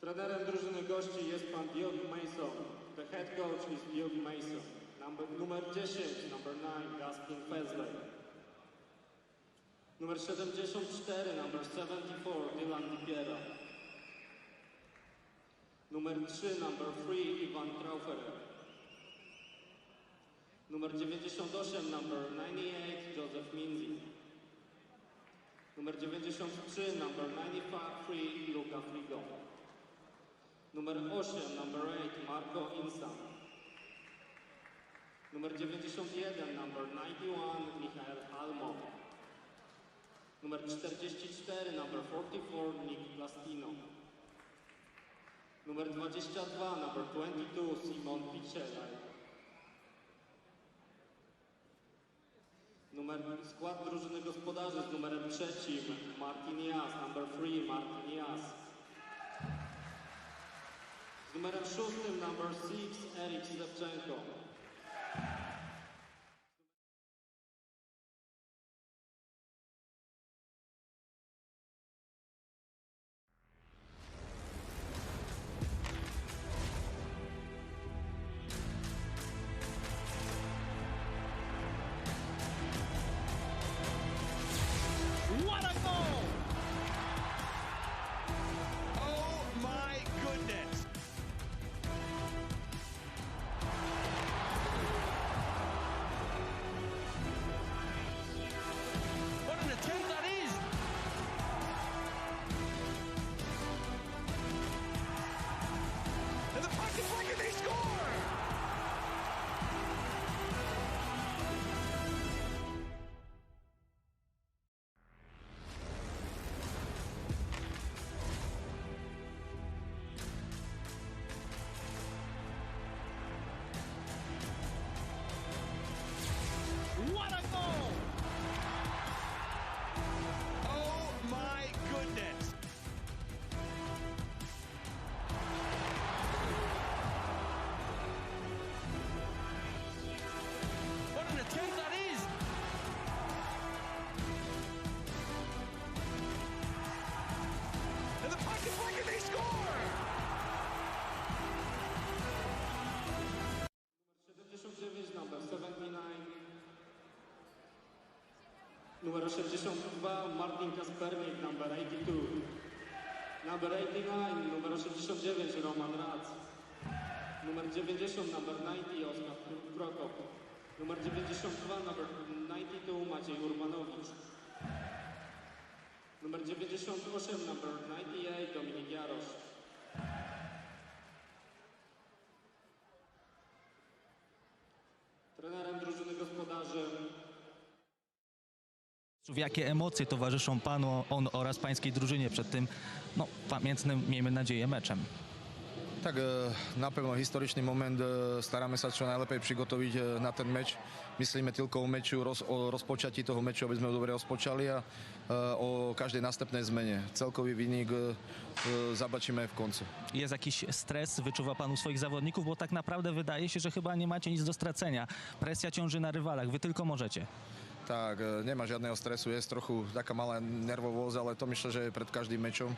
Trenerem drużyny gości jest pan Diogo Mason. The head coach is Diogo Mason. Numer 10, number 9, Gaskin Fesley. Numer 74, number 74, Dylan Dipiera. Numer 3, number 3, Ivan Trauferer. Numer 98, number 98, Joseph Minzi. Numer 93, number 93, Luca Frigo. Numer 8, number 8, Marco Insan. Numer 91, number 91, Michael Halmo. Numer 44, number 44, Nick Plastino. Numer 22, number 22, Simon Picelaj. Skład drużyny gospodarzy z numerem 3, Martin Jas, number 3, Martin Jas. Z numerem 6, number 6, Erik Zewczenko. What a goal! Oh my goodness! What an attempt that is! And the pocket flick and they score! What a goal! Oh my goodness! What an attempt that is! And the pocket flick and they score! 79, number 79. Numer 82, Martin Kaspernik, number 82. Number 89, numer 89, Roman Rac. Numer 90, number 90, Oskar Prokop. Numer 92, number 92, Maciej Urbanowicz. Numer 98, number 98, Dominik Jarosz. Trenerem drużyny gospodarzy Jakie emocje towarzyszą panu oraz pańskiej drużynie przed tym pamiętnym, miejmy nadzieję, meczem? Tak, naplno historičný moment, staráme sa čo najlepšie prigotoviť na ten meč. Myslíme tylko o meču, o rozpočatí toho meču, aby sme ho dobre rozpočali a o každej następnej zmene. Celkový wynik zobaczymy w końcu. Jest jakiś stres, wyczuwa pan u swoich zawodników, bo tak naprawdę wydaje się, że chyba nie macie nic do stracenia. Presja ciąży na rywalach, wy tylko możecie. Tak, nemá žiadneho stresu, je trochu taká malá nervovosť, ale to myslím, že je pred každým mečom,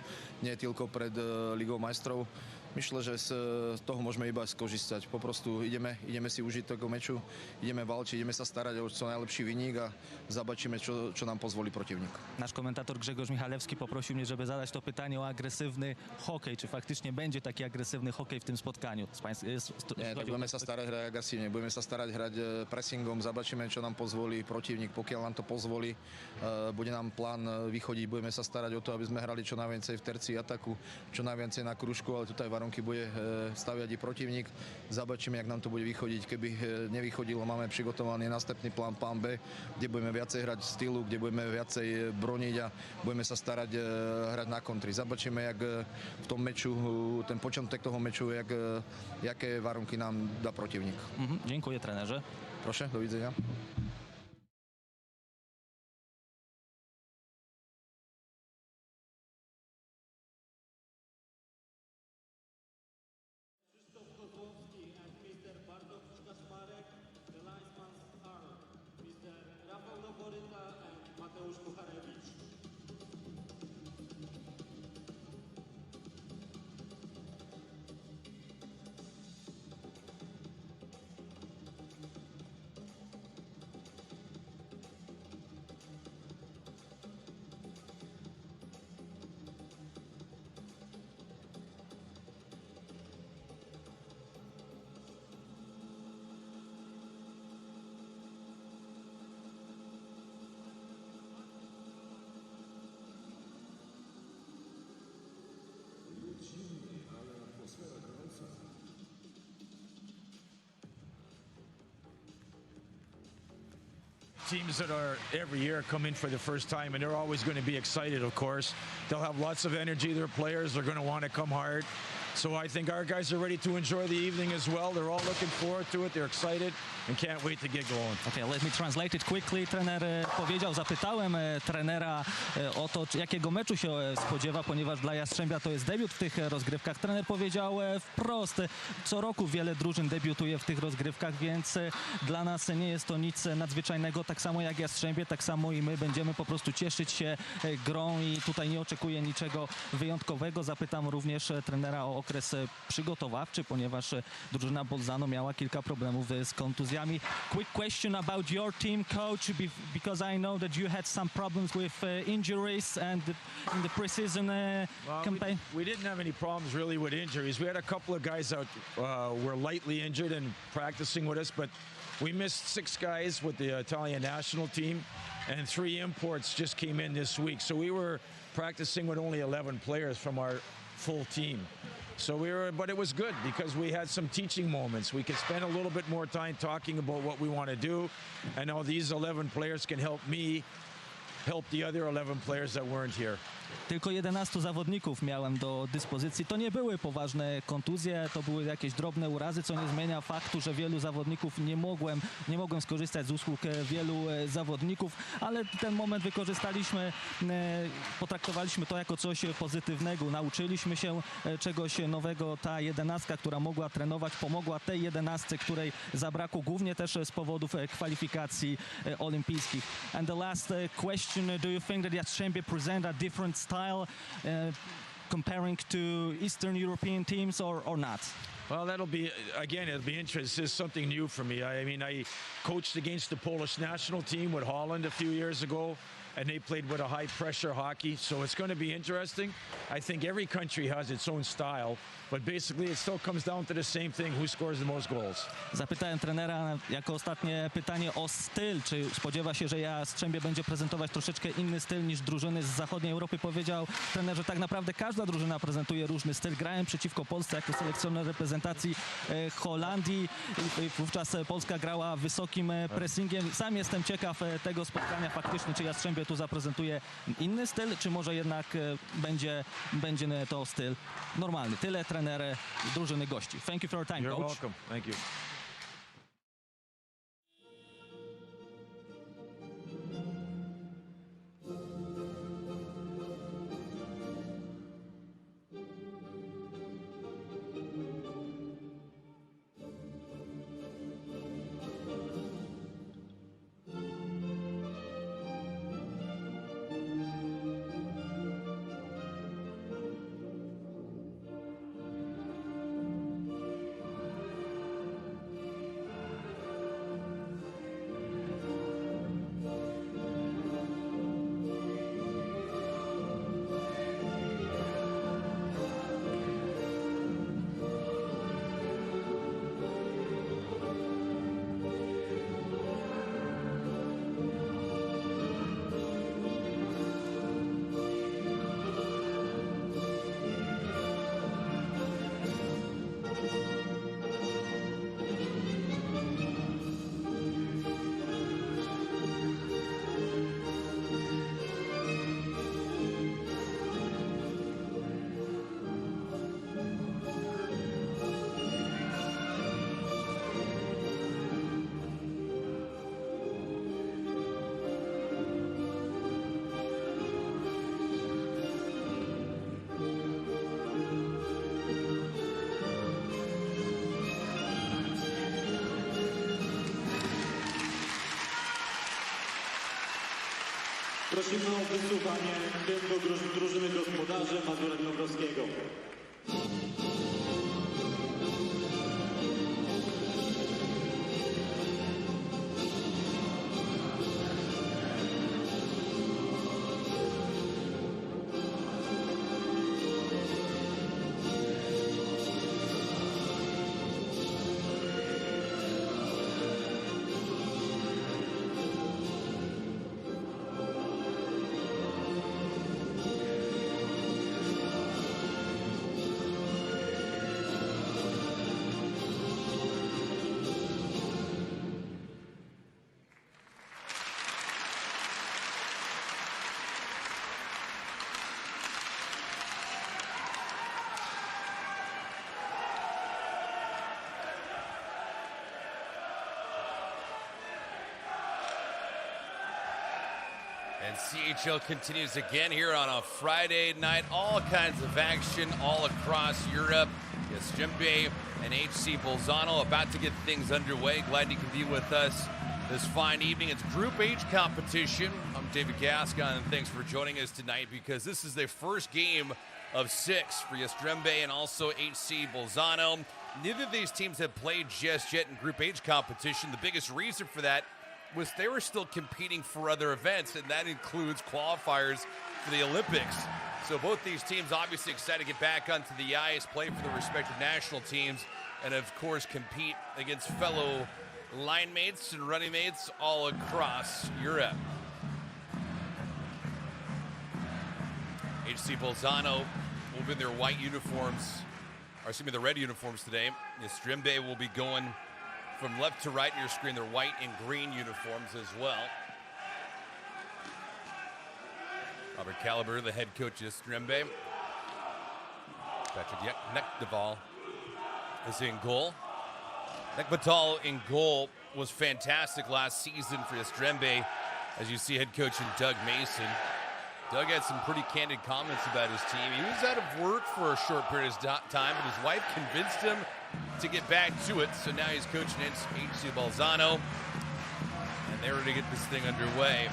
nie tylko pred Ligou majstrov. Myslím, že z toho môžeme iba skorzystať. Poprostu ideme si užiť toho meču, ideme walczyć, ideme sa starať o co najlepší wynik a zobaczymy, čo nám pozwoli protivník. Nasz komentator Grzegorz Michalewski poprosił mnie, żeby zadać to pytanie o agresywny hokej. Czy faktycznie będzie taki agresywny hokej w tym spotkaniu? Nie, tak budeme sa starať hrať agresívne, budeme sa starať hrať pressingom, zobaczymy, čo nám pozvolí protivník. Pokiaľ nám to pozvolí, bude nám plán vychodiť, budeme sa starať o to, aby sme hrali čo najviacej v tercii ataku, čo najviacej na kružku, ale tutaj varunky bude staviať i protivník. Zobačíme, jak nám to bude vychodiť. Keby nevychodilo, máme prigotovaný następný plán B, kde budeme viacej hrať stylu, kde budeme viacej broniť a budeme sa starať hrať na kontry. Zobačíme, jak v tom meču, ten początek toho meču, jaké varunky nám dá protivník. Dziękuję, trenerze. Proszę, do widzenia. teams that are every year come in for the first time, and they're always going to be excited, of course. They'll have lots of energy. Their players are going to want to come hard. So I think our guys are ready to enjoy the evening as well. They're all looking forward to it. They're excited and can't wait to get going. Okay, let me translate it quickly. Trener powiedział, zapytałem trenera o to, jakiego meczu się spodziewa, ponieważ dla Jastrzębia to jest debiut w tych rozgrywkach. Trener powiedział wprost, co roku wiele drużyn debiutuje w tych rozgrywkach, więc dla nas nie jest to nic nadzwyczajnego. Tak samo jak Jastrzębie, tak samo i my będziemy po prostu cieszyć się grą i tutaj nie oczekuję niczego wyjątkowego. Zapytam również trenera o okres przygotowawczy, ponieważ drużyna Bolzano miała kilka problemów z kontuzjami. Quick question about your team, coach, because I know that you had some problems with injuries and in the preseason campaign. We didn't have any problems really with injuries. We had a couple of guys out were lightly injured and practicing with us, but we missed 6 guys with the Italian national team, and 3 imports just came in this week. So we were practicing with only 11 players from our full team. So but it was good because we had some teaching moments. We could spend a little bit more time talking about what we want to do, and now these 11 players can help me help the other 11 players that weren't here. Tylko 11 zawodników miałem do dyspozycji. To nie były poważne kontuzje, to były jakieś drobne urazy, co nie zmienia faktu, że wielu zawodników nie mogłem skorzystać z usług wielu zawodników, ale ten moment wykorzystaliśmy, potraktowaliśmy to jako coś pozytywnego. Nauczyliśmy się czegoś nowego. Ta 11, która mogła trenować, pomogła tej 11, której zabrakło głównie też z powodów kwalifikacji olimpijskich. And the last question, do you think that Jastrzębie present a different style comparing to Eastern European teams or not? Well, it'll be interesting. This is something new for me. I mean, I coached against the Polish national team with Holland a few years ago, and they played with a high-pressure hockey, so it's going to be interesting. I think every country has its own style, but basically it still comes down to the same thing, who scores the most goals. Zapytałem trenera jako ostatnie pytanie o styl. Czy spodziewa się, że Jastrzębie będzie prezentować troszeczkę inny styl niż drużyny z zachodniej Europy? Powiedział trener, że tak naprawdę każda drużyna prezentuje różny styl. Grałem przeciwko Polsce jako selekcjoner reprezentacji Holandii. Wówczas Polska grała wysokim pressingiem. Sam jestem ciekaw tego spotkania faktycznie, czy Jastrzębie tu zaprezentuje inny styl, czy może jednak będzie to styl normalny. Tyle trener drużyny gości. Thank you for your time, You're coach. welcome. Thank you. Prosimy o wysłuchanie hymnu drużyny gospodarzy Mazurek Dąbrowskiego. And CHL continues again here on a Friday night. All kinds of action all across Europe. Jastrzębie and HC Bolzano about to get things underway. Glad you can be with us this fine evening. It's Group H competition. I'm David Gascon, and thanks for joining us tonight because this is the first game of 6 for Jastrzębie and also HC Bolzano. Neither of these teams have played just yet in Group H competition. The biggest reason for that was they were still competing for other events, and that includes qualifiers for the Olympics. So both these teams obviously excited to get back onto the ice, play for their respective national teams, and of course compete against fellow line mates and running mates all across Europe. HC Bolzano will be in their white uniforms, or excuse me, the red uniforms today. Jastrzębie will be going from left to right in your screen, their white and green uniforms as well. Robert Caliber, the head coach of Jastrzębie. Patrick Nekbatal is in goal. Nekbatal in goal was fantastic last season for Jastrzębie, as you see head coach Doug Mason. Doug had some pretty candid comments about his team. He was out of work for a short period of time, but his wife convinced him to get back to it. So now he's coaching HC Bolzano, and they're ready to get this thing underway.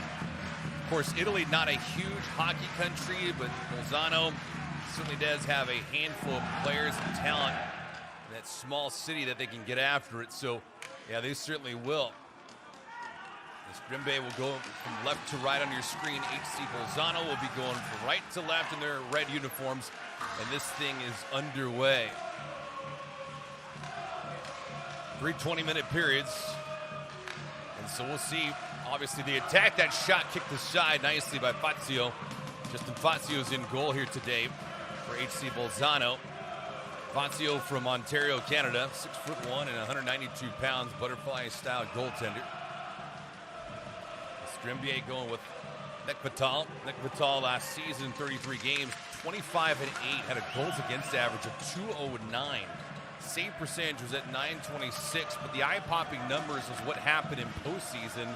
Of course, Italy, not a huge hockey country, but Bolzano certainly does have a handful of players and talent in that small city that they can get after it. So, yeah, they certainly will. Jastrzębie will go from left to right on your screen. HC Bolzano will be going from right to left in their red uniforms, and this thing is underway. 3 20-minute periods, and so we'll see. Obviously, the attack, that shot kicked aside nicely by Fazio. Justin Fazio's in goal here today for HC Bolzano. Fazio from Ontario, Canada, 6'1" and 192 pounds, butterfly-style goaltender. Jastrzębie going with Nekbatal. Nekbatal last season, 33 games, 25 and 8, had a goals against average of .209. Save percentage was at .926, but the eye-popping numbers is what happened in postseason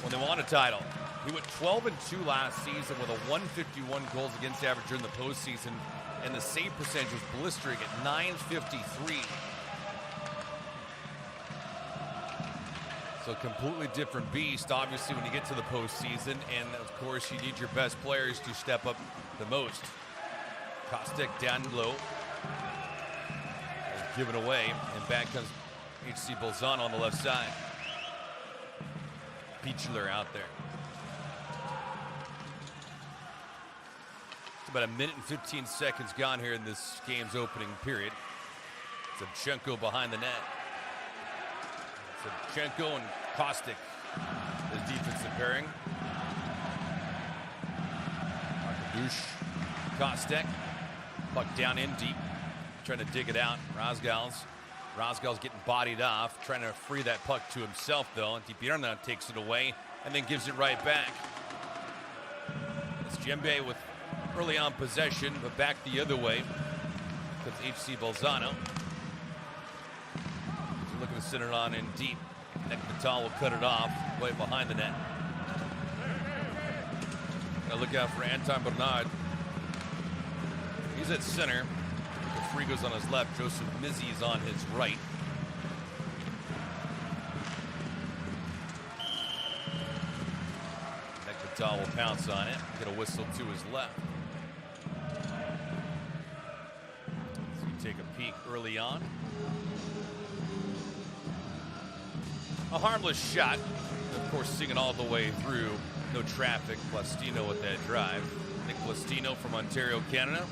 when they won a title. He went 12 and 2 last season with a .151 goals against average during the postseason, and the save percentage was blistering at .953. So completely different beast, obviously, when you get to the postseason, and of course you need your best players to step up the most. Kostek down low, given away, and back comes HC Bolzano on the left side. Pichler out there. It's about 1 minute and 15 seconds gone here in this game's opening period. Zabchenko behind the net. Zabchenko and Kostek, the defensive pairing. Markadush, Kostek, puck down in deep, trying to dig it out. Rosgal's getting bodied off, trying to free that puck to himself, though. And DiPierna takes it away and then gives it right back. Jastrzębie with early on possession, but back the other way because HC Bolzano. He's looking to send it on in deep. Nekbatal will cut it off right behind the net. Gotta look out for Anton Bernard. He's at center. Frigo's on his left. Joseph Mizzi's on his right. Nekbatal will pounce on it. Get a whistle to his left. So you take a peek early on. A harmless shot. Of course, seeing it all the way through. No traffic. Plastino with that drive. Nick Plastino from Ontario, Canada.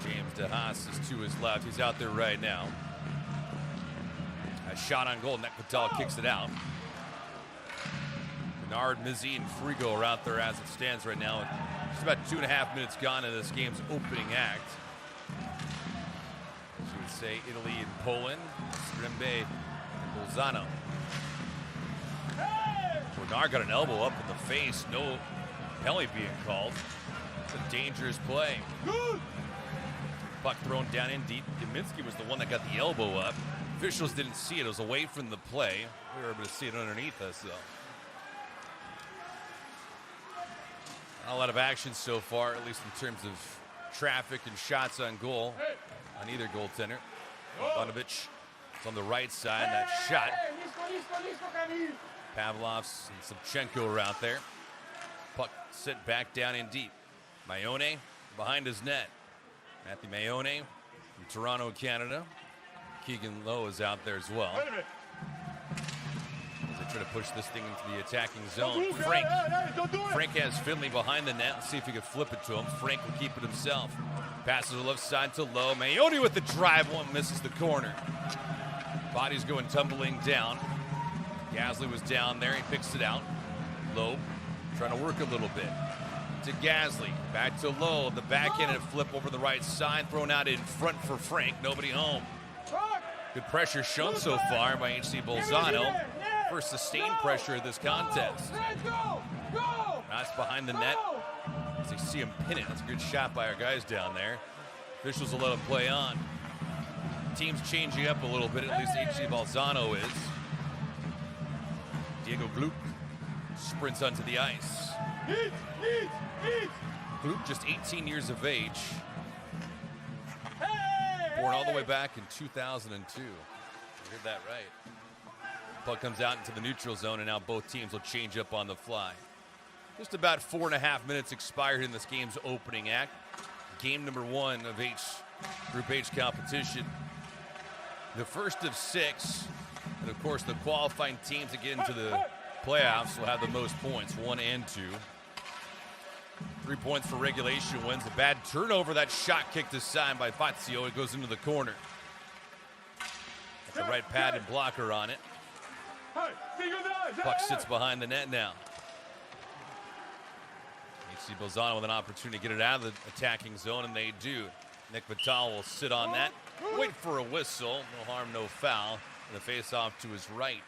James DeHaas is to his left. He's out there right now. A shot on goal. Nekbatal kicks it out. Bernard, Mizzi, and Frigo are out there as it stands right now. Just about 2.5 minutes gone in this game's opening act. As you would say, Italy and Poland. Jastrzębie and Bolzano. Bernard got an elbow up in the face. No penalty being called. It's a dangerous play. Puck thrown down in deep. Deminsky was the one that got the elbow up. Officials didn't see it. It was away from the play. We were able to see it underneath us, though. Not a lot of action so far, at least in terms of traffic and shots on goal on either goaltender. Ivanovich is on the right side. That shot. Pavlovs and Savchenko are out there. Puck sent back down in deep. Mayone behind his net. Matthew Mayone from Toronto, Canada. Keegan Lowe is out there as well. As they try to push this thing into the attacking zone. Frank has Finley behind the net. Let's see if he can flip it to him. Frank will keep it himself. Passes the left side to Lowe. Mayone with the drive. One misses the corner. Body's going tumbling down. Gasly was down there. He picks it out. Lowe trying to work a little bit. To Gasly. Back to Lowe. The backhanded flip over the right side. Thrown out in front for Frank. Nobody home. Good pressure shown so far by HC Bolzano. First sustained pressure of this contest. That's behind the net. As they see him pin it. That's a good shot by our guys down there. Officials will let him play on. Team's changing up a little bit. At least HC Bolzano is. Diego Gluck sprints onto the ice. Gluck, just 18 years of age. Born all the way back in 2002. You heard that right. Puck comes out into the neutral zone, and now both teams will change up on the fly. Just about 4.5 minutes expired in this game's opening act. Game number 1 of Group H competition. The first of 6. And of course, the qualifying teams that get into the playoffs will have the most points, 1 and 2. 3 points for regulation wins. A bad turnover. That shot kicked aside by Fazio. It goes into the corner. Got the right pad and blocker on it. Puck sits behind the net now. HC Bolzano with an opportunity to get it out of the attacking zone, and they do. Nick Vital will sit on that. Wait for a whistle. No harm, no foul. And the face-off to his right.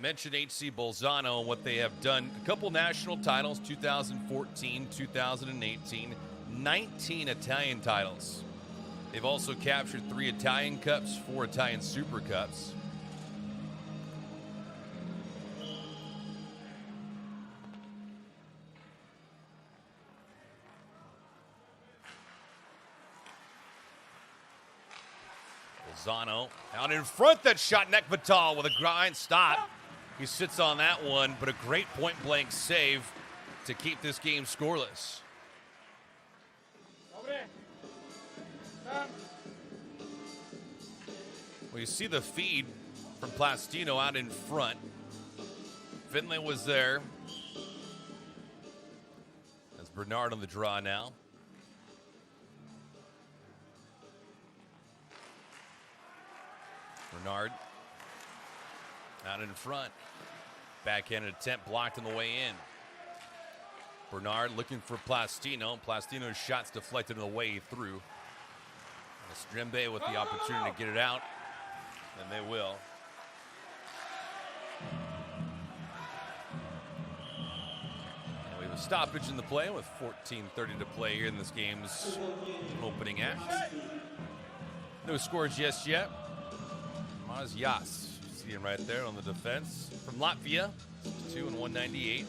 Mentioned HC Bolzano and what they have done. A couple national titles, 2014, 2018, 19 Italian titles. They've also captured 3 Italian Cups, 4 Italian Super Cups. Bolzano out in front. That shot, Nick Vital with a grind stop. He sits on that one, but a great point-blank save to keep this game scoreless. Well, you see the feed from Plastino out in front. Finley was there. That's Bernard on the draw now. Bernard out in front. Backhanded attempt blocked on the way in. Bernard looking for Plastino. Plastino's shots deflected on the way through. Jastrzębie with the opportunity to get it out, and they will. And we have a stoppage in the play with 14:30 to play here in this game's opening act. No scores just yet. Maz Yas, you see him right there on the defense. From Latvia, 2 and 198.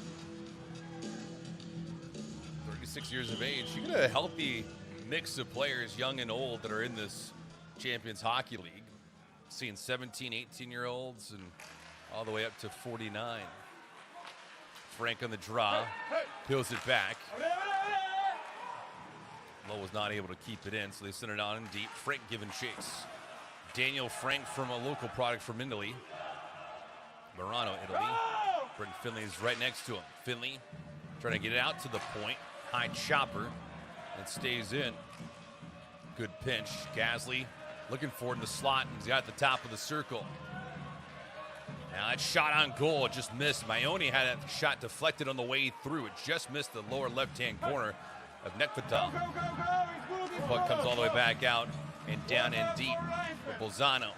36 years of age. You get a healthy mix of players, young and old, that are in this Champions Hockey League. Seeing 17, 18-year-olds and all the way up to 49. Frank on the draw, peels it back. Lowe was not able to keep it in, so they sent it on in deep. Frank giving chase. Daniel Frank from a local product from Italy. Bolzano, Italy. Brenton Finley is right next to him. Finley trying to get it out to the point. High chopper and stays in. Good pinch. Gasly looking for it in the slot. He's got the top of the circle. Now that shot on goal, it just missed. Mayone had that shot deflected on the way through. It just missed the lower left-hand corner of Nekvatal. Puck comes all the way back out and down in deep for Bolzano.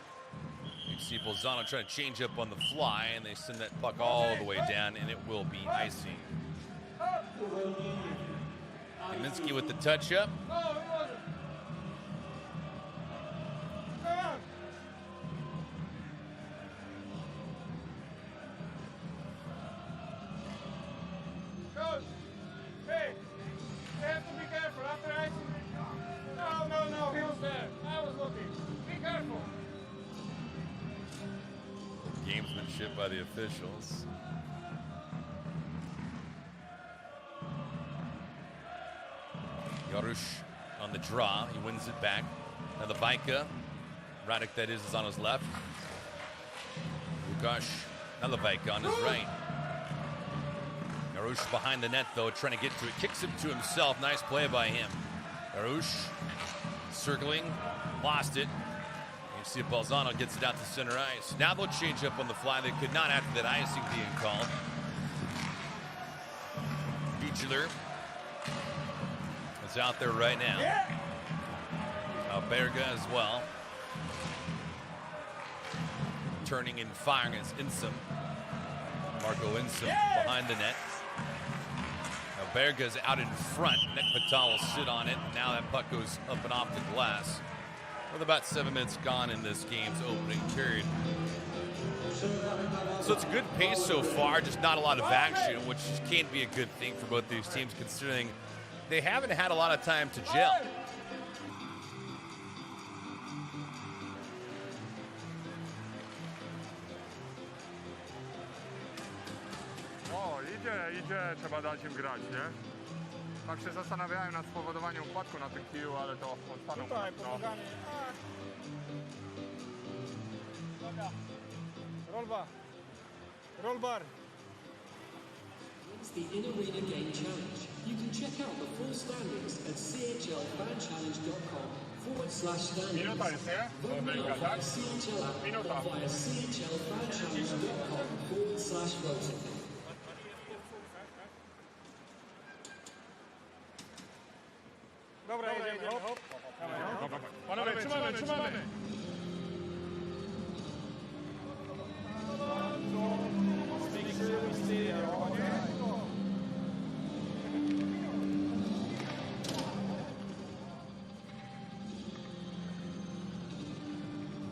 You can see Bolzano trying to change up on the fly, and they send that puck all the way down, and it will be icing. Kaminsky with the touch-up. censorship by the officials. Jarush on the draw. He wins it back. Now the Vajka. Radek, that is on his left. Łukasz Nalivajka on his right. Jarush behind the net, though, trying to get to it. Kicks it to himself. Nice play by him. Jarush circling. Lost it. You see Bolzano gets it out to center ice. Now they'll change up on the fly. They could not after that icing being called. Beachler is out there right now. Berga as well. Turning and firing is Insum. Marco Insum behind the net. Now Berga's out in front. Nekvatal will sit on it. Now that puck goes up and off the glass. With about 7 minutes gone in this game's opening period. So it's a good pace so far, just not a lot of action, which can't be a good thing for both these teams considering they haven't had a lot of time to gel. Idzie, trzeba dać im grać, nie? Tak się zastanawiałem nad spowodowaniem upadku na tym kiju, ale to odpadło. Tutaj, pomaganie. Dobra. Rollbar. Rollbar. It's the In-Arena Game Challenge. You can check out the full standings at chlfanchallenge.com/standings. Minuta jest, nie? Vote now via CHL app or via chlfanchallenge.com/voting. Dobra, jedziemy. Hop. Panowie, trzymamy!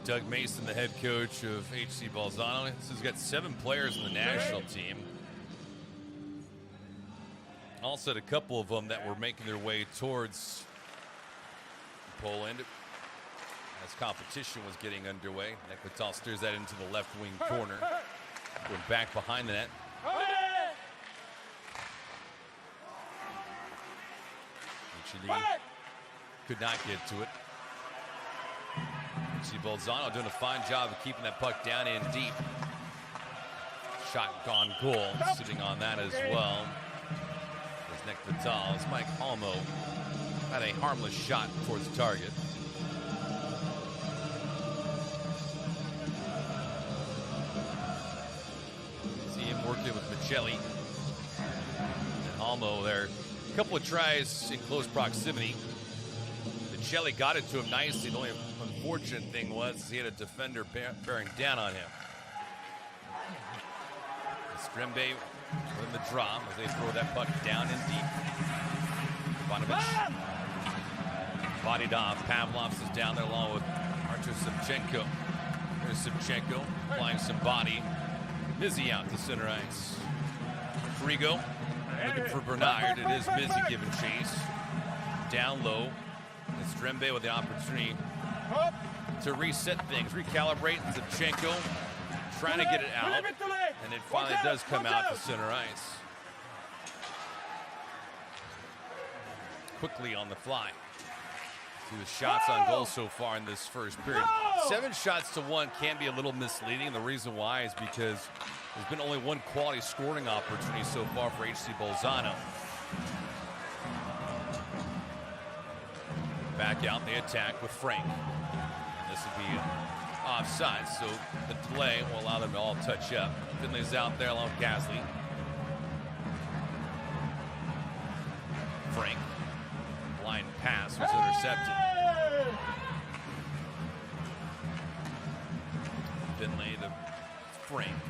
Doug Mason, the head coach of HC Bolzano. He's got 7 players in the national team. Also had a couple of them that were making their way towards Poland as competition was getting underway. Nekvatal steers that into the left wing corner. Going back behind the net. Chile could not get to it. See Bolzano doing a fine job of keeping that puck down in deep. Shot gone goal. Sitting on that as well. Nekvatal, as Mike Almo had a harmless shot towards the target. See him working with Michelli. And Almo there. A couple of tries in close proximity. Michelli got it to him nicely. The only unfortunate thing was he had a defender bearing down on him. Jastrzębie in the draw as they throw that puck down in deep. Ivanovic bodied off. Pavlovs is down there along with Artur Savchenko. There's Savchenko applying some body. Mizzy out to center ice. Frigo looking for Bernard. It is Mizzy giving chase. Down low. Jastrzębie with the opportunity to reset things, recalibrate. Savchenko trying to get it out, and it finally does come out to center ice. Quickly on the fly. See the shots on goal so far in this first period. 7 shots to 1 can be a little misleading. The reason why is because there's been only 1 quality scoring opportunity so far for HC Bolzano. Back out, they attack with Frank. This will be offside, so the delay will allow them to all touch up. Finley's out there along with Gasly. Frank, blind pass was intercepted. Finley to Frank.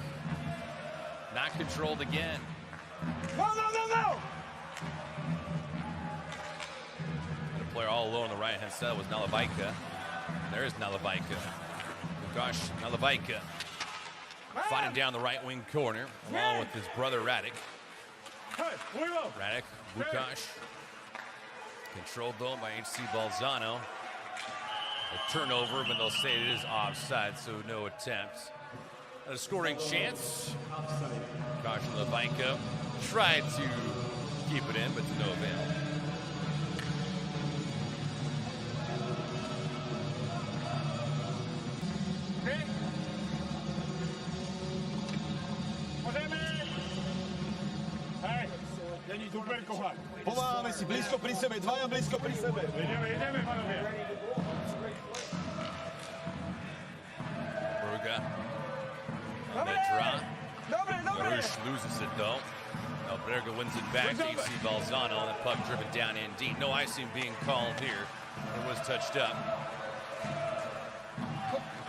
Not controlled again. No! And a player all alone on the right-hand side was Nalivajka. There is Nalivajka. Gosh, Nalivajka fighting down the right wing corner along with his brother Radek. Radek, Łukasz. Controlled though by HC Bolzano. A turnover, but they'll say it is offside, so no attempts. a scoring chance. Caution Levinko. Tried to keep it in, but to no avail. Super, kochaj. Pomáhame si blízko pri sebe, dvaja blízko pri sebe. Ideme, panowie. Berga on that draw. Garush loses it though. Now Berga wins it back to AC Bolzano. That puck driven down in deep. No icing being called here. It was touched up.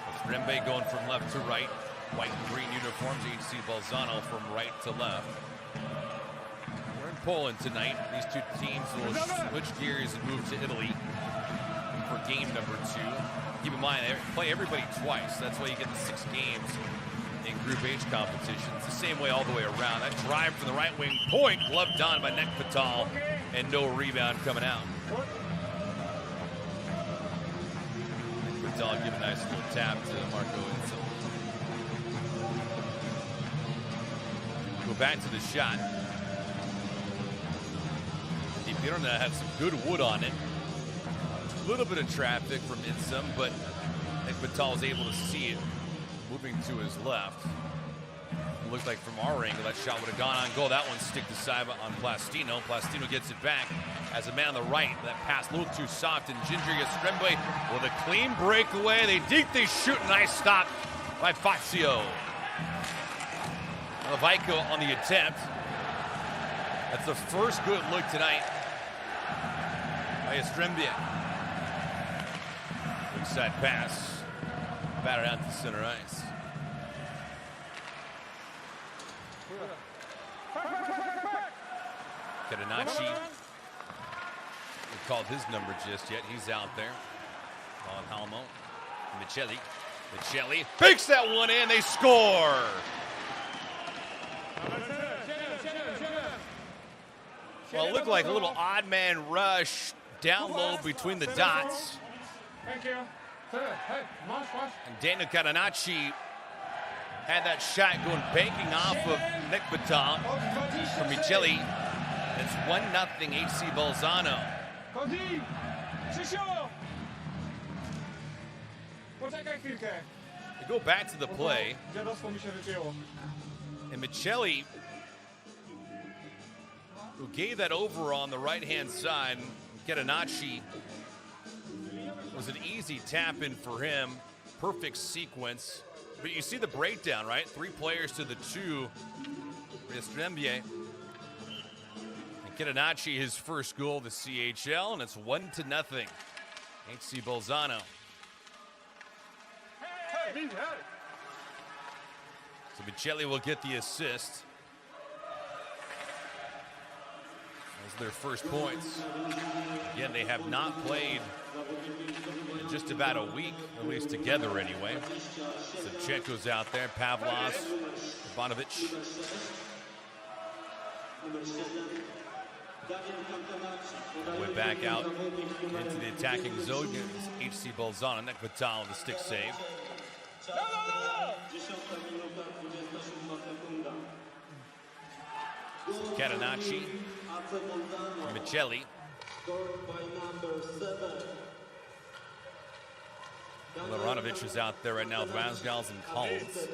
Jastrzębie going from left to right. White and green uniforms. AC Bolzano from right to left. We're in Poland tonight. These two teams will switch gears and move to Italy for game number 2. Keep in mind, they play everybody twice. That's why you get the 6 games in Group H competition. It's the same way all the way around. That drive from the right wing point, gloved on by Nekpatal, and no rebound coming out. Nekpatal give a nice little tap to Marco Insel. Go back to the shot. Pirna had some good wood on it. A little bit of traffic from Insum, but Nekpatal was able to see it moving to his left. It looked like from our angle that shot would have gone on goal. That one stick to Saiba on Plastino. Plastino gets it back as a man on the right. That pass a little too soft, and Ginger Jastrzębie with a clean breakaway. They deke, they shoot. Nice stop by Fazio. Levinko on the attempt. That's the first good look tonight by Jastrzębie. Inside pass. Batted out to center ice. Catenacci. We called his number just yet. He's out there. On Halmo. Michelli fakes that one in. They score. Well, it looked like a little odd man rush down low between the dots. Thank you. And Daniel Catenacci had that shot going banking off of Nekpatal from Michelli. It's 1-0 HC Bolzano. We go back to the play. And Michelli, who gave that over on the right-hand side, Catenacci, was an easy tap-in for him. Perfect sequence. But you see the breakdown, right? 3 players to the 2 for Jastrzębie. And Catenacci, his first goal of the CHL, and it's 1-0. HC Bolzano. So Michelli will get the assist. Those are their first points. Again, they have not played in just about a week, at least together anyway. Savchenko's out there, Pavlos, Ivanovic. Way back out into the attacking zone. HC Bolzano, Nekpatal with the stick save. Catenacci, Michelli. Laronovic is out there right now with Rasgals and Collins.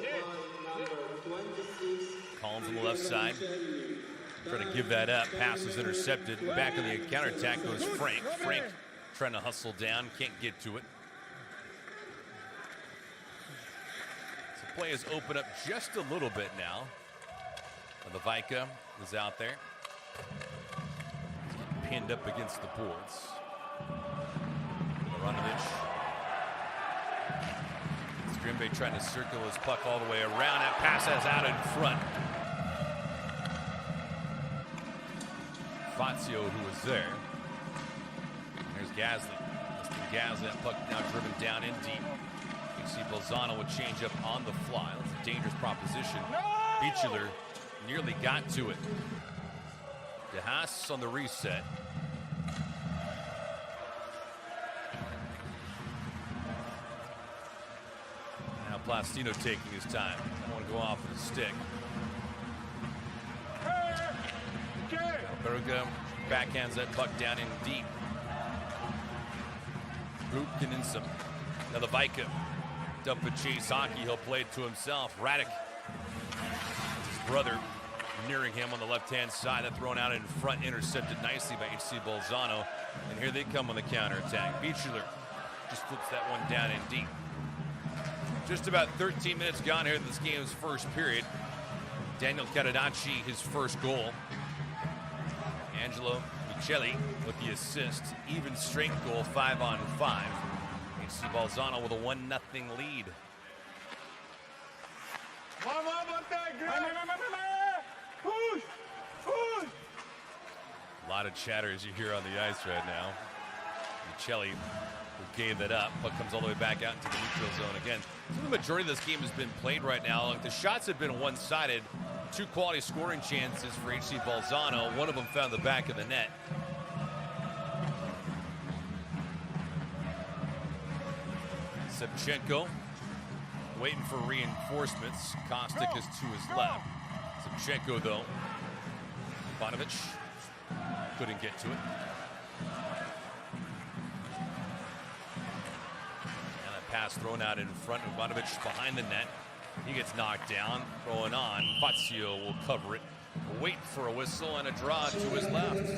Collins on the left side. Trying to give that up. Pass is intercepted. Back on the counterattack goes Frank. Frank trying to hustle down. Can't get to it. So play has opened up just a little bit now. Levinko is out there. He's getting pinned up against the boards. Laronovic. Jastrzębie trying to circle his puck all the way around. That pass is out in front. Fazio, who was there. There's Gasly. Gasly, that puck now driven down in deep. You see Bolzano would change up on the fly. That's a dangerous proposition. Beechler nearly got to it. De Haas on the reset. Now Plastino taking his time. I want to go off with a stick. Berga backhands that puck down in deep. Rutkin in some. Now the Vika. Dump a chase hockey. He'll play it to himself. Radek. His brother nearing him on the left-hand side. That thrown out in front. Intercepted nicely by HC Bolzano. And here they come on the counterattack. Beechuler just flips that one down in deep. Just about 13 minutes gone here in this game's first period. Daniel Catenacci, his first goal. Angelo Michelli with the assist. Even strength goal, 5-on-5. HC Bolzano with a 1-0 lead. A lot of chatter as you hear on the ice right now. Michelli who gave it up, but comes all the way back out into the neutral zone again. So the majority of this game has been played right now. Like the shots have been one-sided. 2 quality scoring chances for HC Bolzano. One of them found the back of the net. Sevchenko waiting for reinforcements. Kostic is to his left. Sevchenko, though. Ivanovic couldn't get to it. And a pass thrown out in front. Ivanovic behind the net. He gets knocked down. Throwing on. Fazio will cover it. Wait for a whistle and a draw to his left.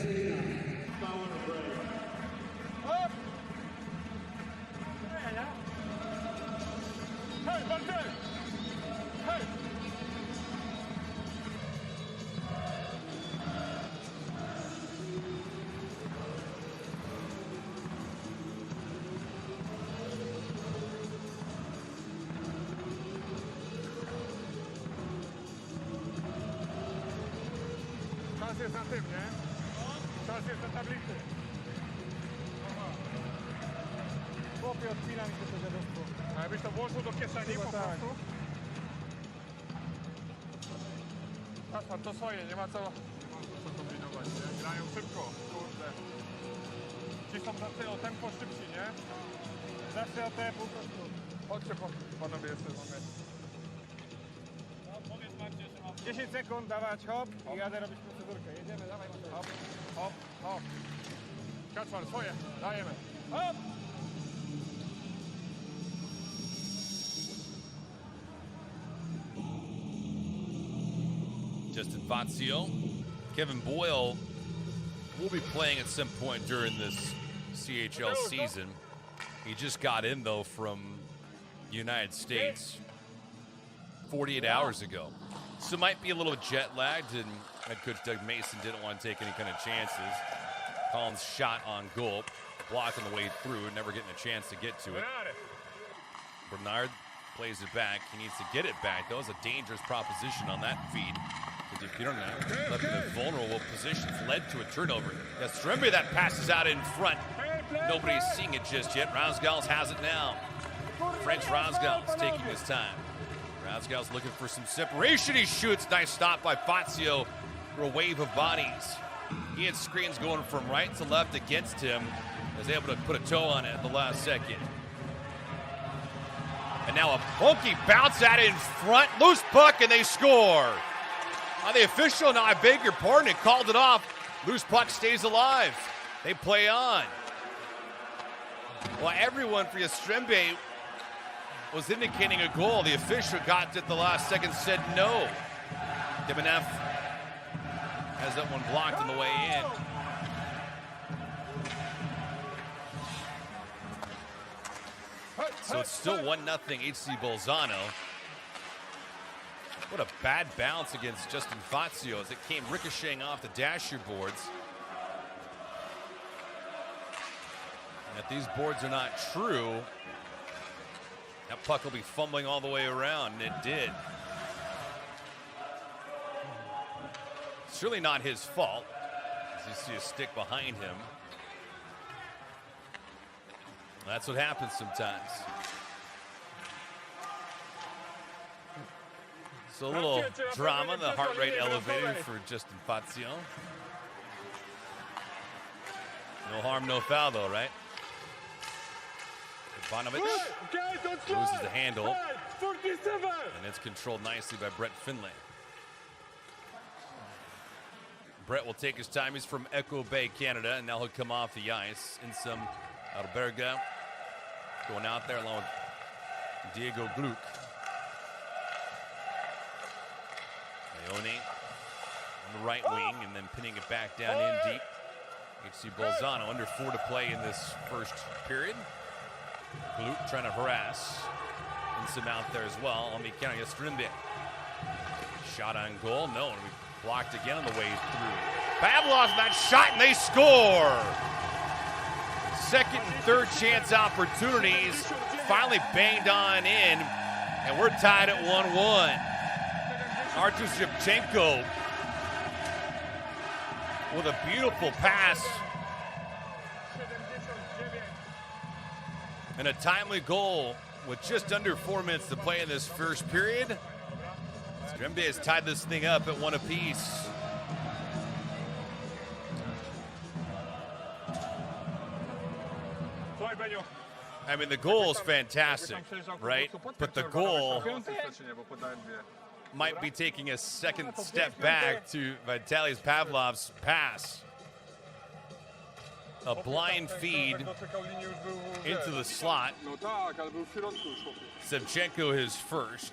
Czas jest na tym, nie? Czas jest na tablicy. Chłopie, odpina mi się to dziadostwo. A jakbyś to włożył do kieszeni po prostu? Kaspar, to swoje, nie ma co kombinować, nie? Grają szybko, kurde. Ci są za o tempo szybsi, nie? Zawsze o tempo po prostu. Chodźcie, panowie, jeszcze mamy. 10 sekund, dawać, hop, i jadę robić procedurkę. Jedziemy, dawaj, Mateusz. Hop, hop, hop. Kaczmar, swoje, dajemy. Hop! Justin Fazio. Kevin Boyle will be playing at some point during this CHL season. He just got in, though, from the United States 48 hours ago. So might be a little jet lagged, and head coach Doug Mason didn't want to take any kind of chances. Collins' shot on goal, blocking the way through, never getting a chance to get to it. Bernard plays it back. He needs to get it back, though. It's a dangerous proposition on that feed. Because if you don't have left in a vulnerable positions, led to a turnover. Jastrzębie that passes out in front. Nobody's seeing it just yet. Rausgals has it now. French Rausgals taking his time. Rausgals looking for some separation. He shoots. Nice stop by Fazio for a wave of bodies. He had screens going from right to left against him. Was able to put a toe on it at the last second. And now a funky bounce at it in front. Loose puck, and they score. The official, now I beg your pardon, it called it off. Loose puck stays alive. They play on. Well, everyone for Jastrzębie was indicating a goal. The official got it at the last second, said no. Demenev has that one blocked on the way in. So it's still 1-0 HC Bolzano. What a bad bounce against Justin Fazio as it came ricocheting off the dasher boards. And if these boards are not true, that puck will be fumbling all the way around, and it did. Certainly not his fault, as you see a stick behind him. That's what happens sometimes. So a little drama, the heart rate elevated for Justin Fazio. No harm, no foul, though, right? Ivanovic loses the handle. And it's controlled nicely by Brett Finlay. Brett will take his time. He's from Echo Bay, Canada, and now he'll come off the ice. In some Alberga going out there along with Diego Gluck. Leone on the right wing and then pinning it back down in deep. HC Bolzano under 4 to play in this first period. Gluck trying to harass Insum out there as well on the JKH Jastrzębie. Shot on goal, no, and we blocked again on the way through. Pavlov's that shot and they score! Second and third chance opportunities finally banged on in, and we're tied at 1-1. Artur Shevchenko with a beautiful pass and a timely goal with just under 4 minutes to play in this first period. Jastrzębie has tied this thing up at 1 apiece. I mean, the goal is fantastic, right? But the goal might be taking a second step back to Vitalijs Pavlov's pass. A blind feed into the slot. Shevchenko his first.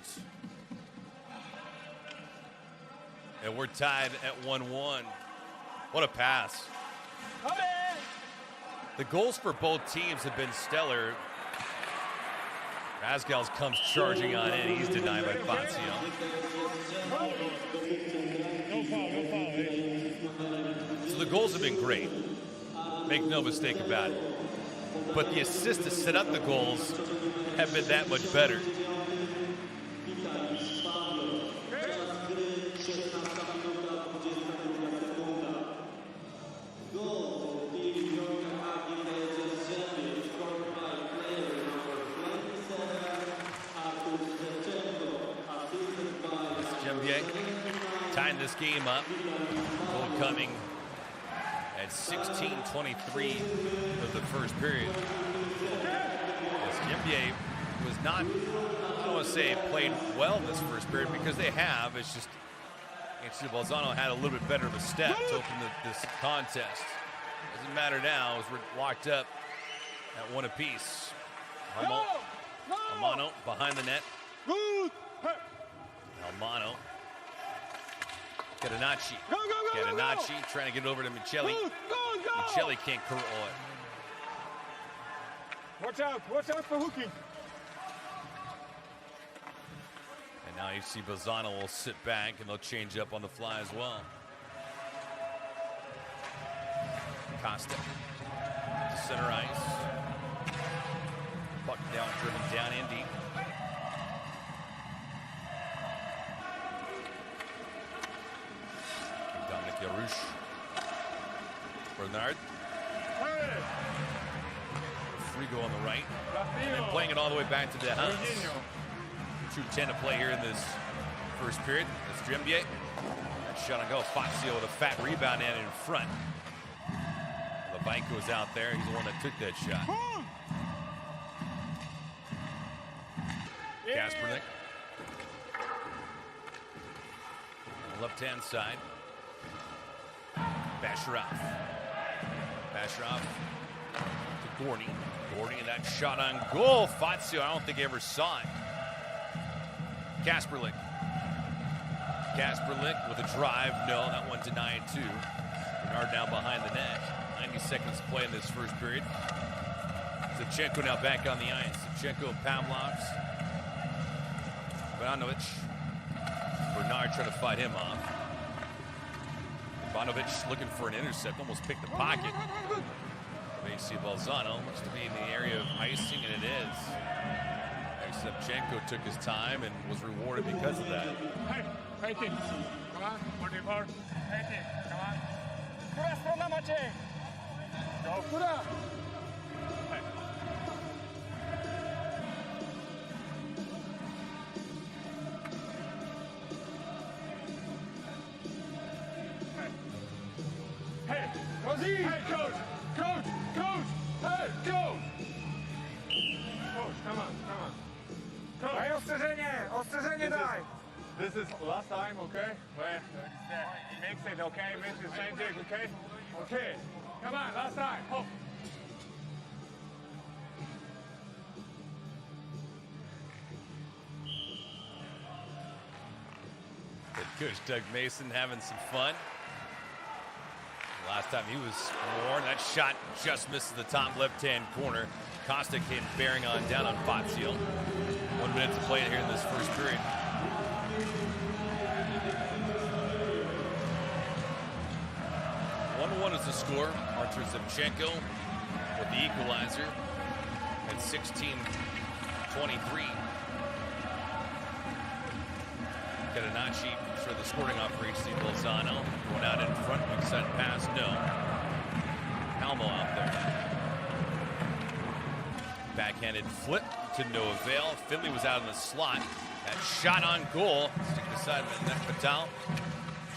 And we're tied at 1-1. What a pass. The goals for both teams have been stellar. Rasgals comes charging on in. He's denied by Fazio. So the goals have been great. Make no mistake about it. But the assists to set up the goals have been that much better. Tying this game up. Goal coming at 16:23 of the first period. Jastrzębie was not, I don't want to say played well this first period because they have. It's just HC Bolzano had a little bit better of a step to open this contest. Doesn't matter now as we're locked up at 1 apiece. Almano behind the net. Almano. Catenacci. Catenacci trying to get it over to Micheli. Micheli can't curl it. Watch out for hooking. And now you see Bolzano will sit back and they'll change up on the fly as well. Costa to center ice. Puck down, driven down in deep. Yarouche. Bernard. Frigo on the right. And then playing it all the way back to the Hans. 2:10 to play here in this first period. Jastrzębie. That shot on goal. Fazio with a fat rebound in front. Levanko is out there. He's the one that took that shot. Kaspernik. On the left-hand side. Basharov to Gorney. Gorney and that shot on goal. Fazio, I don't think he ever saw it. Kasperlik with a drive. No, that one denied too. Bernard now behind the net. 90 seconds to play in this first period. Shevchenko now back on the ice. Shevchenko and Pavlovs. Ivanovic. Bernard trying to fight him off. Ivanovic looking for an intercept, almost picked the pocket. HC Bolzano looks to be in the area of icing, and it is. Shevchenko took his time and was rewarded because of that. Hey, come on, come on. Która strona macie? Go, która? Hey, coach! Hey, go! Coach, come on. Mają strzeżenie! This is last time, okay? Where mix it, okay? Mix it, change it, okay? Okay. Come on, last time. Hop. Head coach Doug Mason having some fun. Last time he was warned, that shot just misses the top left-hand corner. Costa came bearing on down on Fazio. 1 minute to play here in this first period. One is the score. Artur Zivchenko with the equalizer at 16:23. Catenacci for the scoring off for HC Bolzano. Going out in front, weak side pass, no. Almo out there. Backhanded flip to no avail. Finley was out in the slot. That shot on goal. Stick aside by Nek Patel.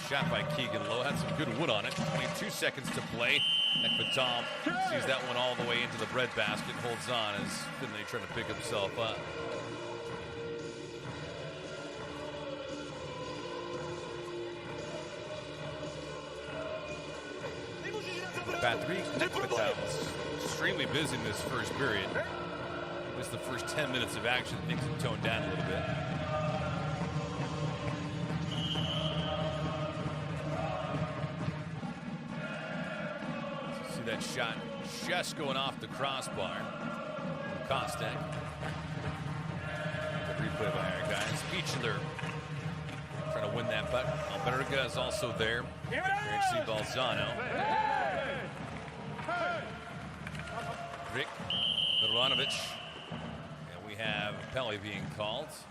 Shot by Keegan Lowe. Had some good wood on it. 22 seconds to play. Nek Patel sees that one all the way into the breadbasket. Holds on as Finley trying to pick himself up. Patrick Nek Patel was extremely busy in this first period. Just the first 10 minutes of action, things have toned down a little bit. See that shot just going off the crossbar. Kostek. Good replay by our guys. Peachler trying to win that puck. Alberga is also there. HC Bolzano. Rick Milanovic. And we have Pele being called. Let's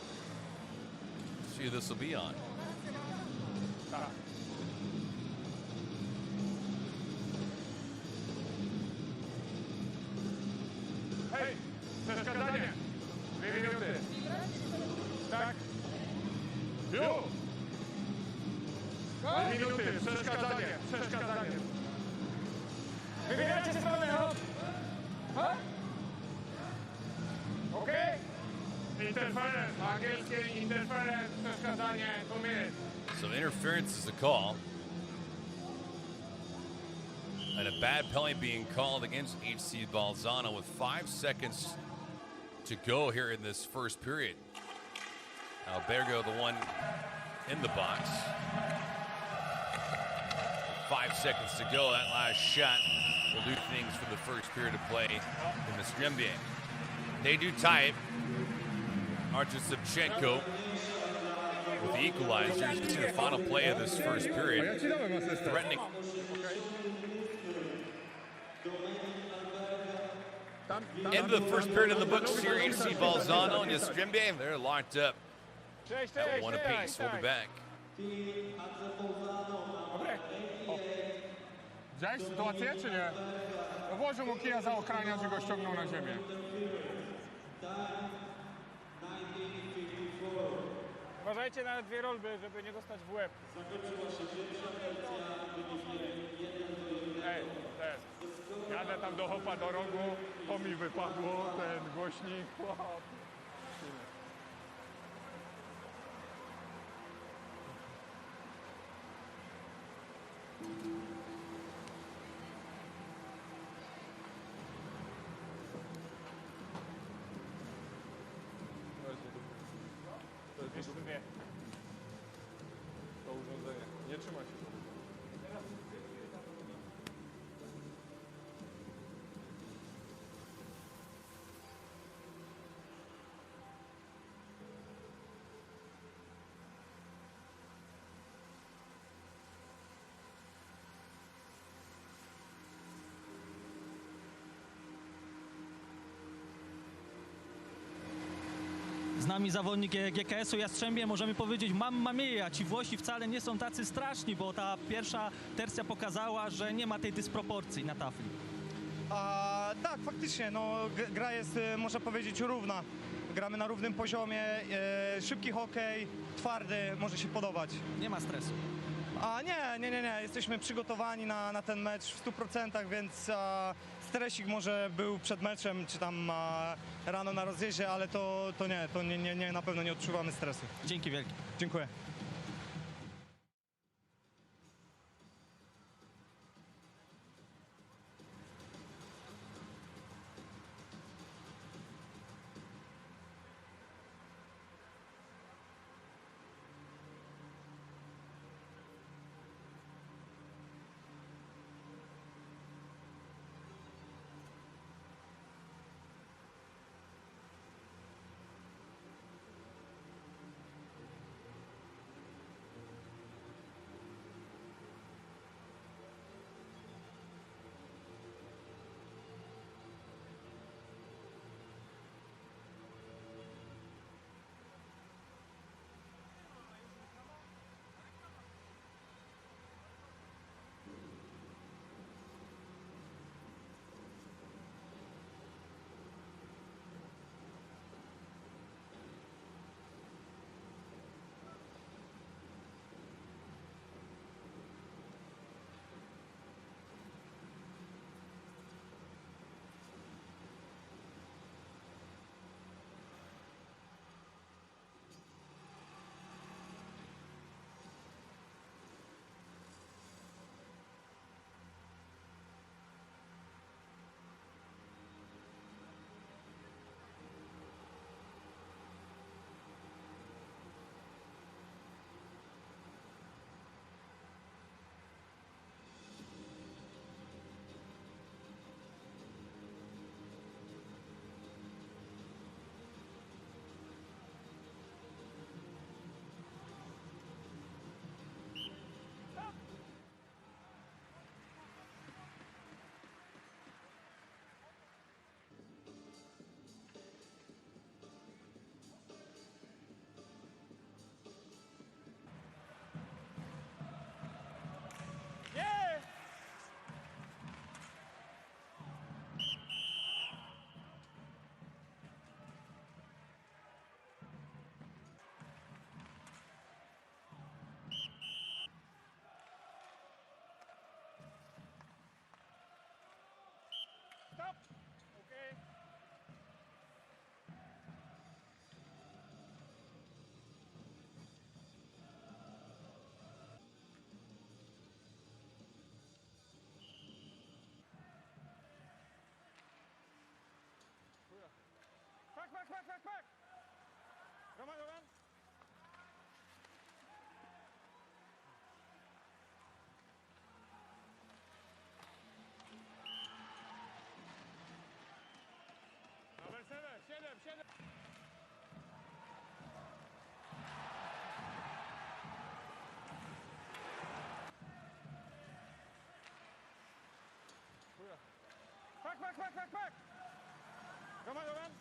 see who this will be on. Hej, przeszkadzanie. 2 minuty. Tak. Jo. 2 minuty, przeszkadzanie, przeszkadzanie. Wybieracie stronę, hop. Okej? Interference, angielskie interference, przeszkadzanie, 2 minutes. So interference is the call. And a bad penalty being called against HC Bolzano with 5 seconds to go here in this first period. Albergo, the one in the box. 5 seconds to go. That last shot will do things for the first period of play in the Jastrzębie. They do tie it. Artur Zivchenko with the equalizer. You can see the final play of this first period. Threatening. End of the first period of the books here. HC Bolzano and Jastrzębie, they're locked up at 1 apiece. We'll be back. Dobre. O. Widziałeś sytuację, czy nie? No włożył mu kija za okrania, że go ściągnął na ziemię. Uważajcie na 2 rolby, żeby nie dostać w łeb. Ej, ten. Jadę tam do hopa do rogu, to mi wypadło, ten głośnik. Wow. Jeszcze nie. To urządzenie. Nie trzyma się. Z nami zawodnik GKS-u Jastrzębie, możemy powiedzieć mamma mia, ci Włosi wcale nie są tacy straszni, bo ta pierwsza tercja pokazała, że nie ma tej dysproporcji na tafli. Tak, faktycznie, no, gra jest, można powiedzieć, równa. Gramy na równym poziomie, szybki hokej, twardy, może się podobać. Nie ma stresu. A nie. Jesteśmy przygotowani na ten mecz w 100%, więc stresik może był przed meczem, czy tam rano na rozjeździe, ale to nie, na pewno nie odczuwamy stresu. Dzięki wielkie. Dziękuję. Stop. Okay. Back. Roman. Number 7. Back. Roman.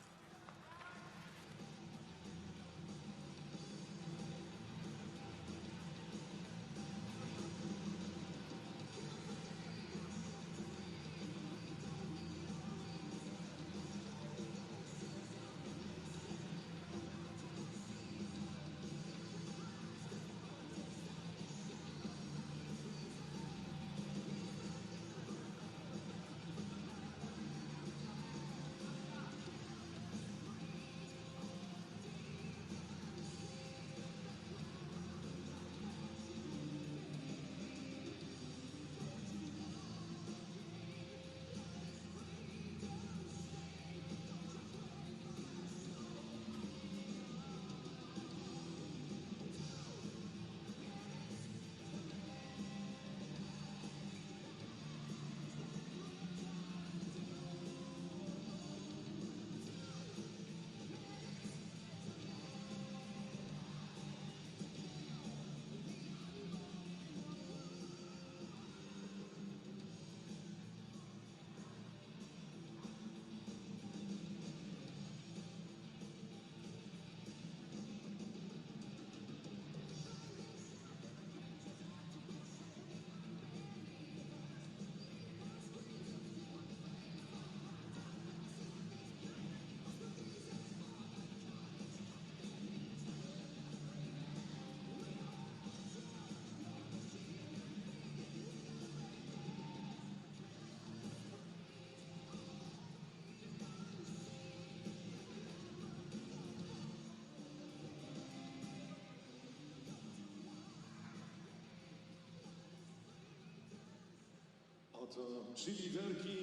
Oto trzy liderki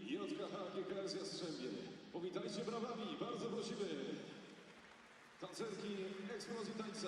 JKH GKS Jastrzębie. Powitajcie brawami, bardzo prosimy. Tancerki eksplozji tańca.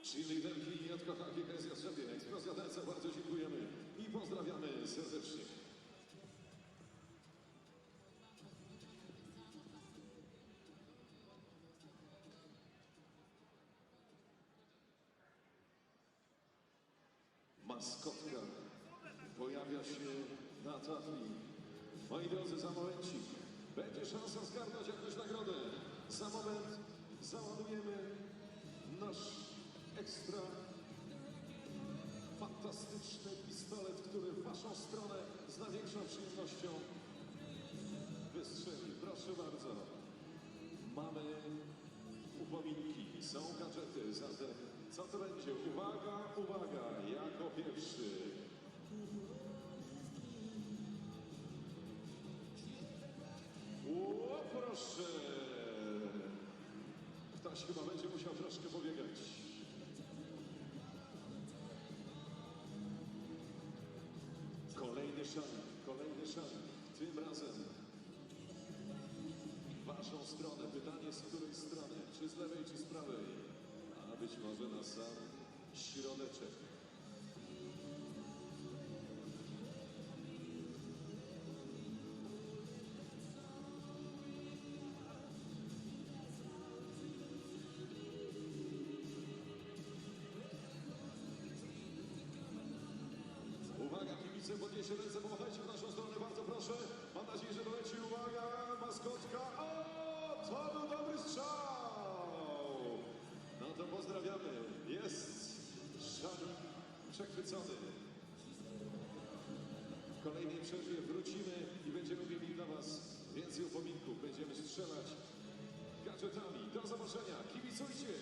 Trzy liderki JKH GKS Jastrzębie. Eksplozja tańca, bardzo dziękujemy i pozdrawiamy serdecznie. Maskotka pojawia się na tafli. Moi drodzy, za momencik będzie szansa zgarnąć jakąś nagrodę. Za moment załadujemy nasz ekstra fantastyczny pistolet, który w waszą stronę z największą przyjemnością wystrzeli. Proszę bardzo. Mamy upominki, są gadżety, zatem co to będzie? Uwaga, uwaga, jako pierwszy. O, proszę. Ktoś chyba będzie musiał troszkę pobiegać. Kolejny szanik, tym razem w waszą stronę. Pytanie, z której strony? Czy z lewej, czy z prawej? A być może na sam środeczek. Uwaga, kibice, podnieście ręce, pomachajcie w naszą stronę, bardzo proszę. Mam nadzieję, że doleci. Uwaga, maskotka. O, to był dobry strzał. No to pozdrawiamy. Jest szanik przechwycony. W kolejnej przerwie wrócimy i będziemy mieli dla was więcej upominków. Będziemy strzelać gadżetami. Do zobaczenia. Kibicujcie.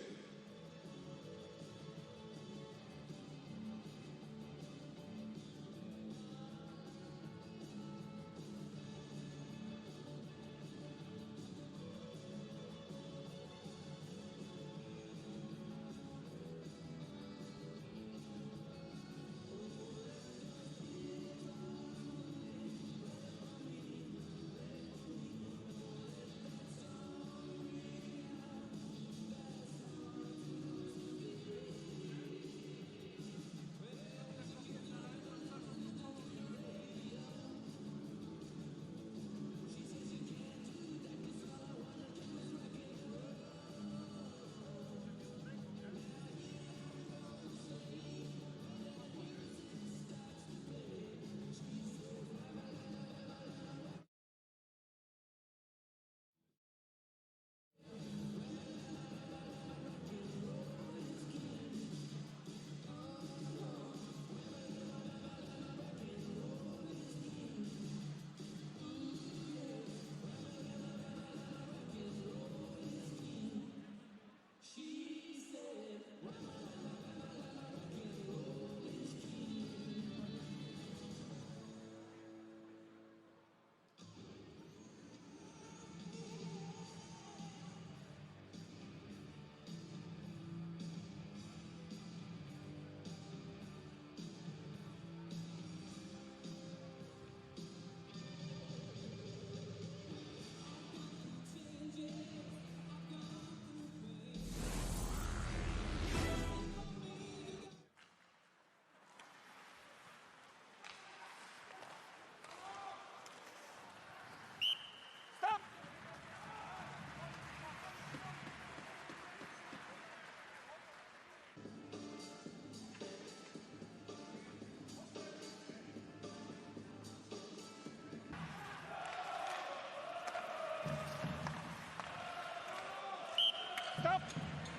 Stop!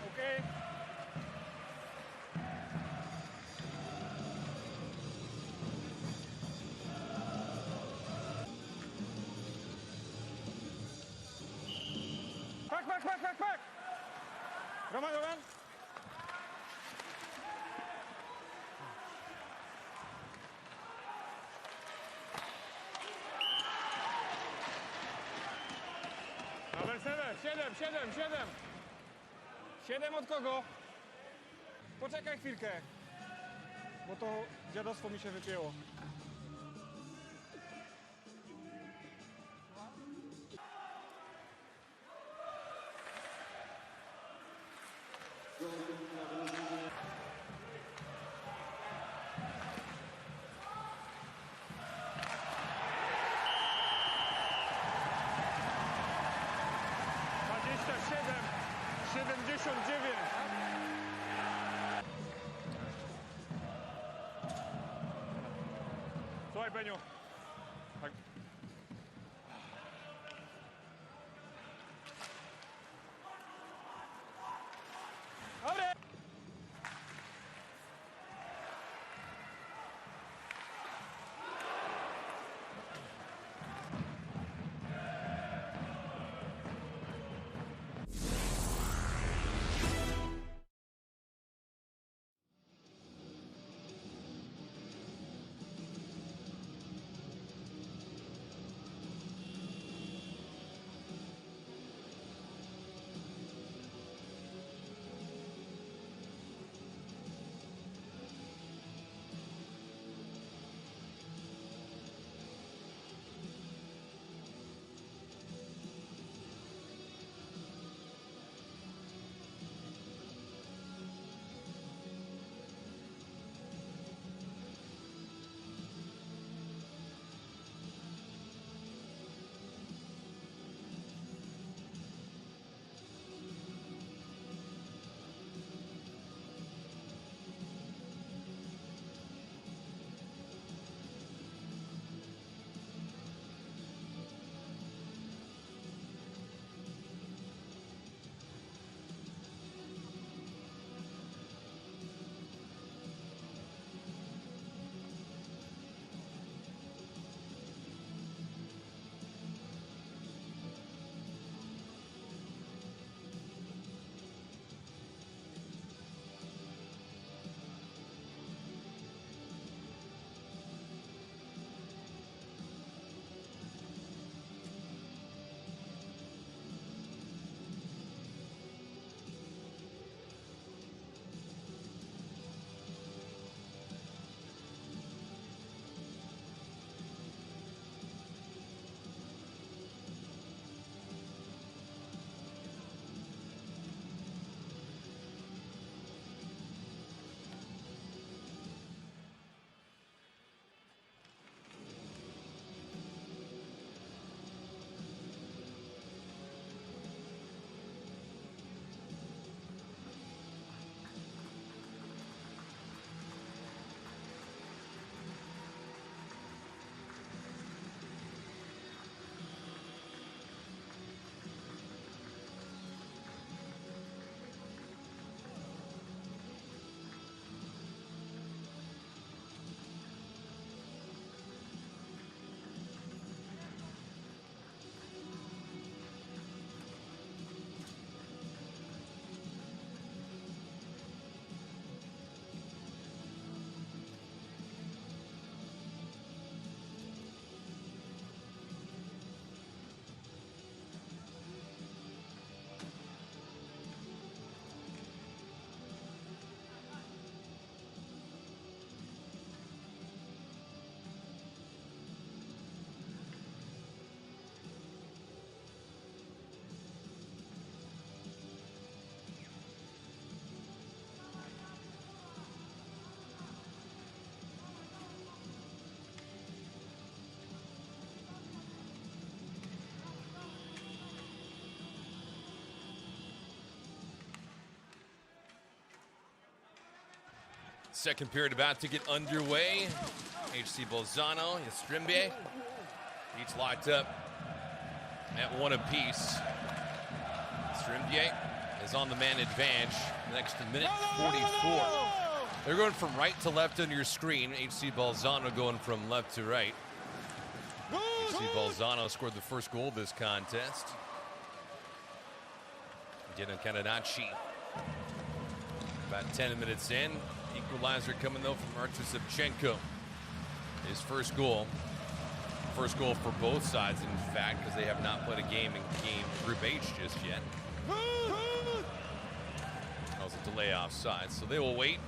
Okay. Back! Roman! Number 7. 7 od kogo? Poczekaj chwilkę, bo to dziadostwo mi się wypięło. Słuchaj, Beniu. Tak. Dobre! Second period about to get underway. HC Bolzano, Jastrzębie, each locked up at one apiece. Jastrzębie is on the man advantage. Next minute 44. They're going from right to left on your screen. HC Bolzano going from left to right. HC Bolzano scored the first goal of this contest. Dino Catenacci. About 10 minutes in. Equalizer coming though from Artur Savchenko. His first goal. First goal for both sides, in fact, because they have not played a game in Group H just yet. That was a delay offside, so they will wait.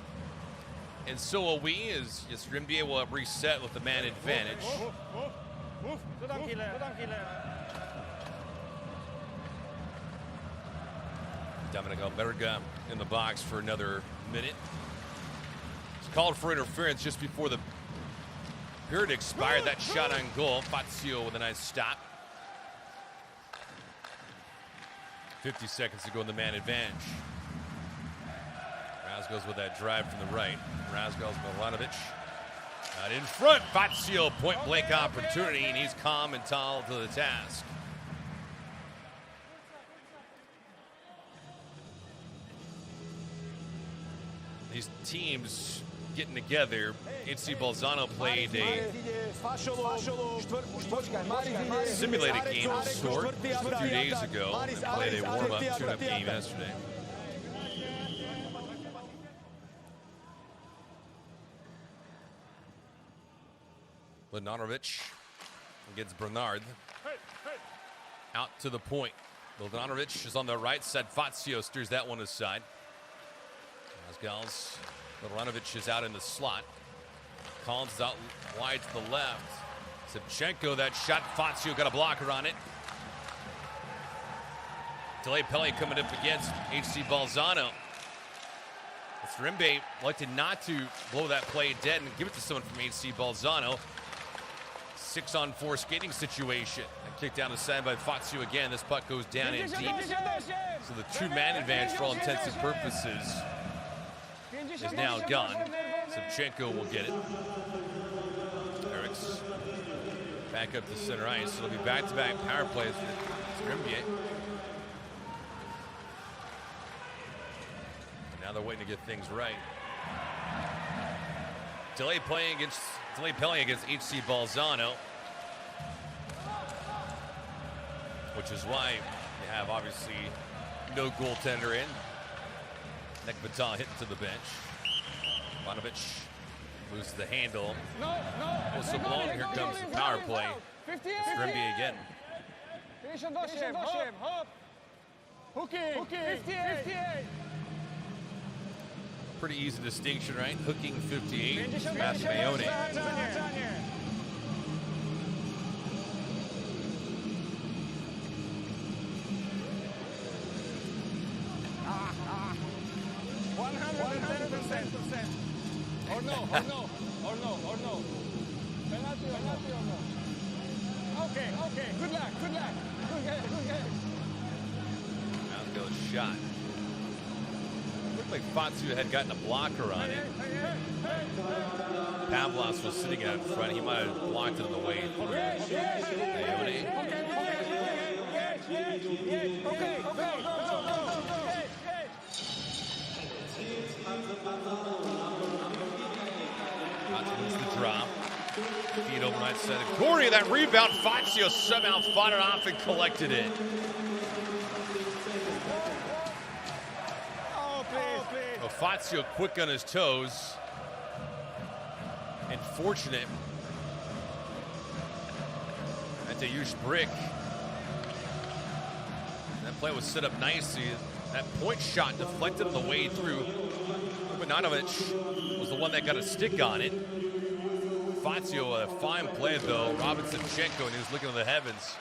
And so will we, as Jastrzębie will reset with the man advantage. Dominic Alberga in the box for another minute. It's called for interference just before the period expired. That shot on goal. Fazio with a nice stop. 50 seconds to go in the man advantage. Razgo's with that drive from the right. Razgo's Milanovic. Not in front. Fazio point blank opportunity, and he's calm and tall to the task. These teams getting together. HC Bolzano played a simulated game of sort just a few days ago and played a warm-up tune-up game yesterday. Milanovic against Bernard. Out to the point. Milanovic is on the right side. Fazio steers that one aside. Razgal's Milanovic is out in the slot. Collins is out wide to the left. Savchenko, that shot. Fazio got a blocker on it. Delay Pele coming up against HC Bolzano. Jastrzębie elected not to blow that play dead and give it to someone from HC Bolzano. 6-on-4 skating situation. And kicked down the side by Fazio again. This puck goes down in deep. So the two-man advantage for all intents and purposes is now gone. Savchenko will get it. Eric's back up to center ice. It'll be back-to-back power plays for Jastrzębie. Now they're waiting to get things right. Delay playing against HC Bolzano, which is why you have obviously no goaltender in. Nick Vital hitting to the bench. Ivanovic loses the handle. Whistle blown. Here comes the power play. Jastrzębie again. Pretty easy distinction, right? Hooking 58, Matthione. Or no. Penalty or no. Okay. Good luck. Good. Razgal's shot. Looked like Fazio had gotten a blocker on it. Pavlos was sitting out in front. He might have blocked it on the way through. Matthione. Okay. Wins the drop. Feet over right side of Corey. That rebound. Fazio somehow fought it off and collected it. Fazio quick on his toes and fortunate. Mateusz Brick. That play was set up nicely. That point shot deflected on the way through. Milanovic was the one that got a stick on it. Fazio, a fine play though. Robinson Chenko, and he was looking to the heavens.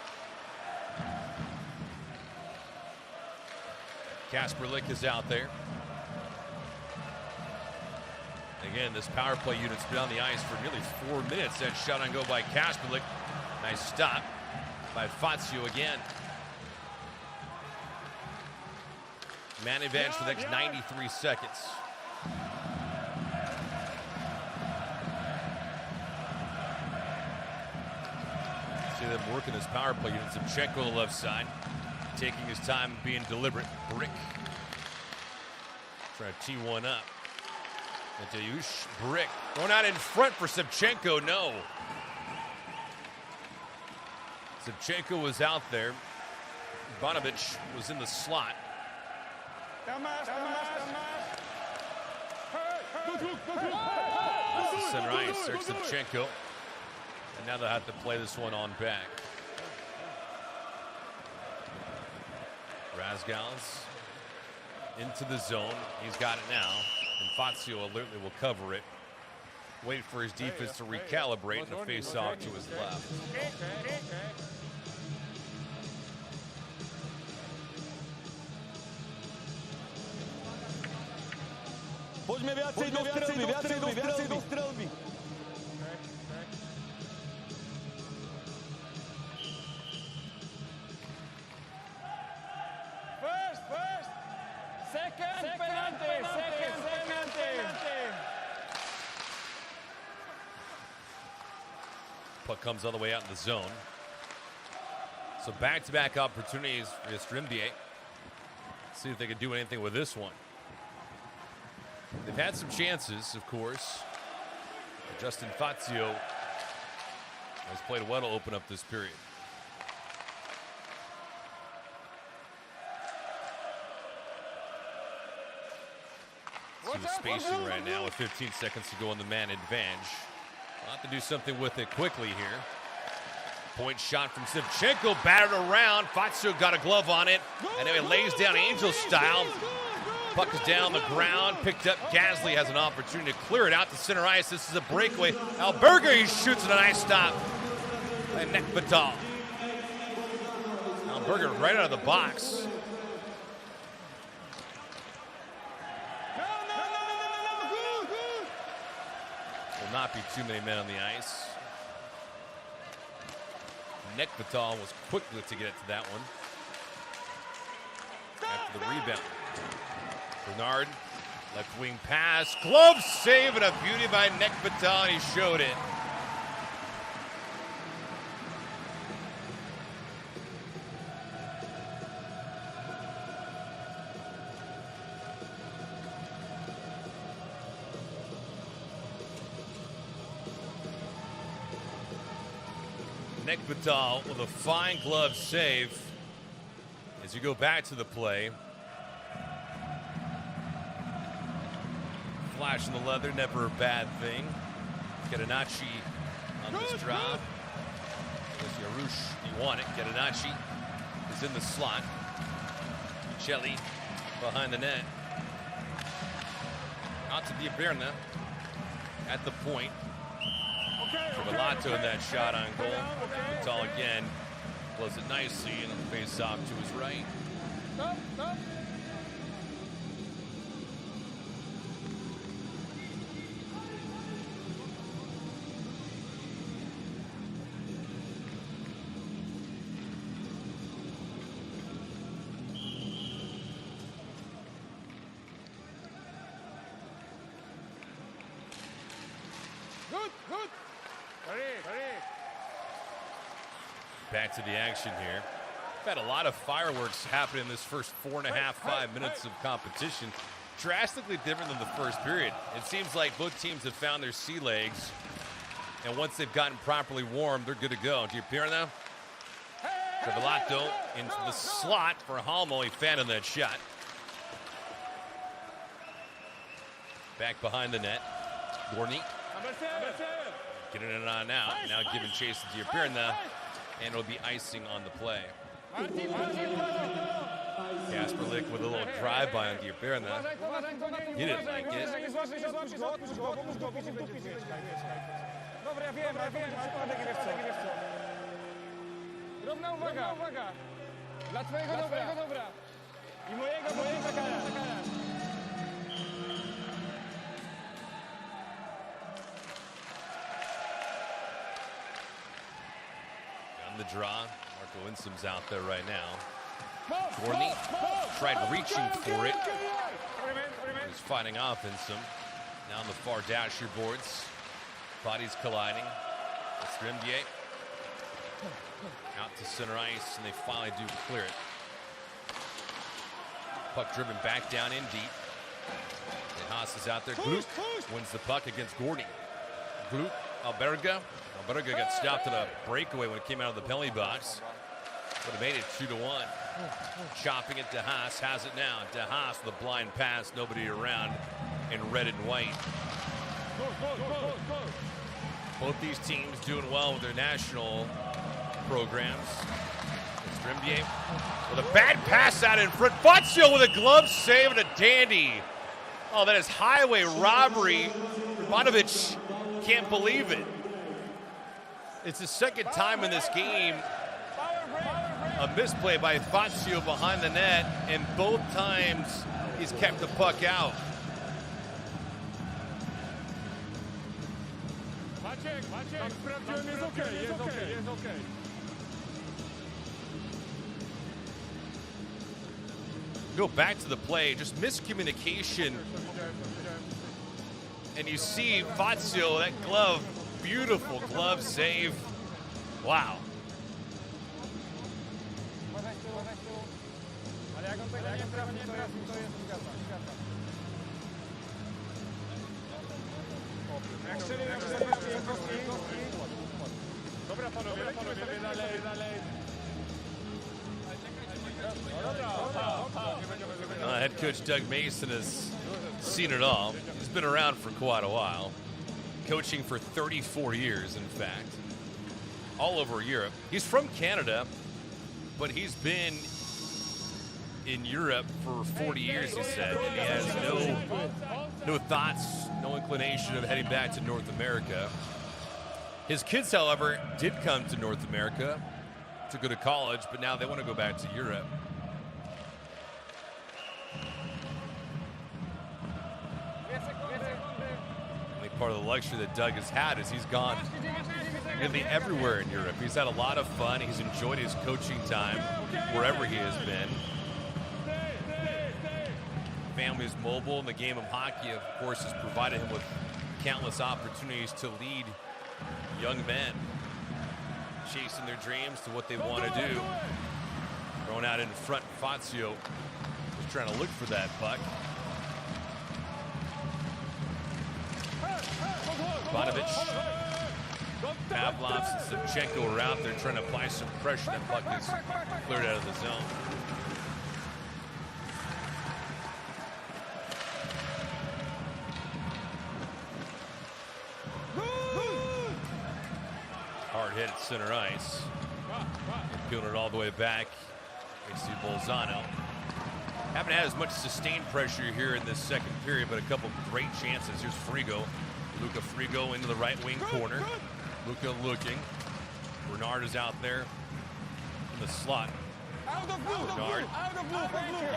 Kasper Lick is out there. Again, this power play unit's been on the ice for nearly 4 minutes. That shot on goal by Kasperlik. Nice stop by Fazio again. Man advantage for the next 93 seconds. See them working this power play unit. Savchenko on the left side, taking his time, being deliberate. Brick Trying to tee one up. Mateusz Brick going out in front for Savchenko. No. Savchenko was out there. Bonovic was in the slot. Center ice, there's Savchenko. And now they'll have to play this one on back. Razgal's into the zone. He's got it now. And Fazio alertly will cover it. Wait for his defense to recalibrate and a face-off to his left. Poďme viacej do strelby. First. Second penalty. Puck comes all the way out in the zone. So back-to-back opportunities for Jastrzębie. See if they can do anything with this one. They've had some chances, of course. Justin Fazio has played well to open up this period. See the spacing right now with 15 seconds to go on the man advantage. We'll have to do something with it quickly here. Point shot from Savchenko, battered around. Fazio got a glove on it, and then he lays down Angel style. Puck is down the ground, picked up. Gasly has an opportunity to clear it out to center ice. This is a breakaway. Alberger, he shoots at a nice stop. And Nick Vidal. Alberger right out of the box. Will not be too many men on the ice. Nick Vidal was quick to get it to that one. After the rebound. Bernard, left wing pass, glove save, and a beauty by Nick Vidal, and he showed it. Nick Vidal with a fine glove save as you go back to the play. Flash in the leather, never a bad thing. Catenacci on this drop. There's Yarush, he won it. Catenacci is in the slot. Michelli behind the net. Out to Diaberna at the point. Rivelato in that shot on goal. Vidal again blows it nicely and face off to his right. Stop. Good. Back to the action here. We've had a lot of fireworks happen in this first 4.5, 5 minutes of competition. Drastically different than the first period. It seems like both teams have found their sea legs, and once they've gotten properly warm, they're good to go. Diaberna, Rivelato into the slot for Halmo. He fanned on that shot. Back behind the net. Gorny. Getting it on out. Now giving chase to Diaberna, and it'll be icing on the play. Kasperlik with a little drive-by on Diaberna. He didn't like it. Dobra, ja wiem, przypadek wiesz co. Drobna uwaga. Dla twojego dobra. I mojego kara. The draw. Marco Insom's out there right now. Gorny tried reaching for it. He's fighting off Insom. Now on the far dasher boards. Bodies colliding. Jastrzębie out to center ice, and they finally do clear it. Puck driven back down in deep. Haas is out there. Gluck wins the puck against Gordy. Gluck, Alberga. Alberga got stopped in a breakaway when it came out of the penalty box. Would have made it 2-1. Chopping it to Haas. Has it now. To Haas with a blind pass. Nobody around in red and white. Both these teams doing well with their national programs. Jastrzębie with a bad pass out in front. Fazio with a glove save and a dandy. Oh, that is highway robbery. Ivanovic can't believe it. It's the second time in this game a misplay by Fazio behind the net, and both times he's kept the puck out. Go back to the play, just miscommunication. And you see Fazio, that glove, beautiful glove save. Wow. Head coach Doug Mason has seen it all. He's been around for quite a while, coaching for 34 years, in fact, all over Europe. He's from Canada, but he's been in Europe for 40 years, he said, and he has no thoughts, no inclination of heading back to North America. His kids, however, did come to North America to go to college, but now they want to go back to Europe. Part of the luxury that Doug has had is he's gone nearly everywhere in Europe. He's had a lot of fun. He's enjoyed his coaching time wherever he has been. Family is mobile, and the game of hockey, of course, has provided him with countless opportunities to lead young men, chasing their dreams to what they want to do. Thrown out in front, Fazio was trying to look for that puck. Ivanovic, Pavlovs, and Savchenko are out there trying to apply some pressure. That puck is cleared out of the zone. Hard hit at center ice. Peeling it all the way back. You see Bolzano. Haven't had as much sustained pressure here in this second period, but a couple great chances. Here's Frigo. Luca Frigo into the right wing corner. Luca looking. Bernard is out there in the slot. Bernard.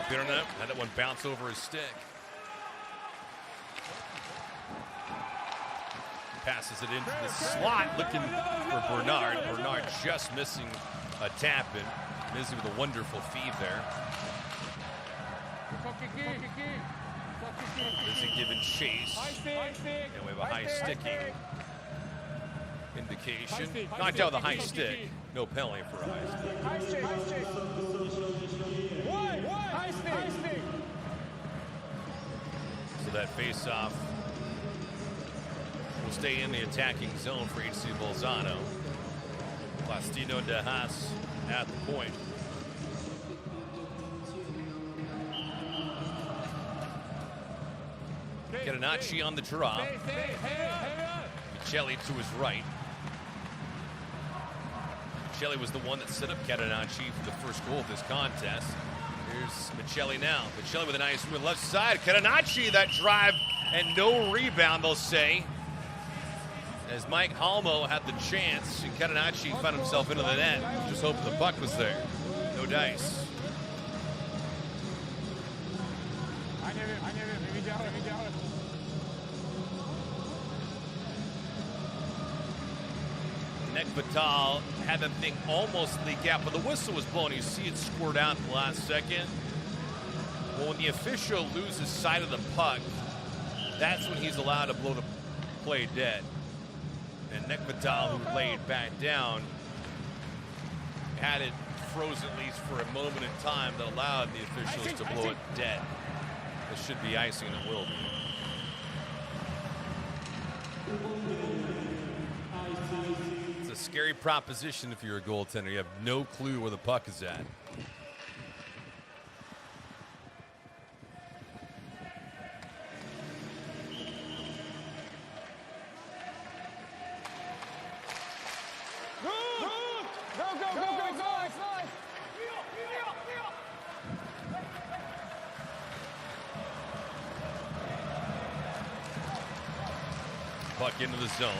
Bernard had that one bounce over his stick. Passes it into the slot, looking for Bernard. Bernard just missing a tap in. Mizzy with a wonderful feed there. Mizzy giving chase. And we have a high sticking indication. Knocked out with a high stick. No penalty for a high stick. So that face-off will stay in the attacking zone for HC Bolzano. Plastino de Haas at the point. Catenacci on the draw. Michelli to his right. Michelli was the one that set up Catenacci for the first goal of this contest. Here's Michelli now. Michelli with a nice move left side. Catenacci, that drive and no rebound, they'll say. As Mike Halmo had the chance, and Catenacci found himself into the net. Just hoping the puck was there. No dice. Nick Vital had that thing almost leak out, but the whistle was blown. You see it squirt out in the last second. Well, when the official loses sight of the puck, that's when he's allowed to blow the play dead. And Nick Vital, who laid back down, had it froze at least for a moment in time that allowed the officials to blow it dead. This should be icing, and it will be. It's a scary proposition if you're a goaltender. You have no clue where the puck is at. Puck into the zone.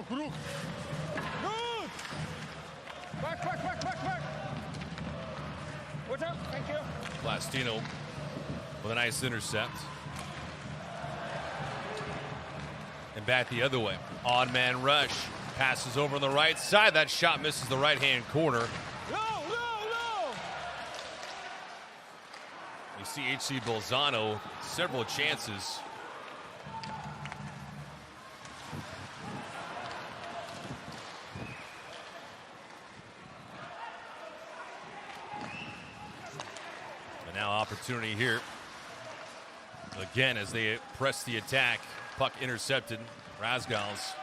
Ruch. Good! Back. Watch out, thank you. Plastino with a nice intercept. And back the other way. Odd man rush. Passes over on the right side. That shot misses the right-hand corner. No! You see HC Bolzano, several chances. And now opportunity here. Again, as they press the attack. Puck intercepted. Razgals.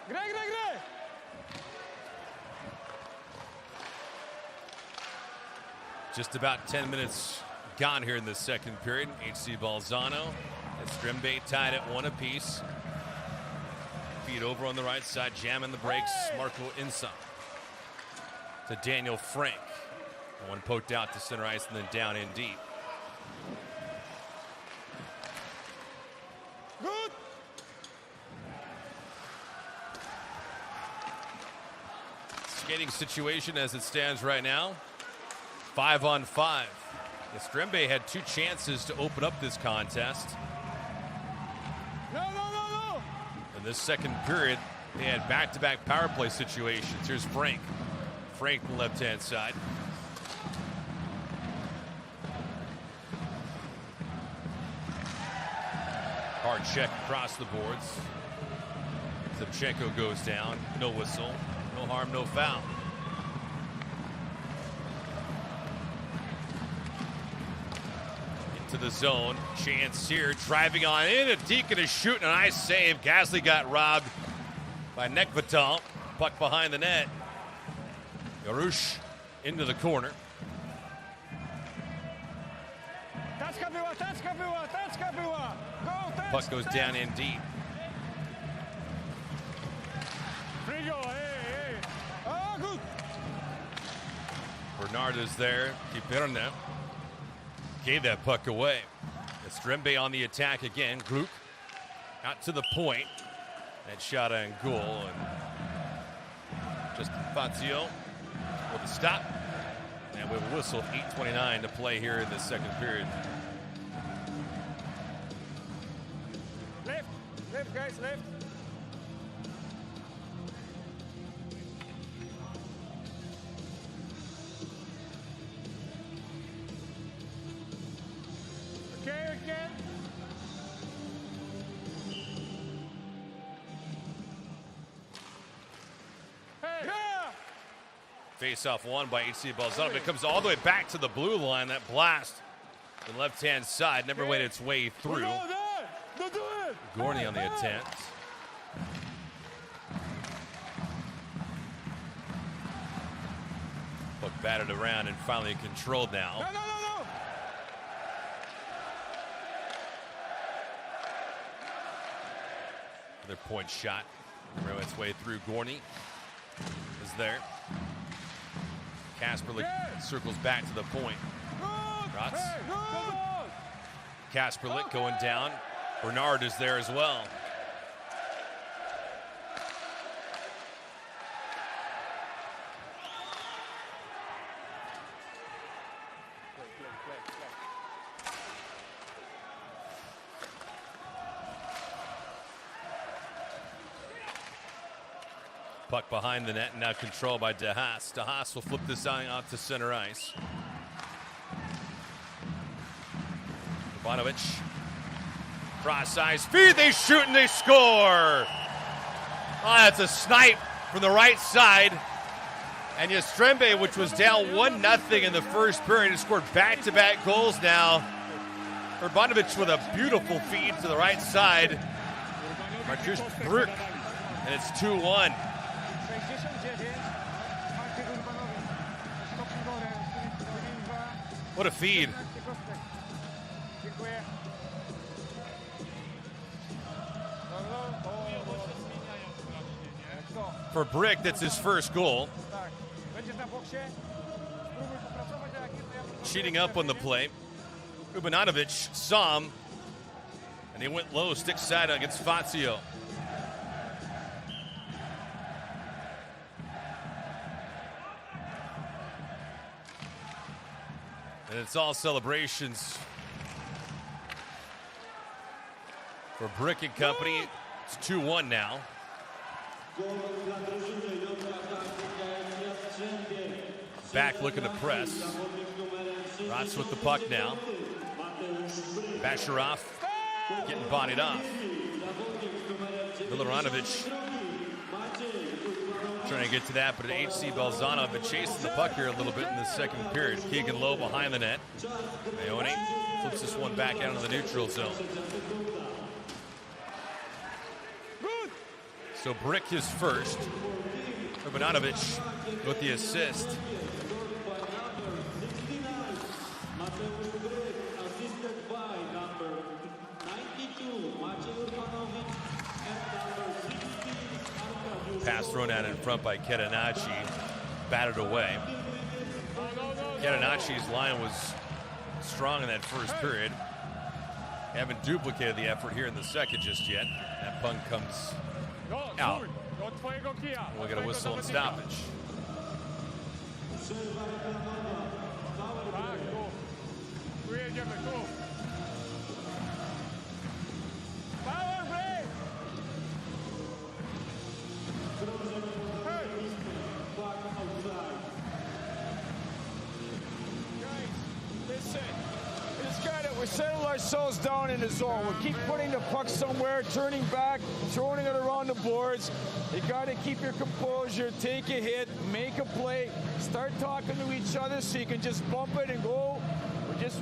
Greg! Just about 10 minutes gone here in the second period. HC Bolzano and Jastrzębie tied at 1 apiece. Feed over on the right side, jamming the brakes. Marco Insa to Daniel Frank. One poked out to center ice and then down in deep. Good! Skating situation as it stands right now. 5-on-5. Jastrzębie had 2 chances to open up this contest. No! In this second period, they had back-to-back power play situations. Here's Frank. Frank on the left-hand side. Hard check across the boards. Zubchenko goes down. No whistle. No harm, no foul. Into the zone. Chance here. Driving on in. And Deacon is shooting. A nice save. Gasly got robbed by Nekvatal. Puck behind the net. Yarush into the corner. Tacka była! Go, Puck goes down in deep. Frigo, hey! Oh, good! Bernard is there. Kiperna gave that puck away. Jastrzębie on the attack again. Gruk out to the point. That shot on goal. And just Fazio with a stop. And we have a whistle. 8:29 to play here in the second period. Left, guys, left. Okay, again. Hey! Yeah! Face-off won by HC Bolzano. It comes all the way back to the blue line. That blast on the left-hand side never made its way through. Don't do it! Gorney on the attempt. Puck batted around and finally controlled now. No! Another point shot. Throw its way through. Gorney is there. Kasperlik circles back to the point. Rotz. Kasperlik going down. Bernard is there as well. Puck behind the net, now controlled by De Haas. De Haas will flip this out to center ice. Ivanovic. Cross ice feed, they shoot and they score! Oh, that's a snipe from the right side. And Jastrzębie, which was down 1-0 in the first period, has scored back-to-back goals now. Ivanovic with a beautiful feed to the right side. Marcus Bruk, and it's 2-1. What a feed. For Brick, that's his first goal. Cheating up on the play. Ivanovic saw him, and he went low, stick side against Fazio. And it's all celebrations for Brick and company. It's 2-1 now. Back looking to press. Rots with the puck now. Bashirov getting bodied off. Miloranovic trying to get to that, but HC Bolzano have been chasing the puck here a little bit in the second period. Keegan Lowe behind the net. Leone flips this one back out of the neutral zone. So Brick is first. Ivanovic with the assist. Pass thrown out in front by Ketanacci. Batted away. Ketanacci's line was strong in that first period. Haven't duplicated the effort here in the second just yet. That puck comes out. We'll get a whistle and stoppage. We settle ourselves down in the zone. We'll keep putting the puck somewhere, turning back, throwing it around the boards. You got to keep your composure, take a hit, make a play, start talking to each other so you can just bump it and go.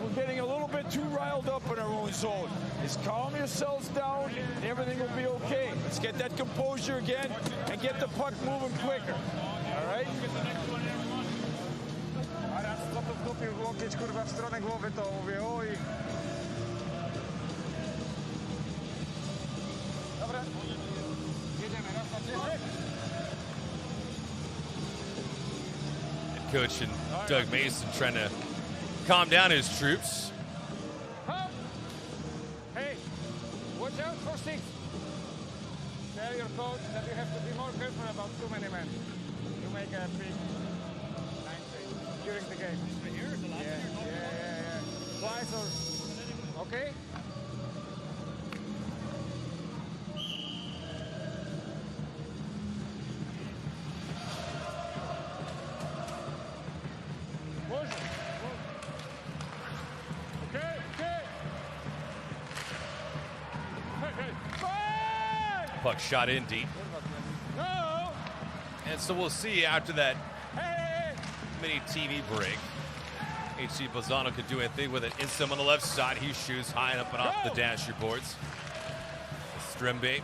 We're getting a little bit too riled up in our own zone. Just calm yourselves down and everything will be okay. Let's get that composure again and get the puck moving quicker. All right? Wtopił łokieć kurwa w stronę głowy, to mówię oj. Dobra, jedziemy, raz, dwa, trzy. Coach and Doug Mason trying to calm down his troops. Hey, watch out for six. Tell your coach that you have to be more careful about too many men. You make a big during the game. Yeah. Twice or... Okay? Okay. Puck shot in deep. No! And so we'll see after that mini TV break. HC Bolzano could do anything with it. Insum on the left side. He shoots high and up and off the dasher boards. Jastrzębie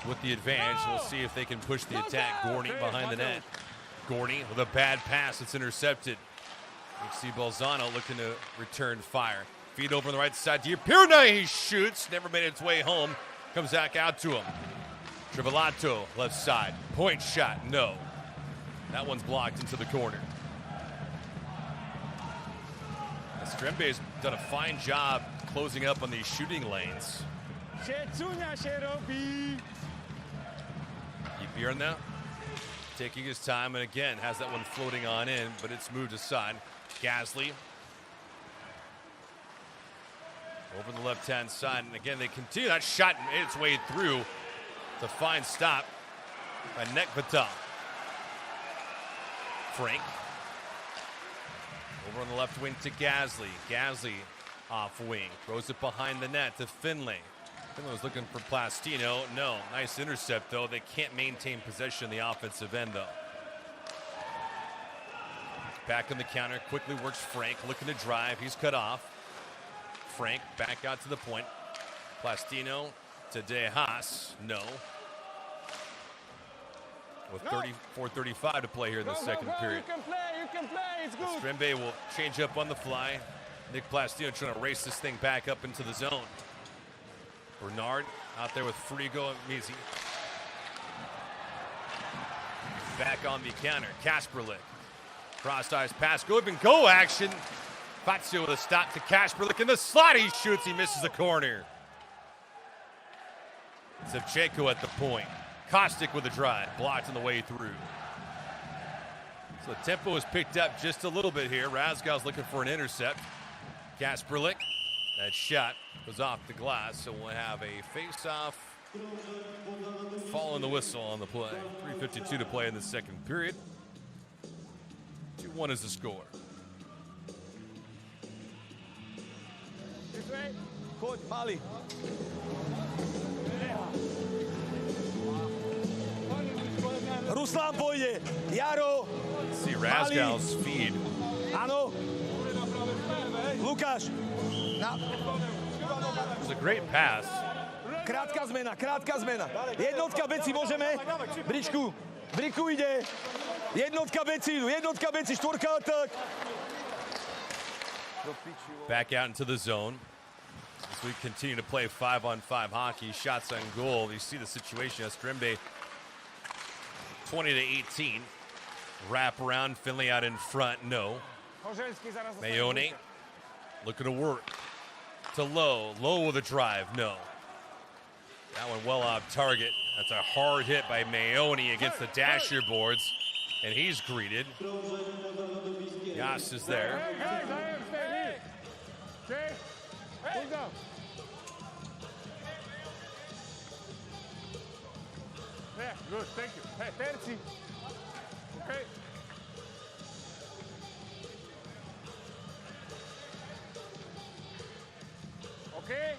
with the advantage. We'll see if they can push the attack. Gorney behind the net. Gorney with a bad pass. It's intercepted. HC Bolzano looking to return fire. Feed over on the right side. Diapirna, he shoots. Never made its way home. Comes back out to him. Trivelato, left side. Point shot, no. That one's blocked into the corner. Jastrzębie's done a fine job closing up on these shooting lanes. Diapirna taking his time and again has that one floating on in, but it's moved aside. Gasly over the left-hand side, and again they continue. That shot made its way through to find stop. by Nekvata. Frank. Over on the left wing to Gasly. Gasly off wing. Throws it behind the net to Finlay. Finlay was looking for Plastino. No. Nice intercept, though. They can't maintain possession in the offensive end, though. Back on the counter. Quickly works Frank. Looking to drive. He's cut off. Frank back out to the point. Plastino to De Haas. No. With 4:35 to play here in the second period. You can play, it's good. Jastrzębie will change up on the fly. Nick Plastino trying to race this thing back up into the zone. Bernard out there with Frigo and Mizzi. Back on the counter. Kasperlik. Crossed eyes pass. Good and go action. Fazio with a stop to Kasperlik. In the slot he shoots. He misses the corner. Savchenko at the point. Kostic with a drive. Blocked on the way through. So the tempo is picked up just a little bit here. Razgal's looking for an intercept. Kasperlik. That shot goes off the glass. So we'll have a face-off. Following the whistle on the play. 3:52 to play in the second period. 2-1 is the score. Coach Mali. Ruslan pôjde. Jaro. See Razgal's feed. Áno. Lukáš. It was a great pass. Krátka zmena. Jednotka beci môžeme. Briku ide. Jednotka beci, štvorka atak. Back out into the zone. As we continue to play 5-on-5 hockey, shots on goal. You see the situation. Jastrzębie 20-18. Wrap around, Finlay out in front. No. Mayone looking to work. To Lowe. Lowe with a drive. No. That one well off target. That's a hard hit by Mayone against the dasher boards. And he's greeted. Yas is there. Yeah, good, thank you. Hey, Terzi. Okay. Okay.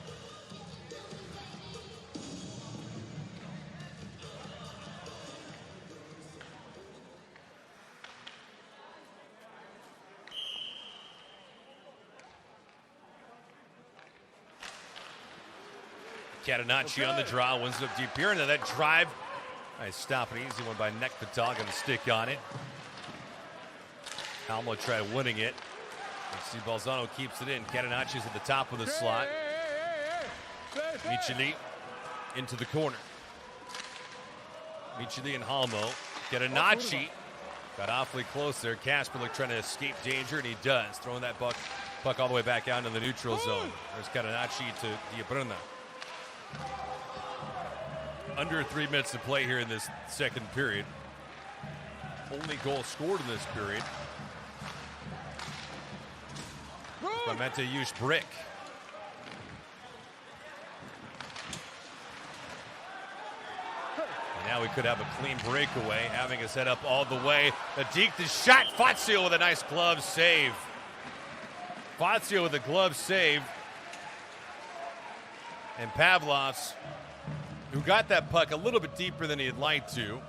Catenacci on the draw, wins it up deep here, and then that drive. Nice stop, an easy one by Nekvata, going to stick on it. Almo tried winning it. You see Bolzano keeps it in. Catenacci's at the top of the slot. Micheli into the corner. Micheli and Halmo. Catenacci got awfully close there. Kasperlik trying to escape danger, and he does. Throwing that puck all the way back out into the neutral zone. There's Catenacci to Diabruna. Under 3 minutes to play here in this second period. Only goal scored in this period. By Mateusz Brick. And now we could have a clean breakaway, having us head up all the way. The deke, the shot. Fazio with a nice glove save. Fazio with a glove save. And Pavlovs, who got that puck a little bit deeper than he'd like to,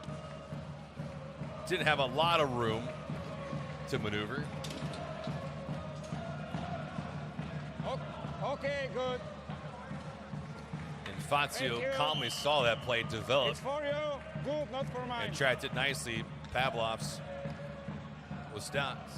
didn't have a lot of room to maneuver. Okay, good. And Fazio calmly saw that play develop. It's for you. Good, not for mine. And tracked it nicely. Pavlovs was stopped.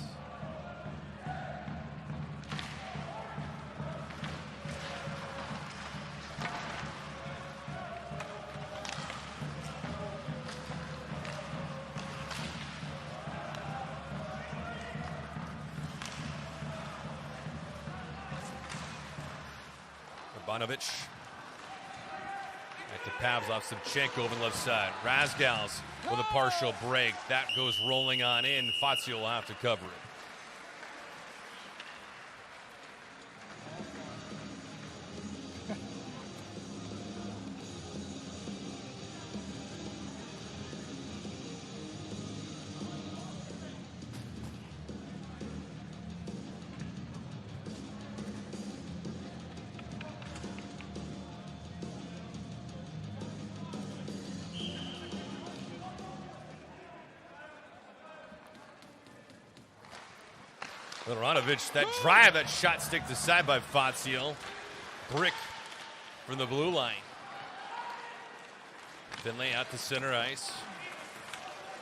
Bonovich. Back to Pavlov. Savchenko over the left side. Razgal's with a partial break. That goes rolling on in. Fazio will have to cover it. Milanovic, that drive, that shot sticked aside by Fazio. Brick from the blue line. Finlay out to center ice.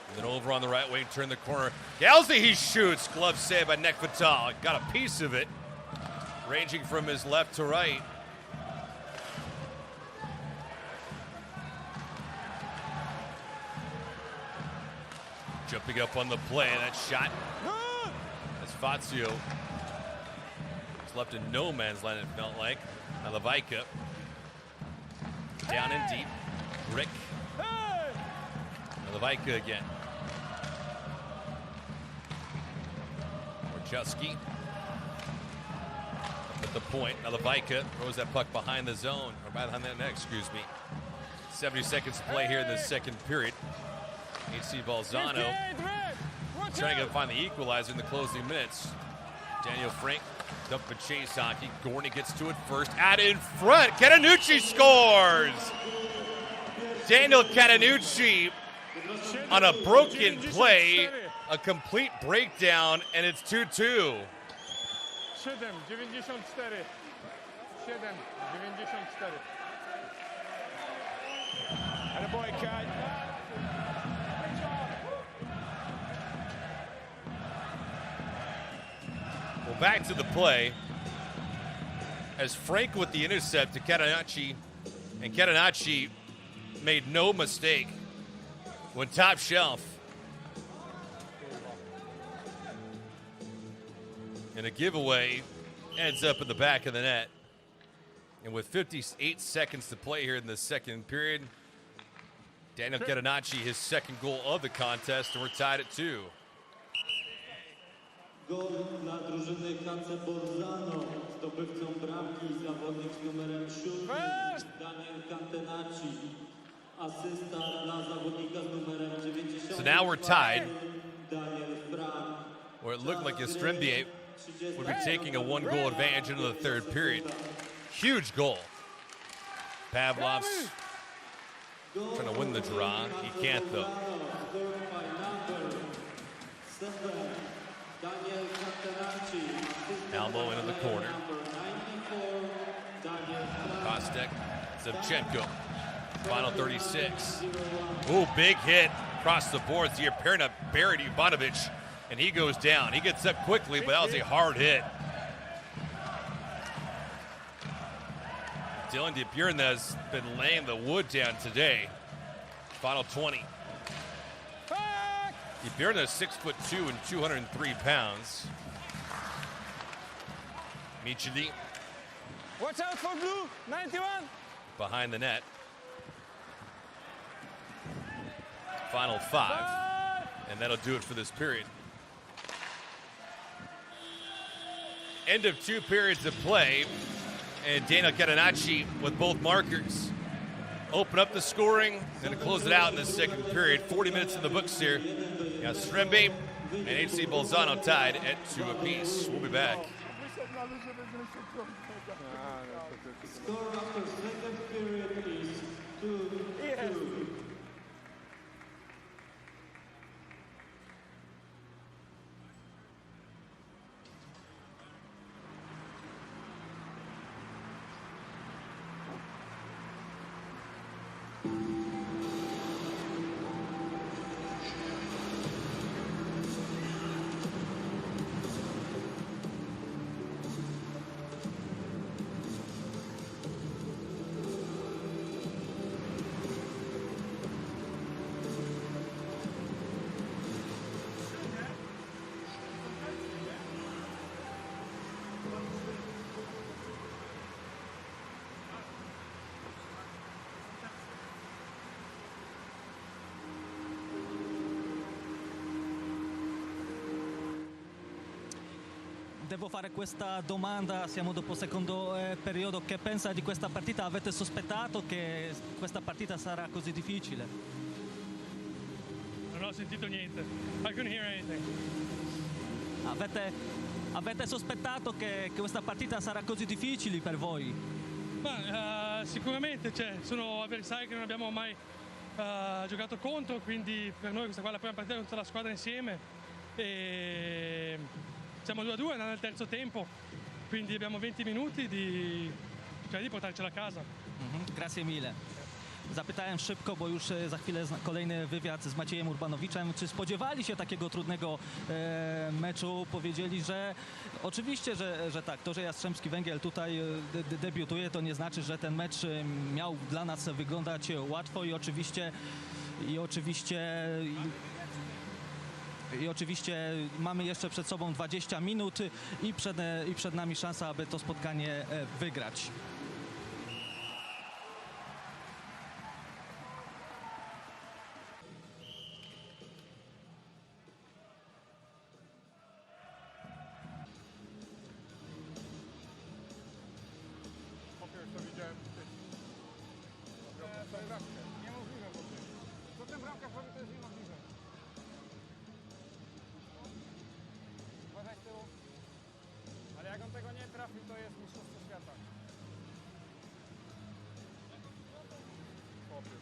And then over on the right wing, turn the corner. Galsey, he shoots. Glove save by Nick Vital. Got a piece of it. Ranging from his left to right. Jumping up on the play, that shot. That's Fazio. He's left in no man's land, it felt like. Now Levaika. Down and deep. Rick. Now Levaika again. Orchowski. Up at the point. Now Levaika throws that puck behind the zone. Or behind that net, excuse me. 70 seconds to play here in the second period. HC Bolzano trying to find the equalizer in the closing minutes. Daniel Frank, dump a chase hockey. Gorney gets to it first. Out in front. Catanucci scores! Daniel Catanucci on a broken play. A complete breakdown, and it's 2-2. 7-94. 7-94. Attaboy, Cat. Well, back to the play. As Frank with the intercept to Catenacci, and Catenacci made no mistake when top shelf. And a giveaway ends up in the back of the net. And with 58 seconds to play here in the second period, Daniel Catenacci, his second goal of the contest, and we're tied at 2. Gol dla drużyny HC Bolzano. Zdobywcą bramki zawodnik z numerem 7 Daniel Catenacci. Asysta dla zawodnika z numerem 90. So now we're tied, where it looked like Jastrzębie would be taking a one-goal advantage into the third period. Huge goal. Pavlov's trying to win the draw. He can't, though. Elbow into the corner. Kostek, Zevchenko. Final 36. Ooh, big hit across the boards. The Perna buried Ivanovic, and he goes down. He gets up quickly, but that was a hard hit. Dylan DeBjorn has been laying the wood down today. Final 20. DeBjorn is 6'2" and 203 pounds. Micheli. Watch out for blue, 91. Behind the net. Final 5. And that'll do it for this period. End of 2 periods of play. And Daniel Catenacci with both markers. Open up the scoring, then close it out in the second period. 40 minutes in the books here. Jastrzębie and HC Bolzano tied at 2 apiece. We'll be back. Score after second period is 2-2. Devo fare questa domanda, siamo dopo secondo periodo, che pensa di questa partita? Avete sospettato che questa partita sarà così difficile? Non ho sentito niente. I couldn't hear anything. Avete sospettato che questa partita sarà così difficile per voi? Ma, sicuramente, sono avversari che non abbiamo mai giocato contro, quindi per noi questa qua è la prima partita contro la squadra insieme. siamo 2-2 nel terzo tempo, quindi abbiamo 20 minuti di portarcela a casa. Grazie mille. Zapytałem szybko, bo już za chwilę kolejny wywiad z Maciejem Urbanowiczem. Czy spodziewali się takiego trudnego meczu? Powiedzieli, że oczywiście, że tak. To, że Jastrzębski Węgiel tutaj debiutuje, to nie znaczy, że ten mecz miał dla nas wyglądać łatwo i oczywiście mamy jeszcze przed sobą 20 minut i przed nami szansa, aby to spotkanie wygrać. Niemożliwe w ogóle. Co ten bramkarz robi, to jest niemożliwe. Uważaj z tyłu. Ale jak on tego nie trafił, to jest mistrzostwo świata.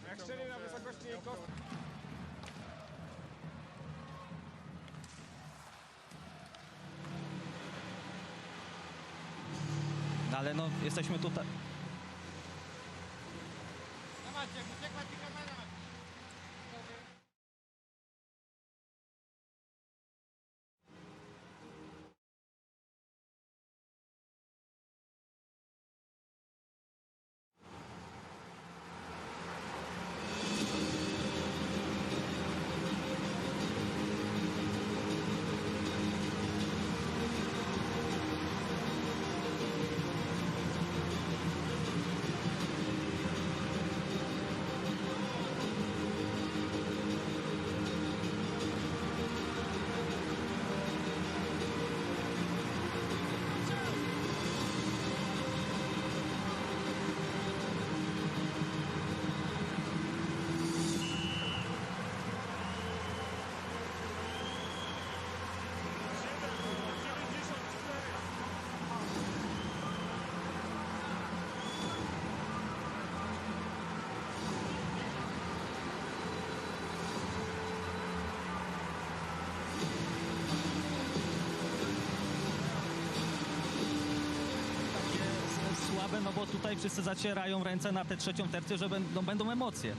Jak strzelił na wysokości jej kostki. Ale no, jesteśmy tutaj. Słabe, no bo tutaj wszyscy zacierają ręce na tę trzecią tercję, że będą emocje.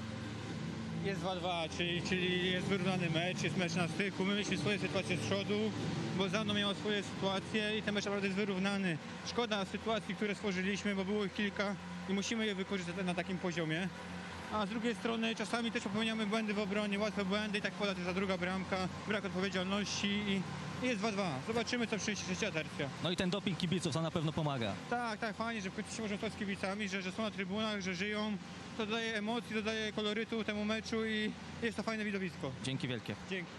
Jest 2-2, czyli jest wyrównany mecz, jest mecz na styku. My mieliśmy swoje sytuacje z przodu, Bolzano miało swoje sytuacje i ten mecz naprawdę jest wyrównany. Szkoda sytuacji, które stworzyliśmy, bo było ich kilka i musimy je wykorzystać na takim poziomie. A z drugiej strony czasami też popełniamy błędy w obronie, łatwe błędy i tak poda to jest ta druga bramka, brak odpowiedzialności i jest 2-2. Zobaczymy, co przyniesie trzecia tercja. No i ten doping kibiców, to na pewno pomaga. Tak, fajnie, że w końcu się możemy spotkać z kibicami, że są na trybunach, że żyją. To dodaje emocji, dodaje kolorytu temu meczu i jest to fajne widowisko. Dzięki wielkie. Dzięki.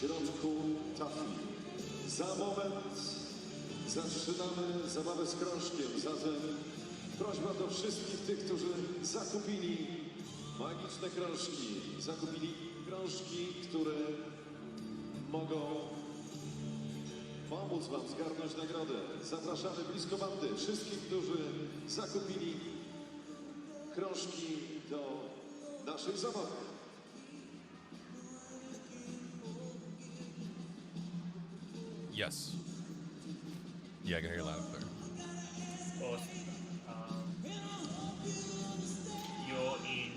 środku tafli. Za moment zaczynamy zabawę z krążkiem. Zatem prośba do wszystkich tych, którzy zakupili magiczne krążki, zakupili krążki, które mogą pomóc Wam zgarnąć nagrodę. Zapraszamy blisko bandy wszystkich, którzy zakupili krążki do naszej zabawy. Yes. Yeah, I can hear you loud and clear. You're in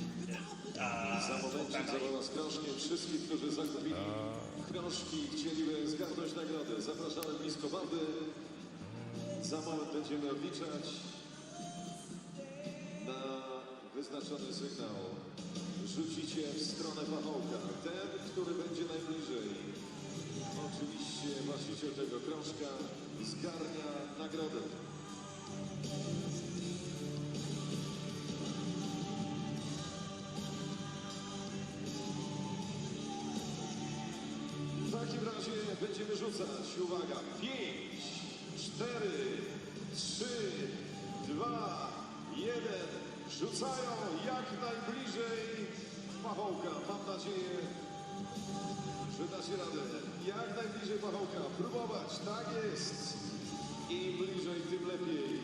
Za momencik zabawa z krążkiem. Wszystkich, którzy zakupili krążki i chcieliby zgarnąć nagrodę. Zapraszamy blisko bandy. Za moment będziemy odliczać. Na wyznaczony sygnał rzucicie w stronę pachołka. Ten, który będzie najbliżej. Oczywiście właściciel tego krążka zgarnia nagrodę. W takim razie będziemy rzucać. Uwaga. 5, 4, 3, 2, 1. Rzucają jak najbliżej pachołka. Mam nadzieję, że dacie radę. Jak najbliżej pachołka. Próbować. Tak jest. Im bliżej, tym lepiej.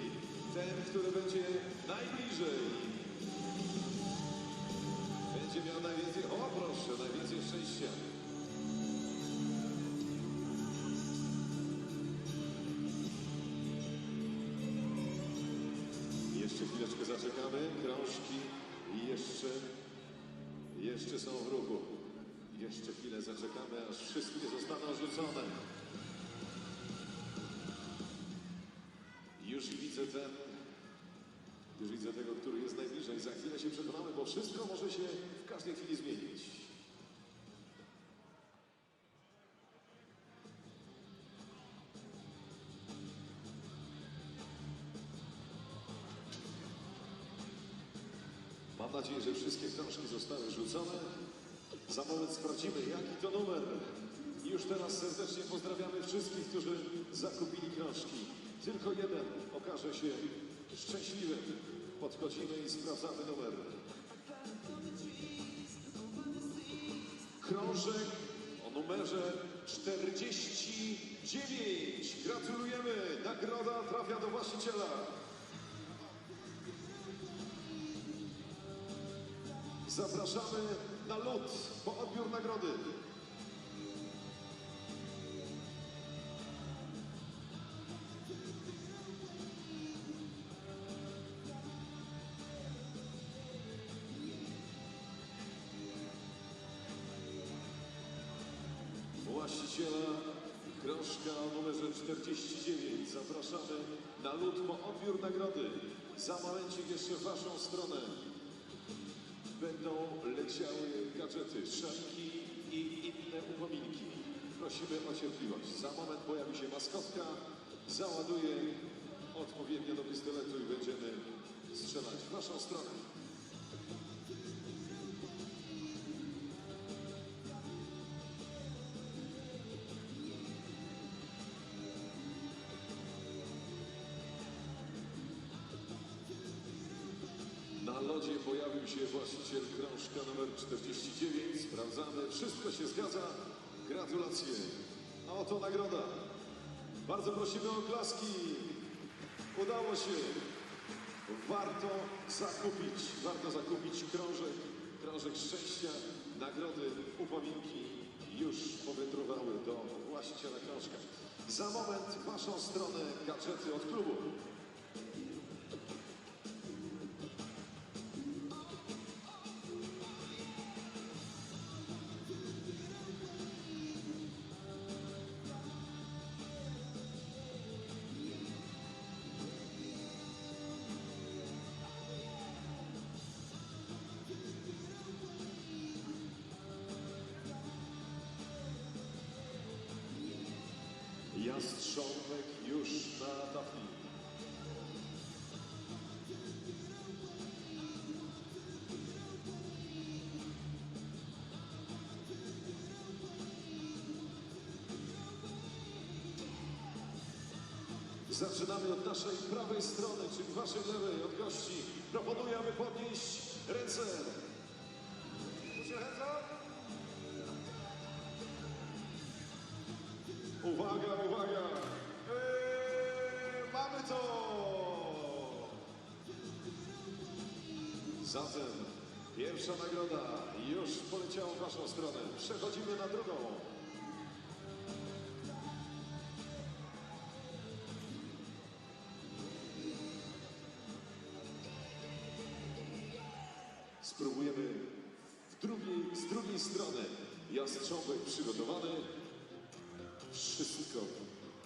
Ten, który będzie najbliżej, będzie miał najwięcej. O proszę, najwięcej szczęścia. Jeszcze chwileczkę zaczekamy. Krążki jeszcze są w ruchu. Jeszcze chwilę zaczekamy, aż wszystkie zostaną rzucone. Już widzę tego, który jest najbliżej. Za chwilę się przekonamy, bo wszystko może się w każdej chwili zmienić. Mam nadzieję, że wszystkie krążki zostały rzucone. Za moment sprawdzimy, jaki to numer. I już teraz serdecznie pozdrawiamy wszystkich, którzy zakupili krążki. Tylko jeden okaże się szczęśliwym. Podchodzimy i sprawdzamy numer. Krążek o numerze 49. Gratulujemy. Nagroda trafia do właściciela. Zapraszamy na lód po odbiór nagrody. Właściciela krążka o numerze 49. Zapraszamy na lód po odbiór nagrody. Za momencik jeszcze w Waszą stronę będą leciały gadżety, szafki i inne upominki. Prosimy o cierpliwość. Za moment pojawi się maskotka, załaduje odpowiednio do pistoletu i będziemy strzelać w Waszą stronę. Na lodzie pojawił się właściciel krążka numer 49. Sprawdzamy. Wszystko się zgadza. Gratulacje. A oto nagroda. Bardzo prosimy o oklaski. Udało się. Warto zakupić krążek szczęścia. Nagrody, upominki już powędrowały do właściciela krążka. Za moment w Waszą stronę gadżety od klubu. Jastrzębek już na tafli. Zaczynamy od naszej prawej strony, czyli waszej lewej, od gości. Proponuję, aby podnieść ręce. Uwaga, uwaga! to! Zatem pierwsza nagroda już poleciała w waszą stronę. Przechodzimy na drugą. Spróbujemy z drugiej strony. Jastrząbek przygotowany. Wszystko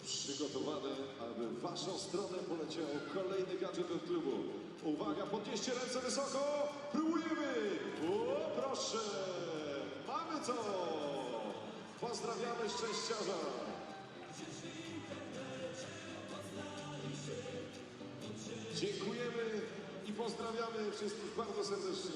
przygotowane, aby w waszą stronę poleciał kolejny gadżet od klubu. Uwaga, podnieście ręce wysoko. Próbujemy. O, proszę. Mamy to. Pozdrawiamy szczęściarza. Dziękujemy i pozdrawiamy wszystkich bardzo serdecznie.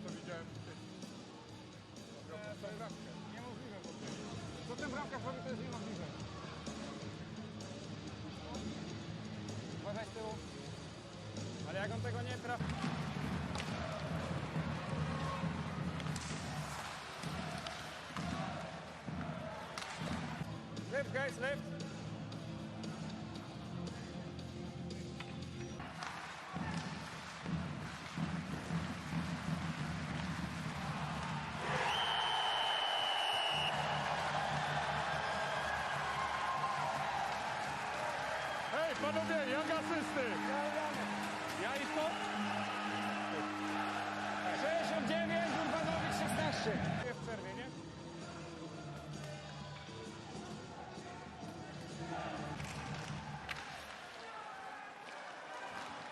To widziałem. Niemożliwe. Co ten bramkarz robi, to jest niemożliwe. Uważaj z tyłu. Ale jak on tego nie trafi... Left, guys, left. Hej, panowie, jak asysty? Ja i to? 69, Urbanowicz 16. W przerwie, nie?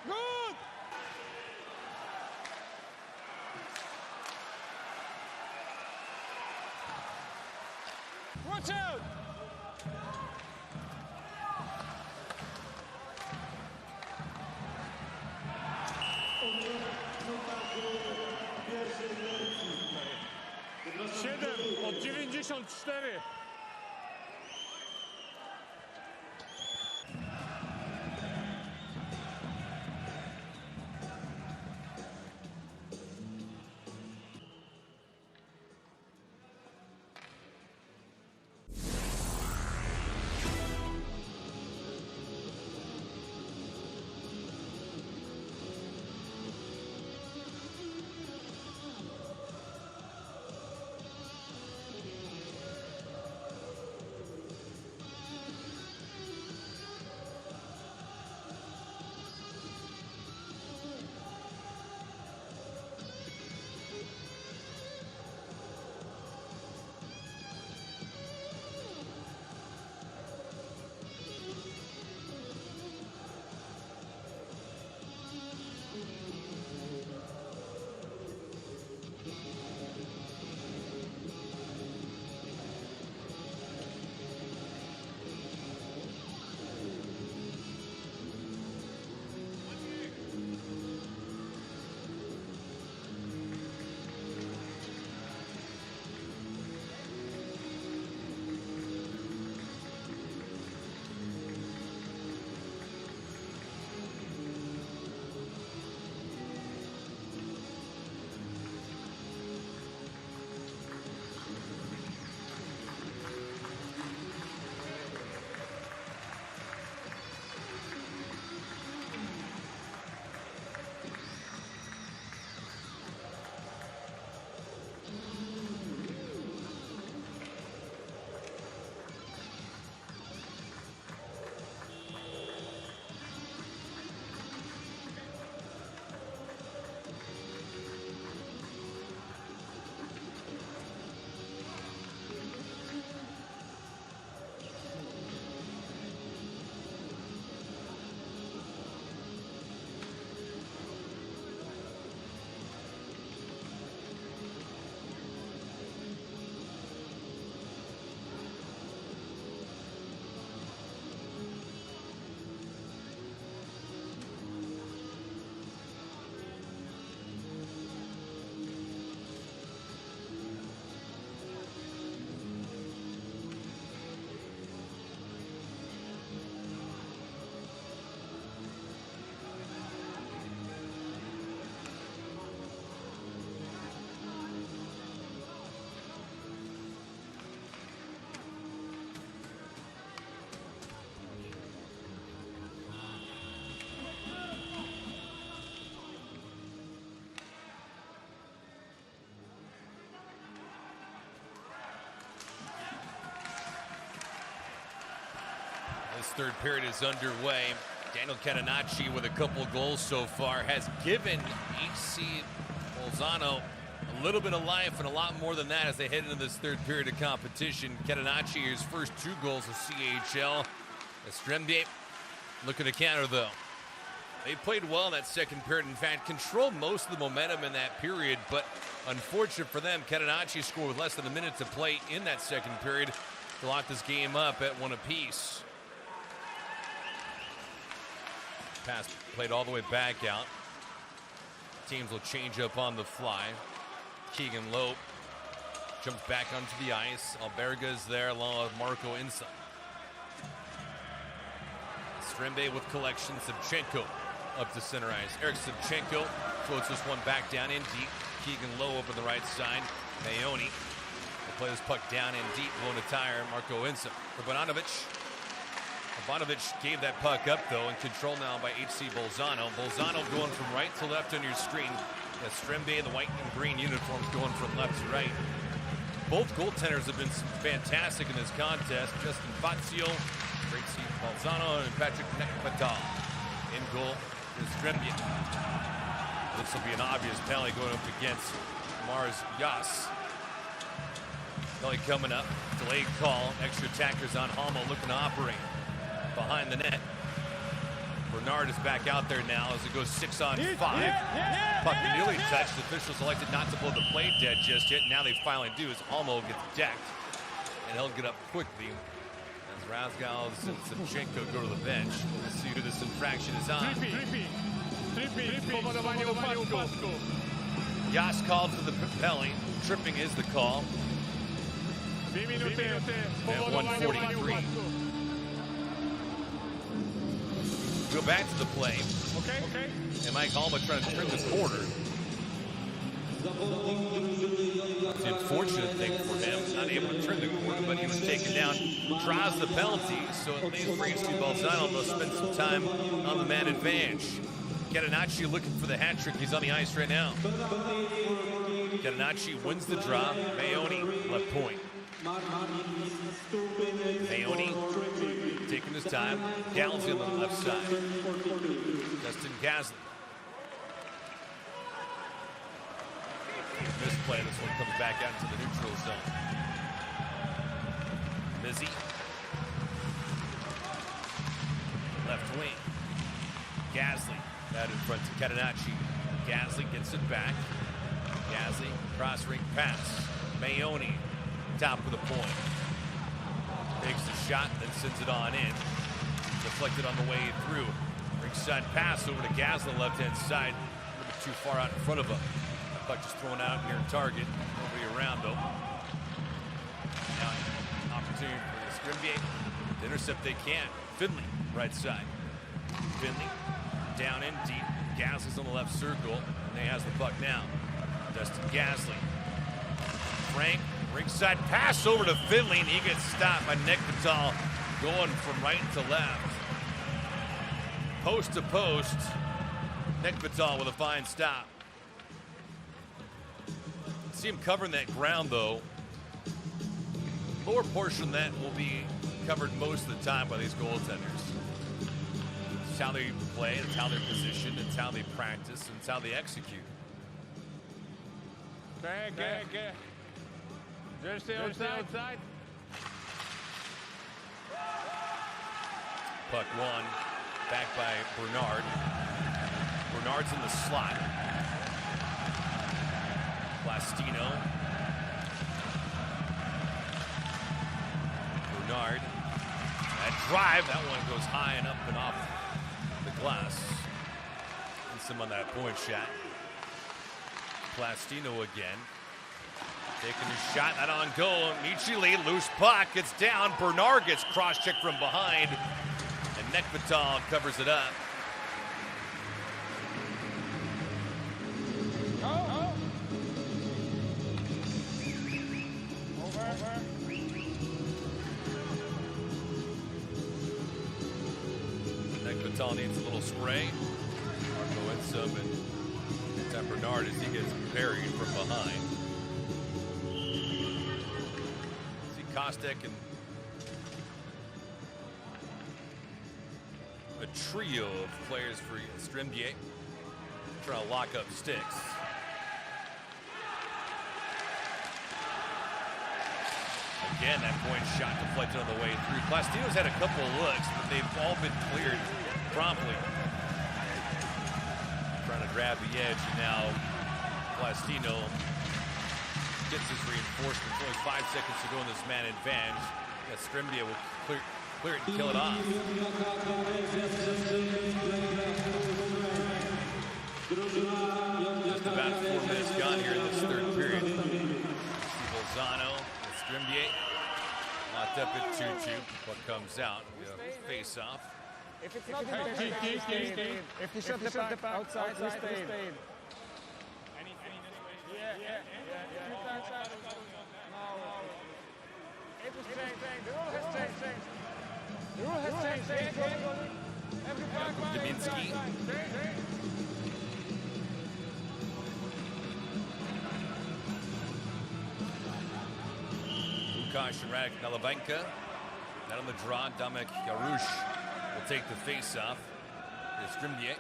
Good! Watch out! Pierwszej wersji. 7 od 94. This third period is underway. Daniel Catenacci with a couple goals so far has given HC Bolzano a little bit of life and a lot more than that as they head into this third period of competition. Catenacci, his first 2 goals of CHL. Jastrzębie looking to counter though. They played well in that second period. In fact, controlled most of the momentum in that period, but unfortunate for them, Catenacci scored with less than a minute to play in that second period to lock this game up at 1 apiece. Pass played all the way back out. Teams will change up on the fly. Keegan Lope jumps back onto the ice. Alberga is there along with Marco Insa. Jastrzębie with collection. Savchenko up to center ice. Eric Savchenko floats this one back down in deep. Keegan Lowe over the right side. Mayoni will play this puck down in deep. Blown a tire. Marco Insa for Bonanovic. Ivanovic gave that puck up, though, and controlled now by HC Bolzano. Bolzano going from right to left on your screen. Jastrzębie, the white and green uniforms, going from left to right. Both goaltenders have been fantastic in this contest. Justin Fazio, HC Bolzano, and Patrick Nekpatal. In goal, Jastrzębie. This will be an obvious penalty going up against Mars Yas. Penalty coming up. Delayed call. Extra attackers on Hamo looking to operate. Behind the net. Bernard is back out there now as it goes 6-on-5. Puck nearly touched. Officials elected not to blow the play dead just yet. Now they finally do as Almo gets decked. And he'll get up quickly as Razgals and Savchenko go to the bench. Let's see who this infraction is on. Yas called for the penalty. Tripping is the call. At 1:43. Go back to the play. Okay. And Mike Alma trying to turn the corner. It's the unfortunate thing for him. Not able to turn the corner, but he was taken down. Draws the penalty, so it leaves for HC Bolzano. They'll spend some time on the man advantage. Catenacci looking for the hat trick. He's on the ice right now. Catenacci wins the draw. Mayoni left point. Mayoni taking his time. Galsey on the left side. Justin Gasly. Misplay. This one comes back out into the neutral zone. Mizzy. Left wing. Gasly. Out in front to Catenacci. Gasly gets it back. Gasly. Cross ring pass. Mayoni. Top of the point. Takes the shot, then sends it on in. Deflected on the way through. Ringside pass over to Gasly, left-hand side. A little bit too far out in front of him. That puck just thrown out near target. Nobody around, though. Now, opportunity for Jastrzębie to intercept they can. Finley, right side. Finley, down in deep. Gasly's on the left circle, and he has the puck now. Dustin Gasly. Frank. Ringside pass over to Finley, and he gets stopped by Nekpatal going from right to left. Post to post. Nekpatal with a fine stop. See him covering that ground, though. Lower portion of that will be covered most of the time by these goaltenders. It's how they play, it's how they're positioned, it's how they practice, and it's how they execute. Okay. Just stay outside. Puck one, back by Bernard. Bernard's in the slot. Plastino. Bernard. That drive, that one goes high and up and off the glass. And some on that point shot. Plastino again. Taking a shot, that on goal. Micheli, loose puck, it's down. Bernard gets cross-checked from behind. And Nekpatal covers it up. Nekpatal needs a little spray. Marco Insa, and Bernard as he gets buried from behind. Kostek and a trio of players for Jastrzębie trying to lock up sticks. Again, that point shot deflected on the way through. Plastino's had a couple of looks, but they've all been cleared promptly. Trying to grab the edge, and now Plastino gets his reinforcements. Only 5 seconds to go in this man advantage. Jastrzębie will clear it and kill it off. Just about 4 minutes gone here in this third period. Bolzano, Jastrzębie, locked up at 2-2. What comes out? Face off. If it's not if you shut the back outside, we stay. The rule has changed. Damiński. Łukasz and Radek Nalavenka. Not on the draw. Dominik Jarush will take the face-off. Jastrzębie.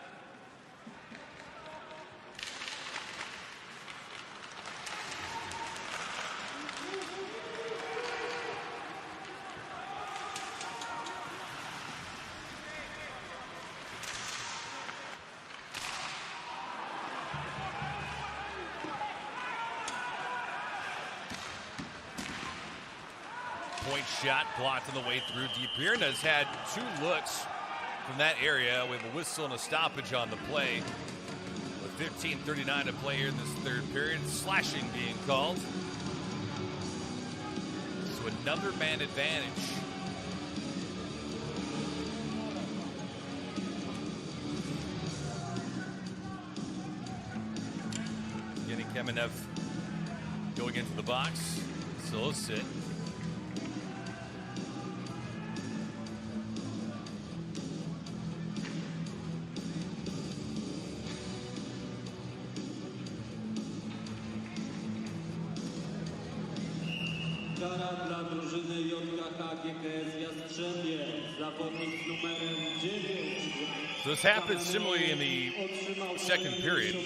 Point shot blocked on the way through. Dipierna's had 2 looks from that area. We have a whistle and a stoppage on the play. With 15:39 to play here in this third period. Slashing being called. So another man advantage. Getting Kamenev going into the box. So he'll sit. Kara dla drużyny JKH GKS Jastrzębie, zawodnik z numerem 9. So this happened similarly in the second period.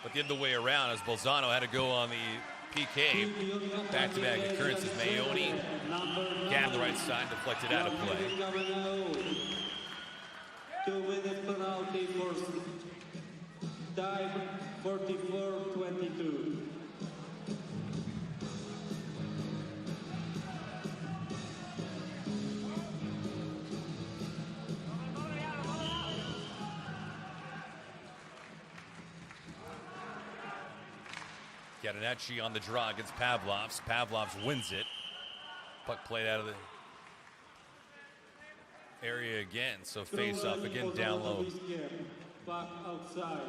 But the other way around, as Bolzano had to go on the PK. Back-to-back occurrences. Mayoni, gap on the right side, deflected out of play. 2-minute penalty for time 44-22. Catenacci on the draw against Pavlovs. Pavlovs wins it. Puck played out of the area again, so face off again down low. Back outside.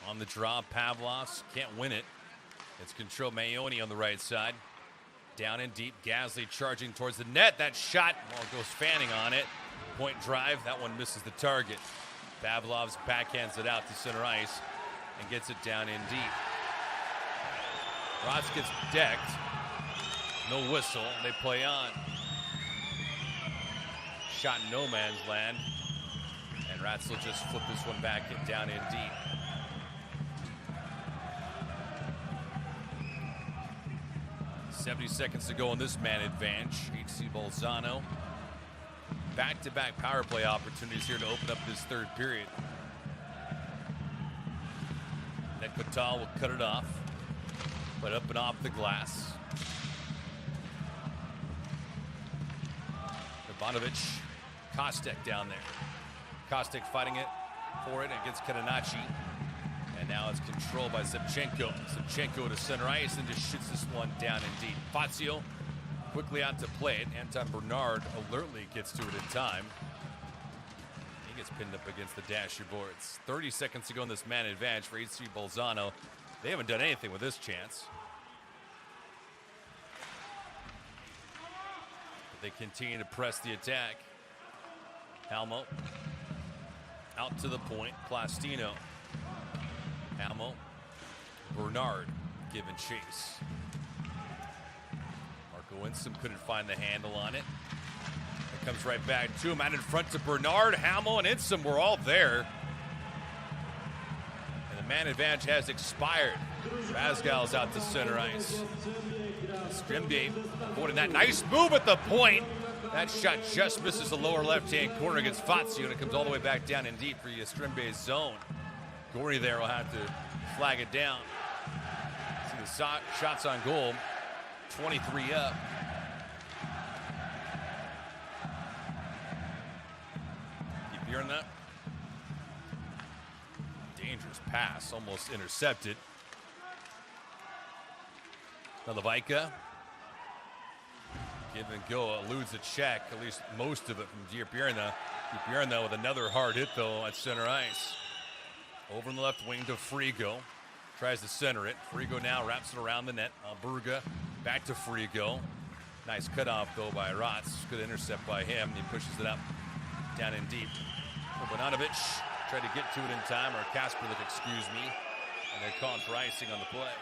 On the draw, Pavlovs can't win it. It's control. Mayoni on the right side. Down and deep. Gasly charging towards the net. That shot goes fanning on it. Point drive. That one misses the target. Pavlovs backhands it out to center ice and gets it down in deep. Rotz gets decked. No whistle. They play on. Shot in no man's land. And Rotz will just flip this one back and down in deep. 70 seconds to go on this man advantage. HC Bolzano. Back-to-back power play opportunities here to open up this third period. Nekvatal will cut it off. But up and off the glass. Ivanovic. Kostek down there. Kostek fighting it for it against Catenacci. And now it's controlled by Zepchenko. Zepchenko to center ice and just shoots this one down and deep. Fazio quickly out to play it. Anton Bernard alertly gets to it in time. He gets pinned up against the dasher boards. 30 seconds to go in this man advantage for HC Bolzano. They haven't done anything with this chance. But they continue to press the attack. Halmo out to the point. Plastino. Halmo. Bernard giving chase. Marco Winsome couldn't find the handle on it. It comes right back to him. Out in front to Bernard. Halmo and Winsome were all there. And the man advantage has expired. Rasgal's out to center ice. Jastrzębie avoiding that. Nice move at the point. That shot just misses the lower left-hand corner against Fazio, and it comes all the way back down in deep for Jastrzębie's zone. Gorey there will have to flag it down. See the shots on goal. 23 up. Keep hearing that. Dangerous pass, almost intercepted. Nalivajka. Give and go, eludes a check, at least most of it from Gierpierna. Gierpierna with another hard hit, though, at center ice. Over in the left wing to Frigo. Tries to center it. Frigo now wraps it around the net. Alberga back to Frigo. Nice cutoff, though, by Rotz. Good intercept by him. He pushes it up down in deep. Bogdanovic tried to get to it in time, or Kasperlik, excuse me. And they're called for icing on the play.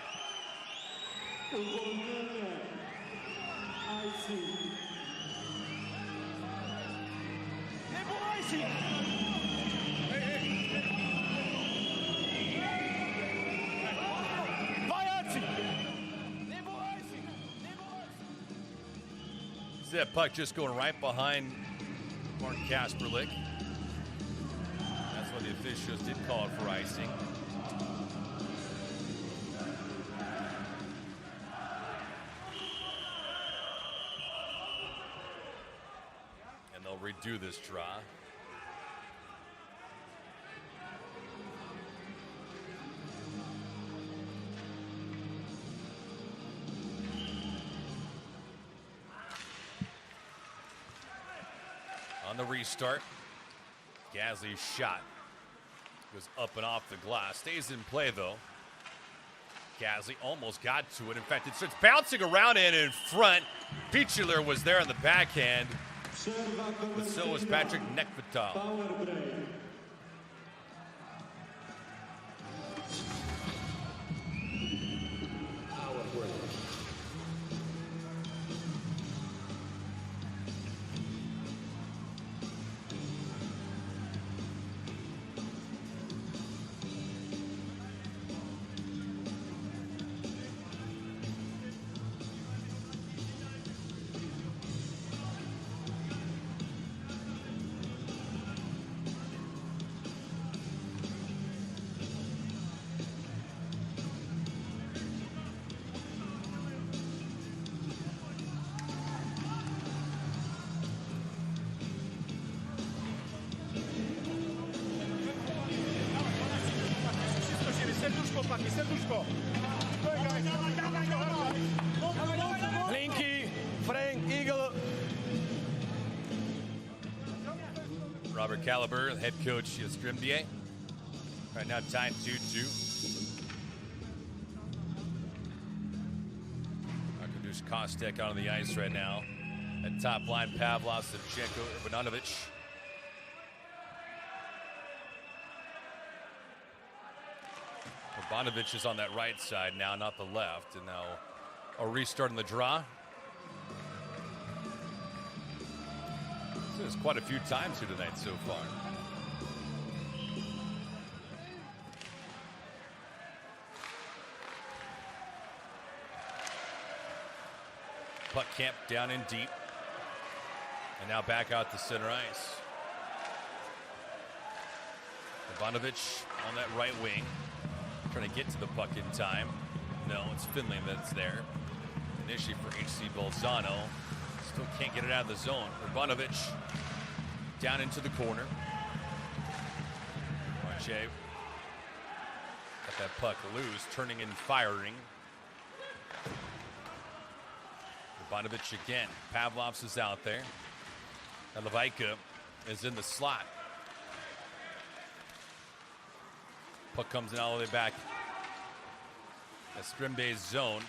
See that puck just going right behind Mark Kasperlik. That's why the officials did call it for icing. And they'll redo this draw. On the restart, Gasly's shot goes up and off the glass. Stays in play, though. Gasly almost got to it. In fact, it starts bouncing around and in front. Pichuler was there on the backhand, but so was Patrick Nekvital. Linky, Frank, Eagle. Robert Caliber, the head coach of Jastrzębie. Right now tied 2-2. Arkadiusz Kostek out on the ice right now. At top line, Pavlov, Savchenko, Urbanovic. Urbanovic is on that right side now, not the left. And now a restart in the draw. There's quite a few times here tonight so far. Puck camped down in deep. And now back out to center ice. Ivanovic on that right wing. Trying to get to the puck in time. No, it's Finley that's there. Initially for HC Bolzano. Still can't get it out of the zone. Urbanovic down into the corner. Marche got that puck loose, turning and firing. Urbanovic again. Pavlovs is out there. Nalivajka is in the slot. Puck comes in all the way back. Jastrzębie's zone.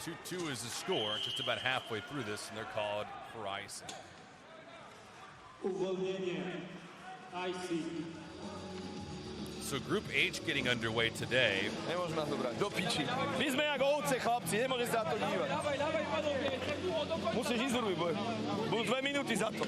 2-2 is the score, just about halfway through this, and they're called for icing. Uwolnienie. Icing. So Group H getting underway today. Nemôžeme na to brať. Do piči. My sme jak ovce, chlapci, nemôžeš sa na to dívať. Musíš ísť do ruby, budú 2 minúty za to.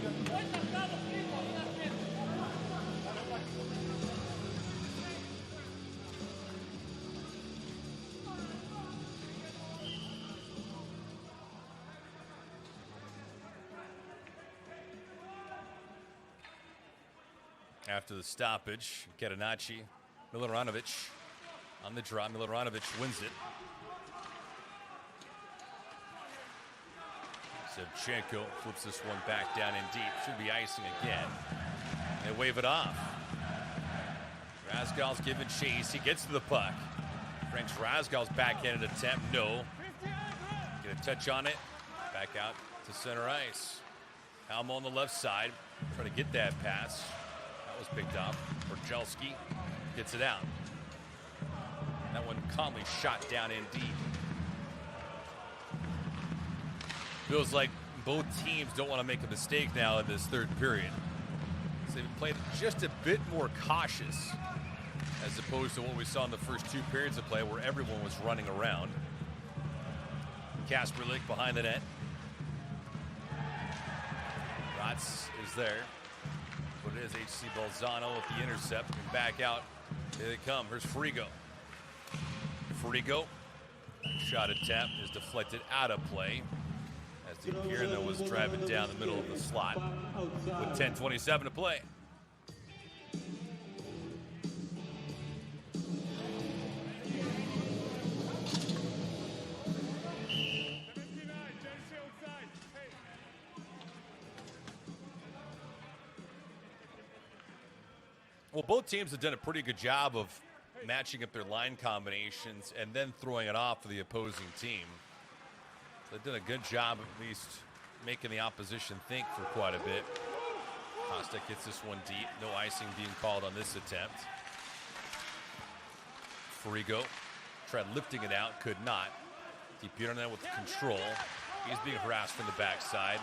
After the stoppage, Kerenacci, Miloranovic on the draw. Miloranovic wins it. Shevchenko flips this one back down in deep. Should be icing again. They wave it off. Razgal's giving chase. He gets to the puck. Frank's Razgal's backhanded attempt. No. Get a touch on it. Back out to center ice. Almo on the left side. Trying to get that pass. That was picked up. Borjelski gets it out. That one calmly shot down in deep. Feels like both teams don't want to make a mistake now in this third period. So they've played just a bit more cautious as opposed to what we saw in the first 2 periods of play where everyone was running around. Kasperlik behind the net. Rotz is there. But it is HC Bolzano with the intercept and back out. Here they come. Here's Frigo. Frigo. Shot attempt is deflected out of play as the Pierna was driving down the middle of the slot with 10:27 to play. Well, both teams have done a pretty good job of matching up their line combinations and then throwing it off for the opposing team. They've done a good job at least making the opposition think for quite a bit. Costa gets this one deep. No icing being called on this attempt. Frigo tried lifting it out, could not. Pierna with control. He's being harassed from the backside,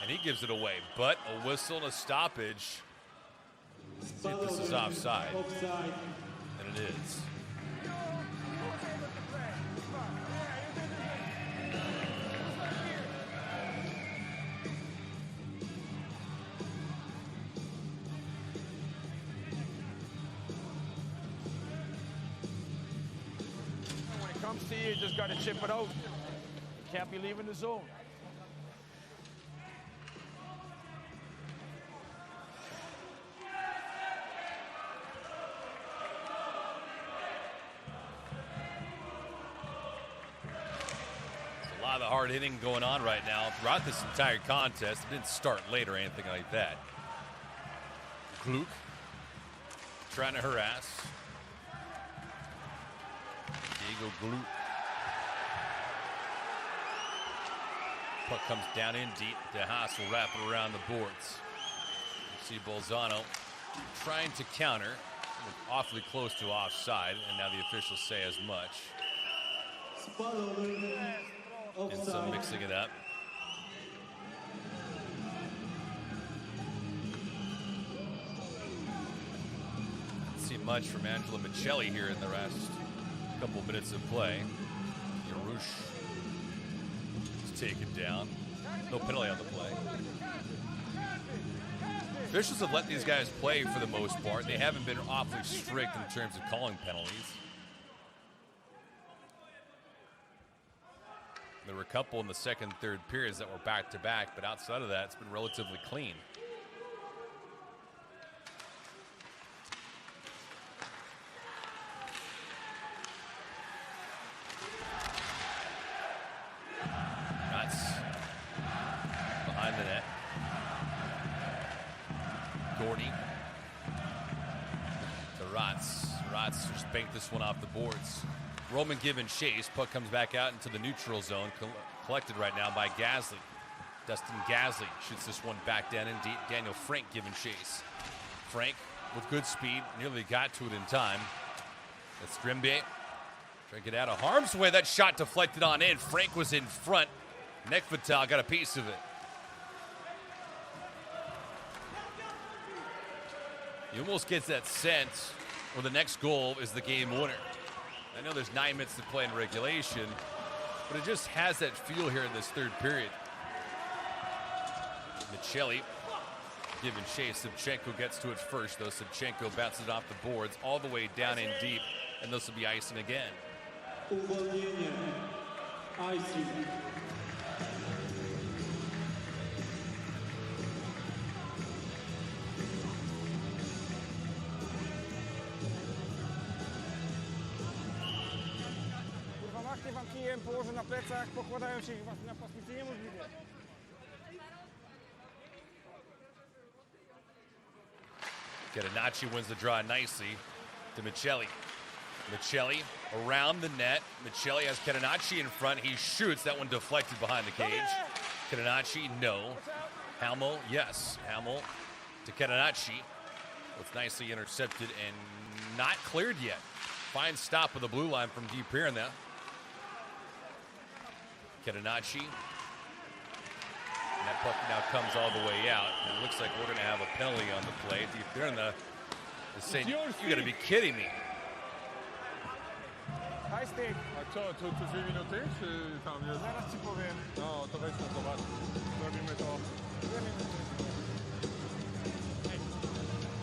and he gives it away. But a whistle and a stoppage. See if this is offside. And it is. When it comes to you, you just got to chip it out. You can't be leaving the zone. A lot of hard hitting going on right now throughout this entire contest. It didn't start late or anything like that. Gluk trying to harass. Diego Gluk. Puck comes down in deep. De Haas will wrap it around the boards. You see Bolzano trying to counter. Awfully close to offside, and now the officials say as much. And some mixing it up. Didn't see much from Angelo Michelli here in the last couple minutes of play. Yarush is taken down. No penalty on the play. Officials have let these guys play for the most part. They haven't been awfully strict in terms of calling penalties. There were a couple in the second, third periods that were back-to-back, but outside of that, it's been relatively clean. Nuts behind the net. Gordy to Rotz. Rotz just banked this one off the boards. Roman giving chase. Puck comes back out into the neutral zone. Collected right now by Gasly. Dustin Gasly shoots this one back down in deep. Daniel Frank giving chase. Frank with good speed. Nearly got to it in time. Jastrzębie trying to get out of harm's way. That shot deflected on in. Frank was in front. Nekvital got a piece of it. He almost gets that sense where the next goal is the game winner. I know there's 9 minutes to play in regulation, but it just has that feel here in this third period. Michelli giving chase. Savchenko gets to it first, though. Savchenko bounces it off the boards all the way down in deep, and this will be icing again. Uwolnienie. Icing. Kurwa, machnie wam kijem, położę na plecach, pokładają się was napastnicy, niemożliwe. Catenacci wins the draw nicely to Michelli. Michelli around the net. Michelli has Catenacci in front. He shoots. That one deflected behind the cage. Catenacci, no. Hamel, yes. Hamel to Catenacci. It's nicely intercepted and not cleared yet. Fine stop of the blue line from deep here in there. Catenacci. And that puck now comes all the way out. And it looks like we're going to have a penalty on the play. Deep there in the saying, you got to be kidding me. High stick. A co, to 2 minuty, czy tam jest? Zaraz ci powiem. No, to weź to zobacz. Zrobimy to. 2 minuty.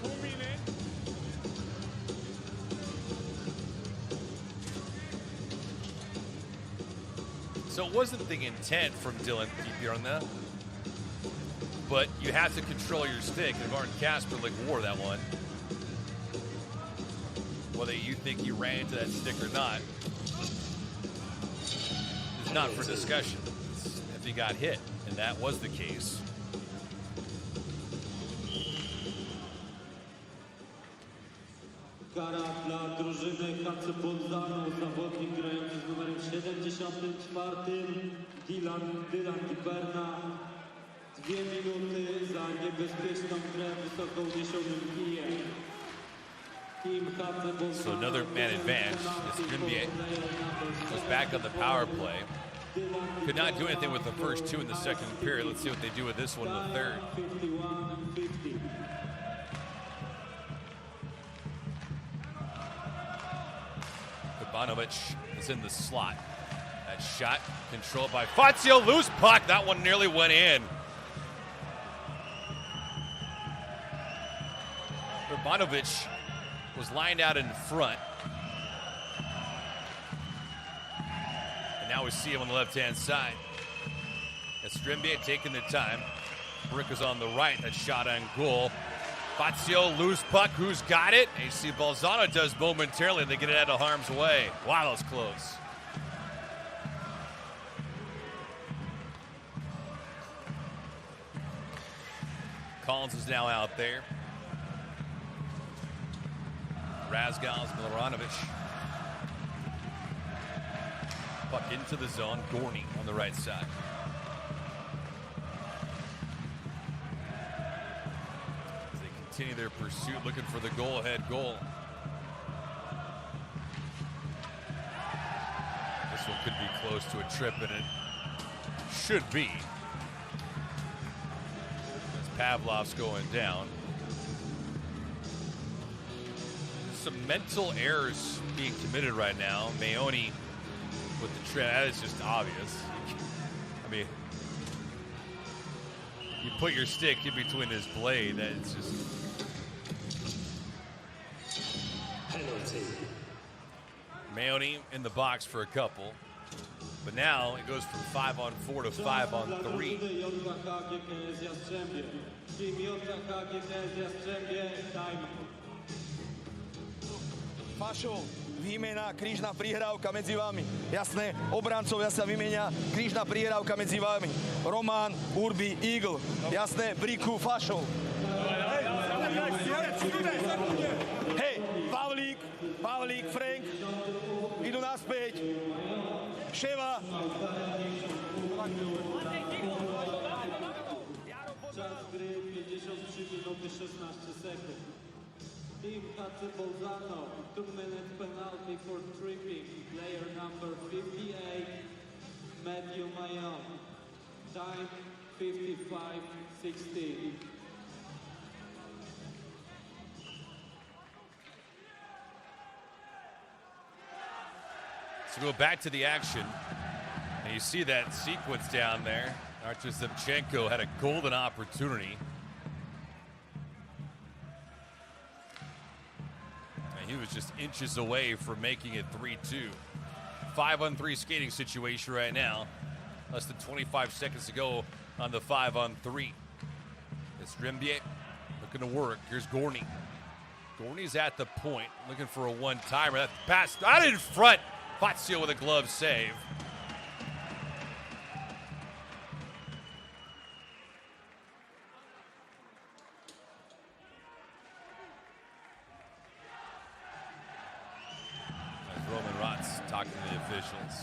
2 minutes. So it wasn't the intent from Dylan Bjorna, but you have to control your stick, and Martin Kasper wore that one. Whether you think he ran into that stick or not is not for discussion. It's if he got hit, and that was the case. Kara dla drużyny HC Bolzano, zawodnik grający z numerem 74, Dylan Giberna. 2 minuty za niebezpieczną grę wysoko uniesionym kijem. So another man advantage. Jastrzębie was back on the power play. Could not do anything with the first 2 in the second period. Let's see what they do with this one in the third. Kubanovic is in the slot. That shot controlled by Fazio. Loose puck. That one nearly went in. Kubanovic was lined out in front. And now we see him on the left-hand side. Jastrzębie taking the time. Brick is on the right. That shot on goal. Fazio, loose puck. Who's got it? AC Bolzano does momentarily. They get it out of harm's way. Wow, that was close. Collins is now out there. Razgal's Miloranovic. Puck into the zone. Gorney on the right side. As they continue their pursuit, looking for the goal-ahead goal. This one could be close to a trip, and it should be. As Pavlov's going down. Some mental errors being committed right now. Maoni with the trip, that is just obvious. I mean, you put your stick in between his blade, it's just... Maoni in the box for a couple. But now it goes from 5-on-4 to 5-on-3. JKH GKS Jastrzębie, Fašo, výmena, krížna prihrávka medzi vami. Jasné, obrancovia sa vymenia, krížna prihrávka medzi vami. Roman, Urbi, Eagle. Jasné, Briku, Fašo. Hej, Pavlík, Frank. Idú naspäť. Ševa. Czas gry 53 minuty 16 sekund. Team HC Bolzano, 2-minute penalty for tripping. Player number 58, Matthew Mayon. Time 55:16. So go back to the action, and you see that sequence down there. Archer Zimchenko had a golden opportunity. And he was just inches away from making it 3-2. 5-on-3 skating situation right now. Less than 25 seconds to go on the 5-on-3. Jastrzębie looking to work. Here's Gorney. Gorney's at the point, looking for a one-timer. That pass out in front. Fazio with a glove save. As Roman Rotz talking to the officials.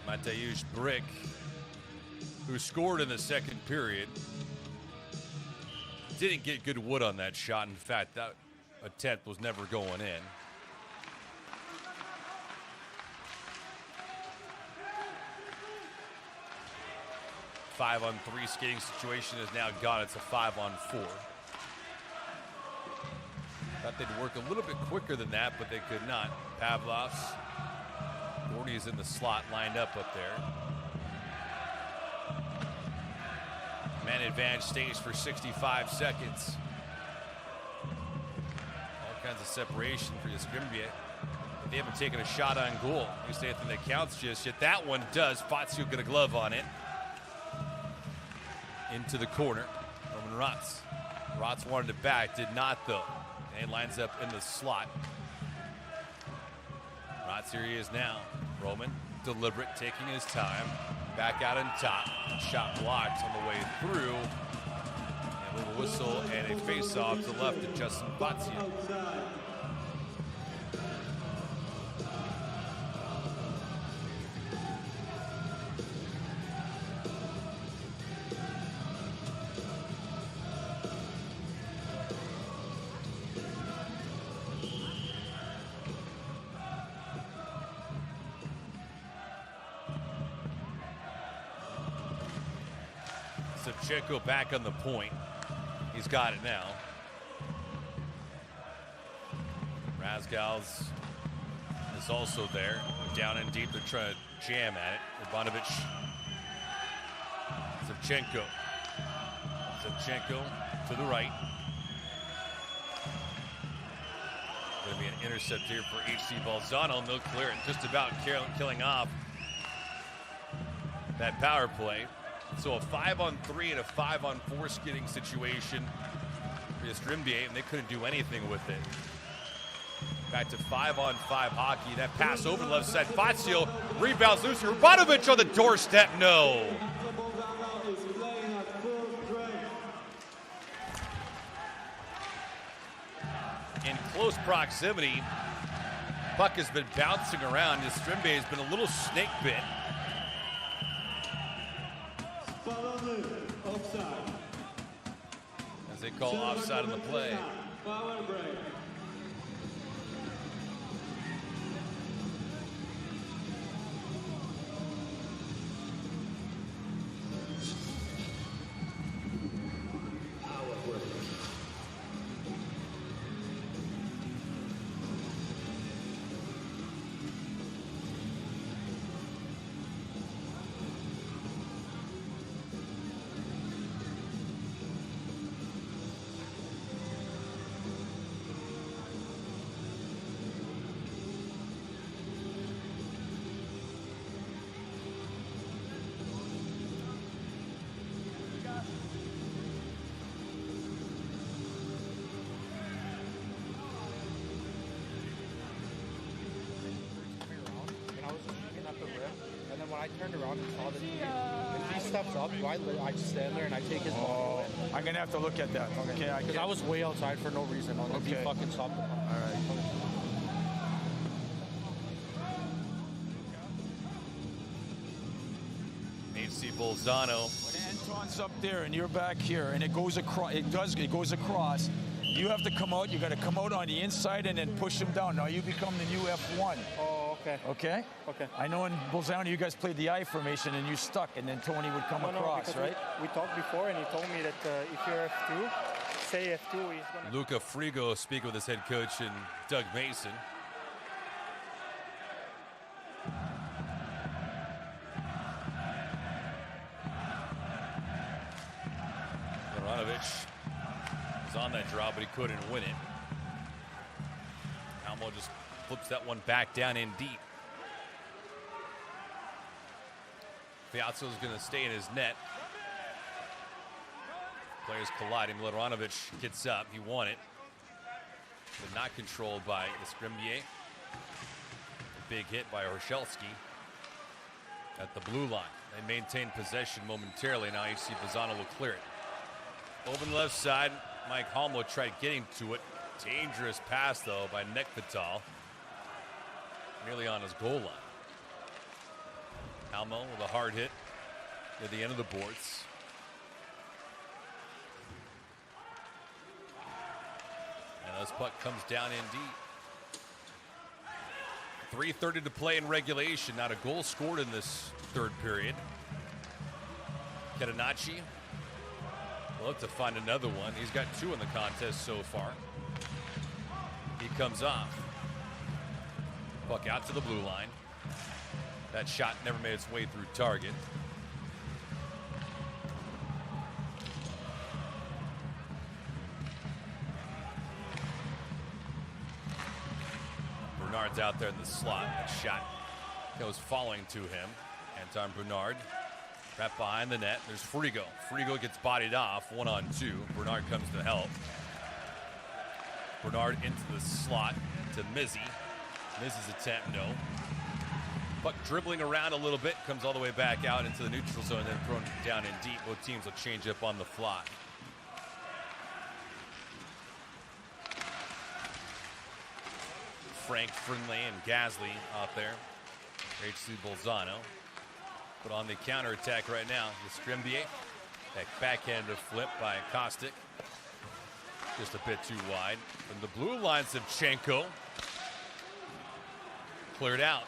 Mateusz Brick, who scored in the second period, didn't get good wood on that shot. In fact, that attempt was never going in. Five-on-3 skating situation is now gone. It's a 5-on-4. Thought they'd work a little bit quicker than that, but they could not. Pavlov's. Gordy is in the slot, lined up there. Man advantage stays for 65 seconds. All kinds of separation for Jastrzębie. They haven't taken a shot on goal. At least anything that counts just yet. That one does. Fazio get a glove on it. Into the corner. Roman Rotz. Rotz wanted it back, did not though. And lines up in the slot. Rotz, here he is now. Roman, deliberate, taking his time. Back out on top. Shot blocked on the way through. And a little whistle and a face-off to the left of Justin Fazio. Zimchenko back on the point. He's got it now. Razgal's is also there. Down and deep, they're trying to jam at it. Urbanovic. Zimchenko. Zimchenko to the right. Going to be an intercept here for HC Bolzano. No clearance, just about killing off that power play. So a 5-on-3 and a 5-on-4 skidding situation for Jastrzębie, and they couldn't do anything with it. Back to 5-on-5 hockey. That pass over the left side. Fazio rebounds loose. Urbanovic on the doorstep. No. In close proximity, puck has been bouncing around. Jastrzębie has been a little snake bit. As they call offside on the play. Power break. I turned around and saw the dude. If he steps up, I just stand there and I take his ball. I'm going to have to look at that. Okay. Because I was way outside for no reason. Unless he fucking stopped the ball. All right. HC Bolzano. When Anton's up there and you're back here and it goes across, it goes across, you have to come out, you got to come out on the inside and then push him down. Now you become the new F1. Oh, okay. Okay? Okay. I know in Bolzano you guys played the I formation and you stuck and then Tony would come across, right? We talked before and he told me that if you're F2, say F2, he's going to... Luca Frigo speaking with his head coach and Doug Mason. Milanovic was on that draw, but he couldn't win it. Almo just flips that one back down in deep. Fiazzo's going to stay in his net. Players colliding. Milanovic gets up. He won it. But not controlled by Jastrzębie. Big hit by Orshelski at the blue line. They maintain possession momentarily. Now you see Bolzano will clear it. Open left side. Mike Halmo tried getting to it. Dangerous pass, though, by Nekvital. Nearly on his goal line. Halmo with a hard hit at the end of the boards. And this puck comes down in deep. 3:30 to play in regulation. Not a goal scored in this third period. Catenacci will look to find another one. He's got 2 in the contest so far. He comes off. Puck out to the blue line. That shot never made its way through target. Bernard's out there in the slot. That shot goes falling to him. Anton Bernard wrapped behind the net. There's Frigo. Frigo gets bodied off 1-on-2. Bernard comes to help. Bernard into the slot to Mizzi. Mizzi's attempt, no. Puck dribbling around a little bit, comes all the way back out into the neutral zone, and then thrown down in deep. Both teams will change up on the fly. Frank, Finlay, and Gasly out there. HC Bolzano. But on the counterattack right now, Jastrzębie. That backhanded flip by Kostic. Just a bit too wide. From the blue line, Savchenko. Cleared out.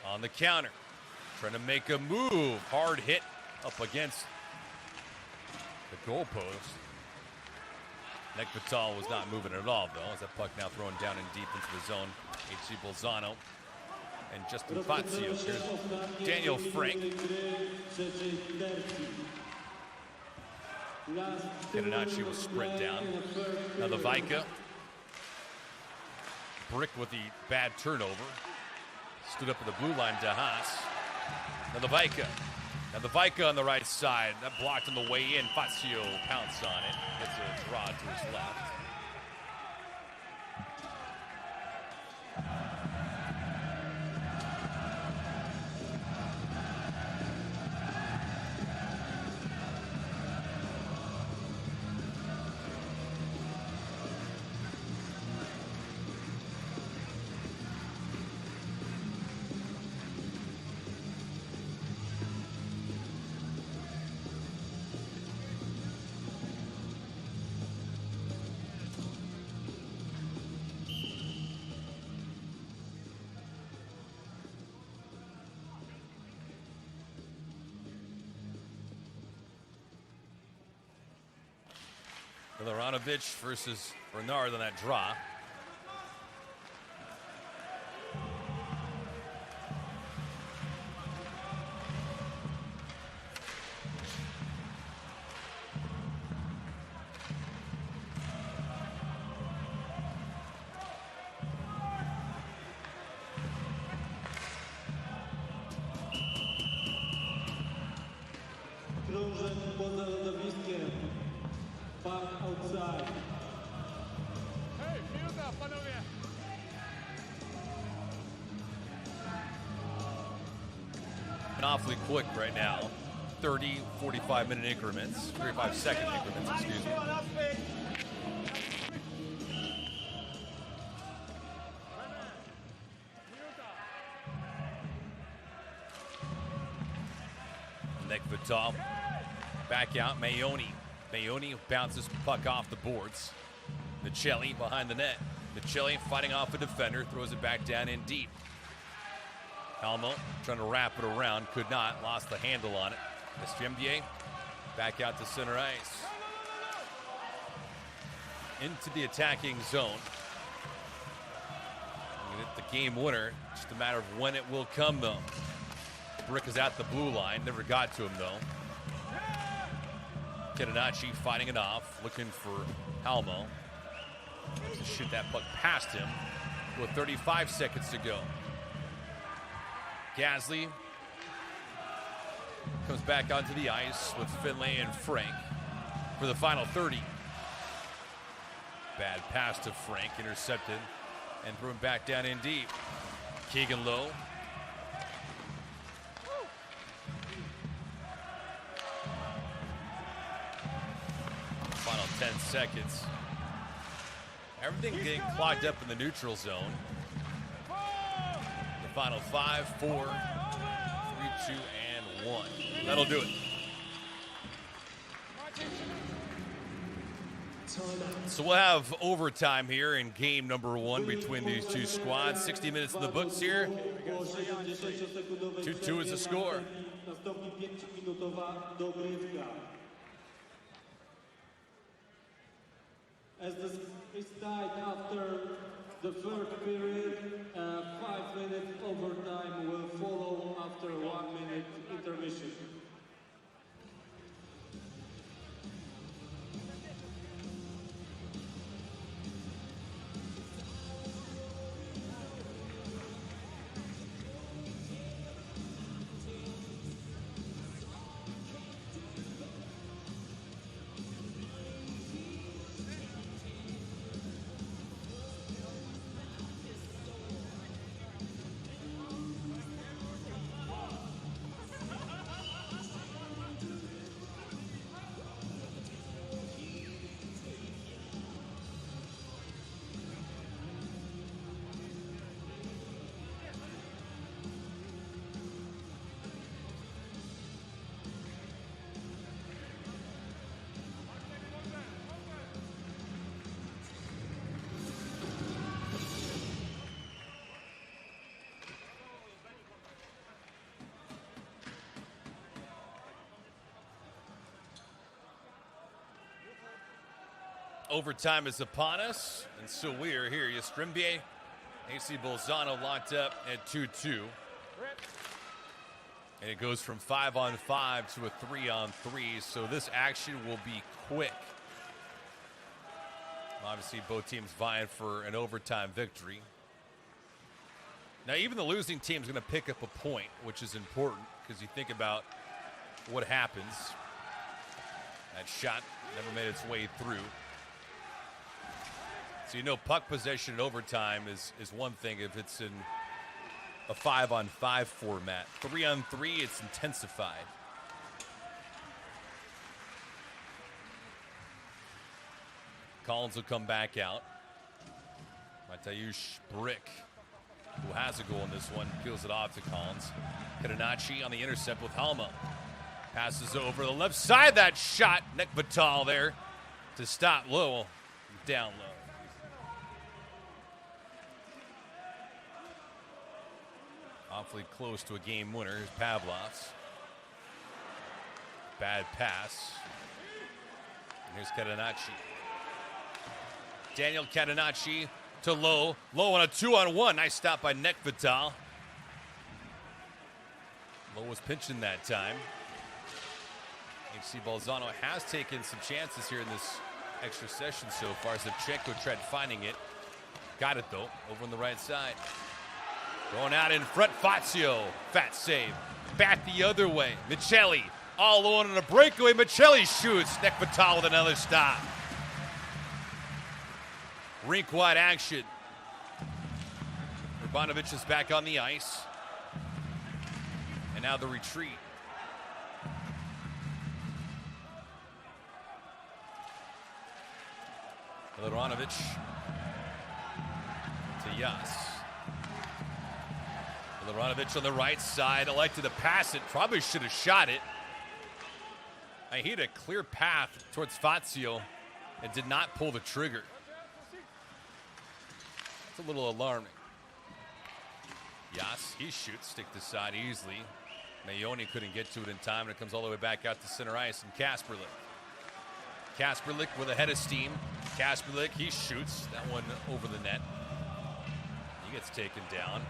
On the counter. Trying to make a move. Hard hit up against the goalpost. Nekvital was not moving at all, though, as that puck now thrown down in deep into the zone. HC Bolzano and Justin Fazio. Here's Daniel Frank. Catenacci will sprint down. Now the Vika. Brick with the bad turnover. Stood up at the blue line, DeHaas. Now the Vika. Now the Vika on the right side. That blocked on the way in. Fazio pounced on it. Gets a draw to his left. Milanovic versus Bernard on that draw. Krążek poza lodowiskiem. Puck outside. Hej, piłka, panowie! And awfully quick right now. 30, 45-minute increments. 35-second increments, excuse me. Nekbatal. Back out, Mayoni. Mayoni bounces puck off the boards. Michelli behind the net. Michelli fighting off a defender, throws it back down in deep. Helmo trying to wrap it around, could not, lost the handle on it. Jastrzębie back out to center ice. Into the attacking zone. The game winner, just a matter of when it will come though. Brick is at the blue line, never got to him though. Catenacci fighting it off, looking for Helmo. To shoot that puck past him with 35 seconds to go. Gasly comes back onto the ice with Finlay and Frank for the final 30. Bad pass to Frank, intercepted and threw him back down in deep. Keegan Lowe. Final 10 seconds. Everything getting clogged up in the neutral zone. The final 5, 4, 3, 2, and 1. That'll do it. So we'll have overtime here in game number 1 between these two squads. 60 minutes in the books here. 2-2 is the score. As the is tied after the third period, 5-minute overtime will follow after 1-minute intermission. Overtime is upon us, and so we are here. Jastrzębie, AC Bolzano locked up at 2-2. And it goes from 5-on-5 to a 3-on-3, so this action will be quick. Obviously, both teams vying for an overtime victory. Now, even the losing team is going to pick up a point, which is important, because you think about what happens. That shot never made its way through. So you know puck possession in overtime is one thing if it's in a 5-on-5 format. 3-on-3, it's intensified. Collins will come back out. Mateusz Brick, who has a goal in this one, peels it off to Collins. Catenacci on the intercept with Helmo. Passes over the left side. That shot, Nekbatal there to stop Low, down low. Awfully close to a game winner. Here's Pavlov's. Bad pass. And here's Catenacci. Daniel Catenacci to Low. Low on a 2-on-1. Nice stop by Nekbatal. Low was pinching that time. HC Bolzano has taken some chances here in this extra session so far. Zevchenko tried finding it. Got it though, over on the right side. Going out in front, Fazio. Fat save. Back the other way. Michelli all alone on a breakaway. Michelli shoots. Nekbatal with another stop. Rink-wide action. Urbanovic is back on the ice. And now the retreat. Miloranovic to Yas. Miloranovic on the right side, elected to pass it, probably should have shot it. He had a clear path towards Fazio and did not pull the trigger. It's a little alarming. Yas, he shoots, stick to side easily. Mayoni couldn't get to it in time, and it comes all the way back out to center ice, and Kasperlik. Kasperlik with a head of steam. Kasperlik, he shoots. That one over the net. He gets taken down.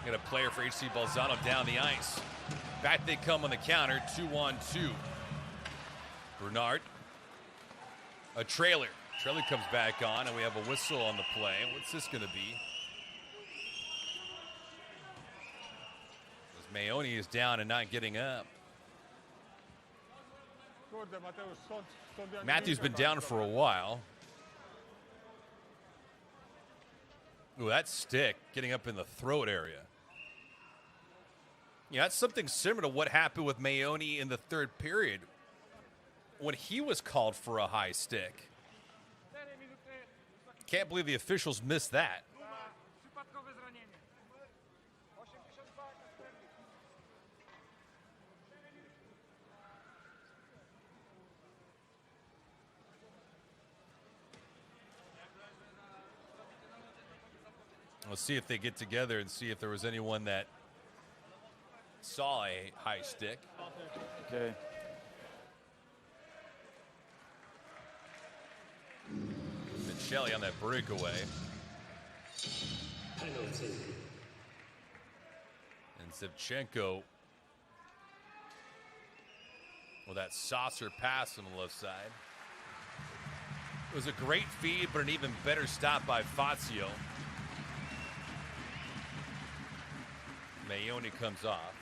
Got a player for HC Bolzano down the ice. Back they come on the counter, 2-on-2. Bernard. A trailer. Trailer comes back on, and we have a whistle on the play. What's this going to be? As Mayoni is down and not getting up. Matthew's been down for a while. Ooh, that stick getting up in the throat area. Yeah, that's something similar to what happened with Mayoni in the third period when he was called for a high stick. Can't believe the officials missed that. We'll see if they get together and see if there was anyone that saw a high stick. Okay. Shelley on that breakaway. And Zivchenko with that saucer pass on the left side. It was a great feed, but an even better stop by Fazio. Mayoni comes off.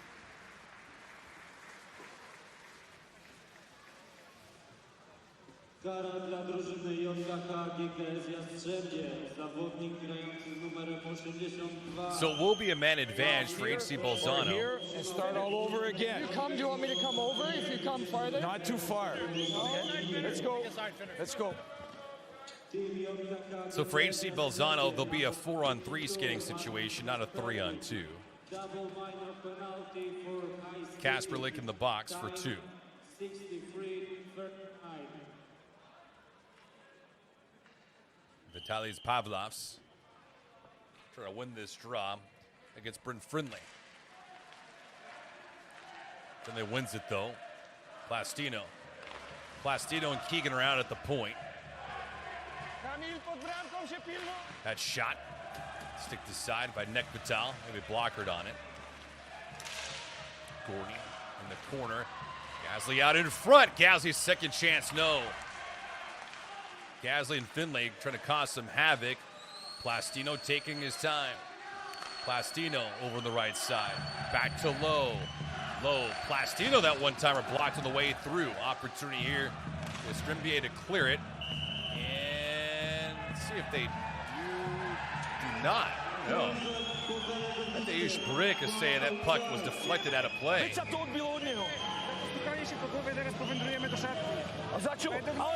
Kara dla drużyny JKH GKS Jastrzębie. Zawodnik grający z numerem 82. So it will be a man advantage for HC Bolzano. Here and start all over again. Do you want me to come over if you come farther? Not too far. Okay. Let's go. Let's go. So for HC Bolzano, there'll be a 4-on-3 skating situation, not a 3-on-2. Kasperlik in the box for 2. Vitalijs Pavlovs trying to win this draw against Bryn Friendly. Then they wins it though. Plastino and Keegan are out at the point. That shot stick to side by Nick Vital. Maybe blockered on it. Gordy in the corner. Gasly out in front. Gasly's second chance, no. Gasly and Finlay trying to cause some havoc. Plastino taking his time. Plastino over on the right side. Back to Lowe. Plastino, that one-timer blocked on the way through. Opportunity here with Jastrzębie to clear it. And let's see if they do not. No. Mateusz Bryk is saying that puck was deflected out of play. Się po głowie, teraz powędrujemy do szatni.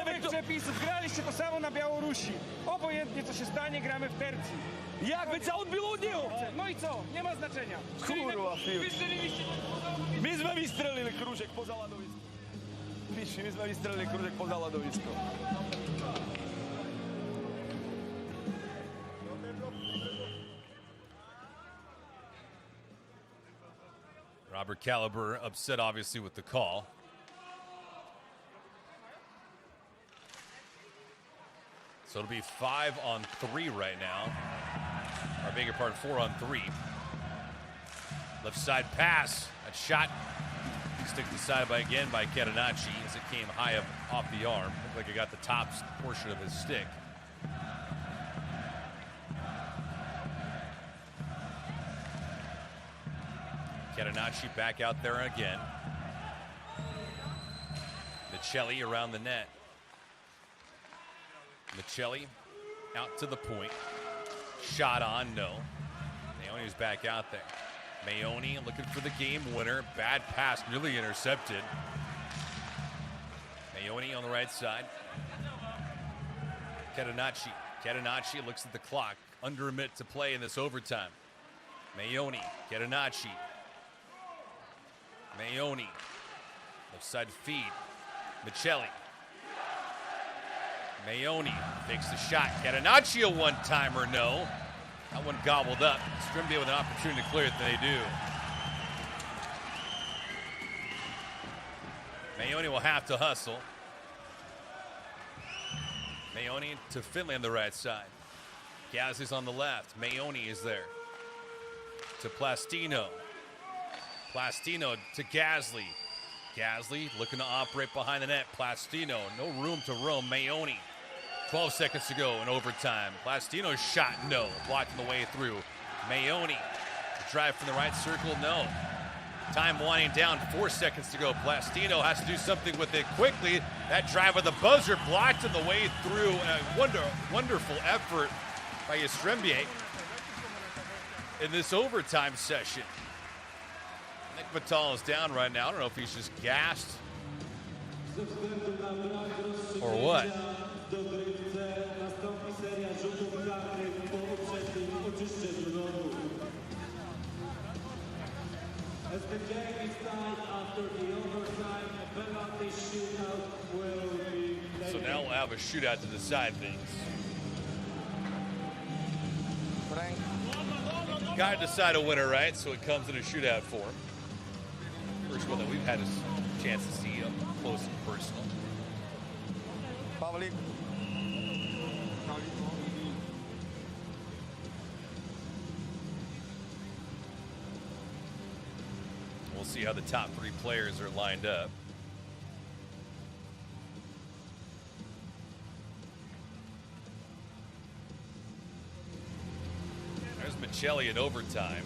Według przepisów graliście to samo na Białorusi. Obojętnie co się stanie, gramy w tercji. Jak wy co odbiło od niego? No i co? Nie ma znaczenia. Kurwa, Wystrzeliliście. My sme vystrelili krúžek poza ľadovisko. My sme vystrelili krúžek poza ľadovisko. Robert Caliber upset, obviously, with the call. So it'll be 5-on-3 right now. Or beg your pardon, 4-on-3. Left side pass. That shot stick decided by Catenacci as it came high up off the arm. Looked like it got the top portion of his stick. Catenacci back out there again. Michelli around the net. Michelli out to the point. Shot on, no. Mayoni's back out there. Mayoni looking for the game winner. Bad pass, nearly intercepted. Mayoni on the right side. Catenacci looks at the clock. Under a minute to play in this overtime. Mayoni, Catenacci. Left side feed. Michelli. Mayoni takes the shot. Catenaccio one-timer, no. That one gobbled up. Jastrzębie with an opportunity to clear it, they do. Mayoni will have to hustle. Mayoni to Finley on the right side. Gasly's on the left. Mayoni is there. To Plastino. Plastino to Gasly. Gasly looking to operate behind the net. Plastino, no room to roam. Mayoni, 12 seconds to go in overtime. Plastino's shot, no. Blocking the way through. Mayoni, drive from the right circle, no. Time winding down, 4 seconds to go. Plastino has to do something with it quickly. That drive with the buzzer blocked on the way through. A wonderful effort by Jastrzębie in this overtime session. Nick Vital is down right now. I don't know if he's just gassed or what. As the game is tied after the overtime, a penalty shootout will be played. So now we'll have a shootout to decide things. Got to decide a winner, right? So it comes in a shootout form. First one that we've had a chance to see up close and personal. Pavlik. We'll see how the top three players are lined up. There's Michelli in overtime.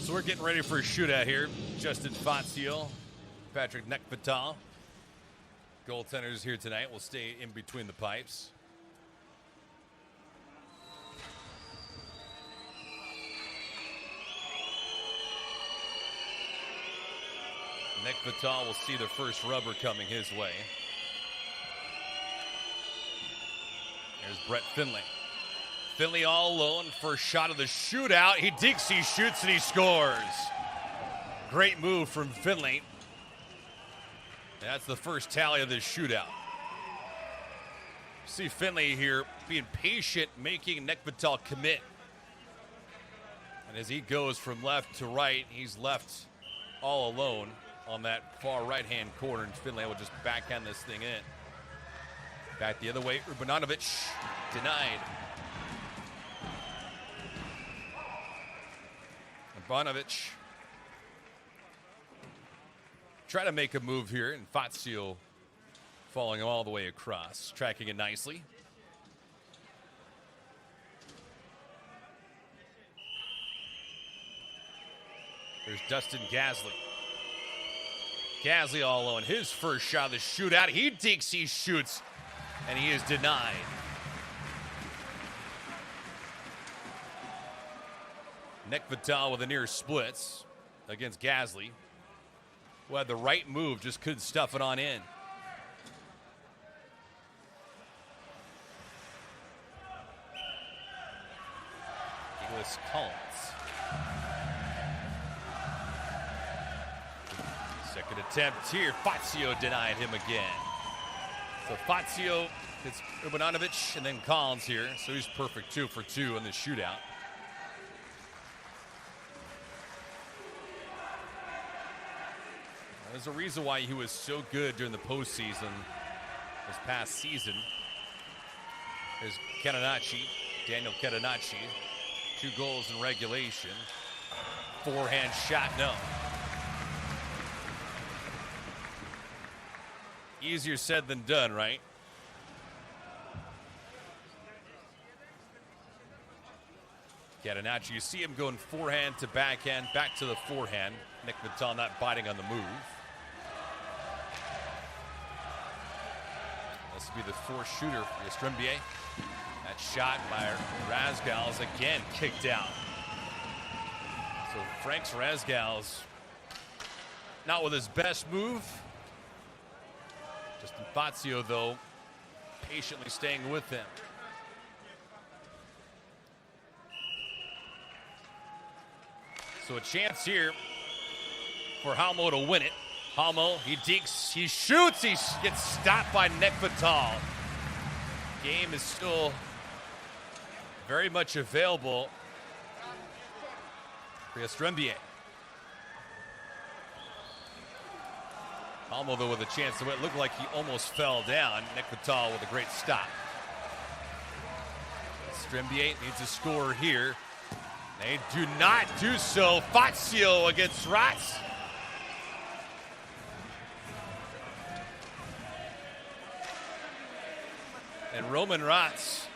So we're getting ready for a shootout here. Justin Fazio, Patrick Nekvital. goaltenders here tonight will stay in between the pipes. Nick Vital will see the first rubber coming his way. There's Brett Finley. Finley all alone, first shot of the shootout. He dinks, he shoots, and he scores. Great move from Finley. That's the first tally of this shootout. See Finley here being patient, making Nick Vital commit. And as he goes from left to right, he's left all alone on that far right-hand corner, and Finley will just backhand this thing in. Back the other way, Urbanovic denied. Urbanovic try to make a move here, and Fazio falling all the way across, tracking it nicely. There's Dustin Gasly. Gasly all alone. His first shot of the shootout. He dinks, he shoots, and he is denied. Nick Vital with the near splits against Gasly, who had the right move, just couldn't stuff it on in. Inglis Collins. Second attempt here. Fazio denied him again. So Fazio hits Urbanovic and then Collins here. So he's perfect 2 for 2 in the shootout. There's a reason why he was so good during the postseason this past season. There's Catenacci, Daniel Catenacci. 2 goals in regulation. Forehand shot, no. Easier said than done, right? Catenacci, you see him going forehand to backhand, back to the forehand. Nick Vital not biting on the move. This will be the fourth shooter for Jastrzębie. That shot by Razgal's again kicked out. So Franks Razgal's not with his best move. Justin Fazio, though, patiently staying with him. So a chance here for Halmo to win it. Halmo, he dinks, he shoots, he gets stopped by Nick Vital. Game is still very much available for Jastrzębie. Halmo, though, with a chance to win. It looked like he almost fell down. Nick Vital with a great stop. Jastrzębie needs a score here. They do not do so. Fazio against Rats. And Roman Rats,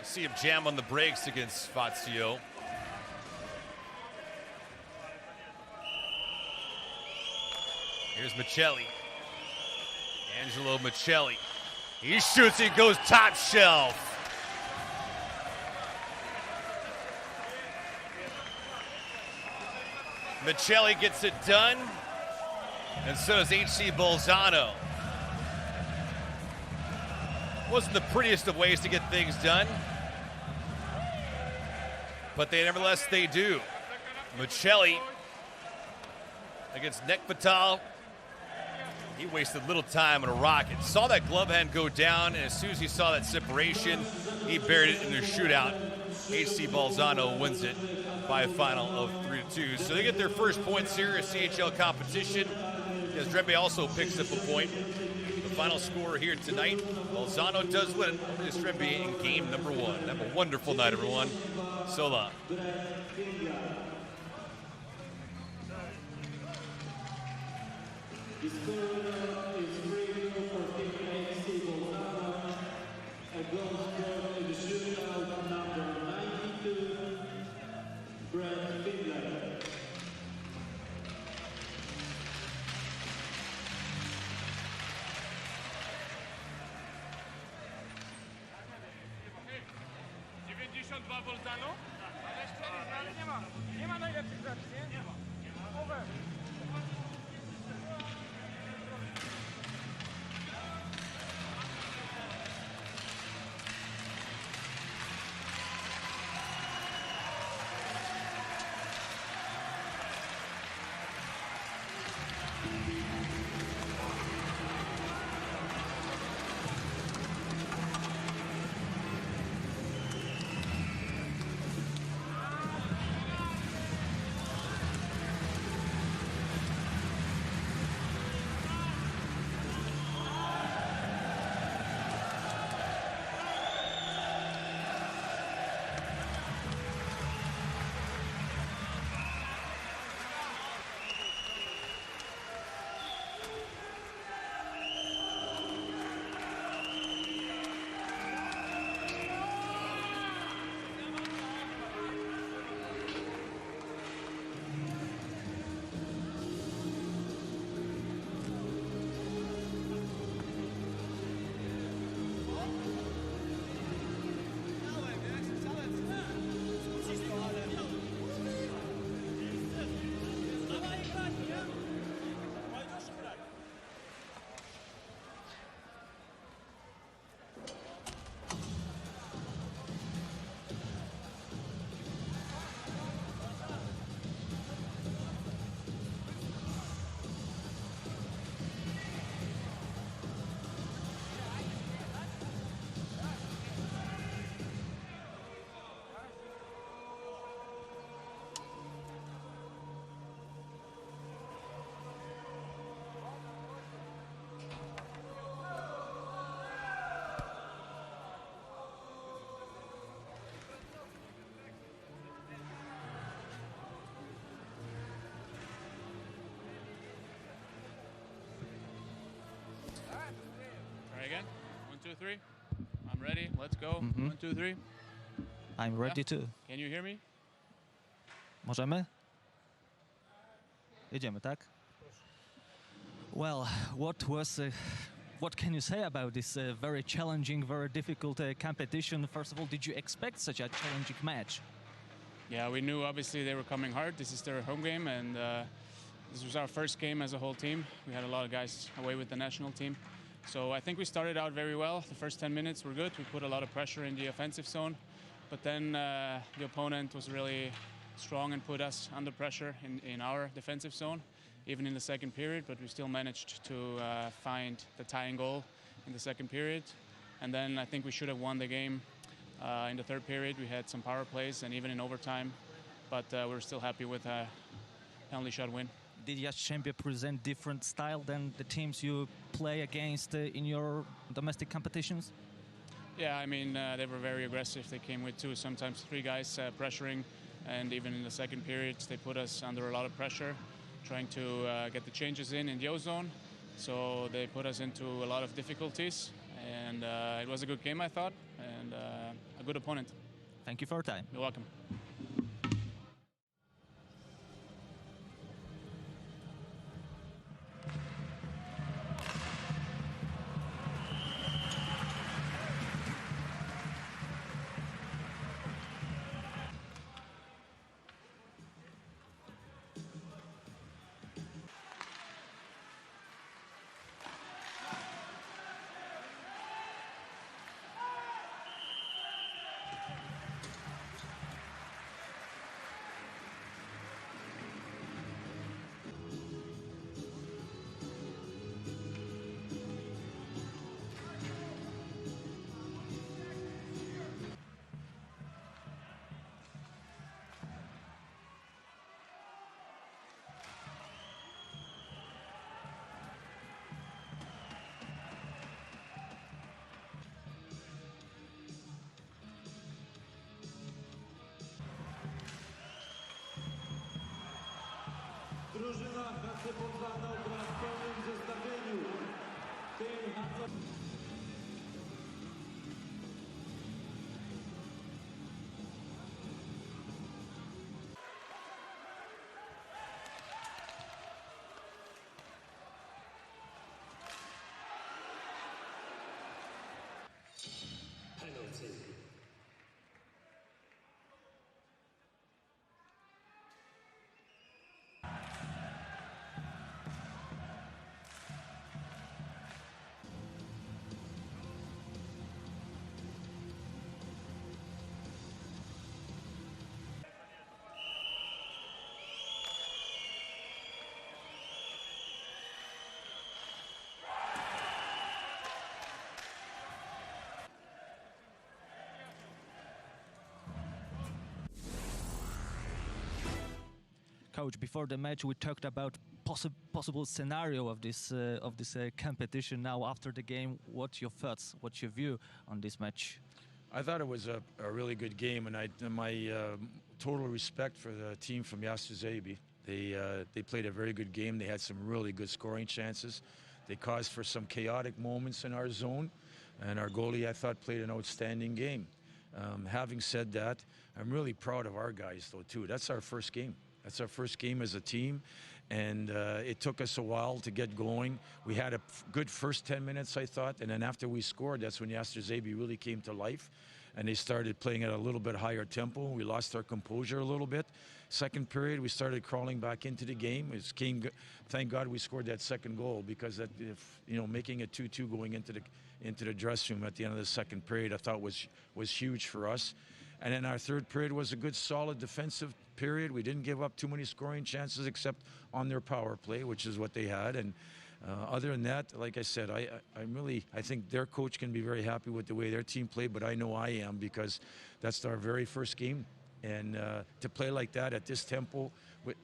you see him jam on the brakes against Fazio. Here's Michelli. Angelo Michelli. He shoots, he goes top shelf. Michelli gets it done, and so does HC Bolzano. Wasn't the prettiest of ways to get things done, but nevertheless they do. Michelli against Nick Vital. He wasted little time on a rocket. Saw that glove hand go down, and as soon as he saw that separation, he buried it in a shootout. HC Bolzano wins it by a final of 3-2. So they get their first points here, a CHL competition. Jastrzębie also picks up a point. The final score here tonight, Bolzano does win over Jastrzębie in game number 1. Have a wonderful night, everyone. So long. The score is 3-2 for Team HC Bolzano. A goal scored in the shootout, number 92, Brett Finley. Bolzano? Ale jeszcze ale nie ma najlepszych rzeczy, nie? Nie ma. Over. Try again. 1, 2, 3. I'm ready. Let's go. 1, 2, 3. I'm ready too. Can you hear me? Możemy? Jedziemy, tak? Well, what can you say about this very challenging, very difficult competition? First of all, did you expect such a challenging match? Yeah, we knew obviously they were coming hard. This is their home game, and this was our first game as a whole team. We had a lot of guys away with the national team. So I think we started out very well. The first 10 minutes were good. We put a lot of pressure in the offensive zone. But then the opponent was really strong and put us under pressure in our defensive zone, even in the second period. But we still managed to find the tying goal in the second period. And then I think we should have won the game in the third period. We had some power plays and even in overtime. But we're still happy with a penalty shot win. Did Jastrzębie present different style than the teams you play against in your domestic competitions? Yeah, I mean, they were very aggressive. They came with 2, sometimes 3 guys pressuring. And even in the second period, they put us under a lot of pressure, trying to get the changes in the O-zone. So they put us into a lot of difficulties. And it was a good game, I thought, and a good opponent. Thank you for your time. You're welcome. Coach, before the match, we talked about possible scenario of this competition. Now, after the game, what's your thoughts? What's your view on this match? I thought it was a really good game, and my total respect for the team from Jastrzębie. They played a very good game. They had some really good scoring chances. They caused for some chaotic moments in our zone, and our goalie, I thought, played an outstanding game. Having said that, I'm really proud of our guys, though, too. That's our first game. That's our first game as a team, and it took us a while to get going. We had a good first 10 minutes, I thought, and then after we scored, that's when Jastrzębie really came to life, and they started playing at a little bit higher tempo. We lost our composure a little bit. Second period, we started crawling back into the game. Thank God we scored that second goal, because that, making it 2-2 going into the dressing room at the end of the second period, I thought was huge for us. And then our third period was a good, solid defensive period. We didn't give up too many scoring chances except on their power play, which is what they had. And other than that, like I said, I think their coach can be very happy with the way their team played, but I know I am, because that's our very first game. And to play like that at this tempo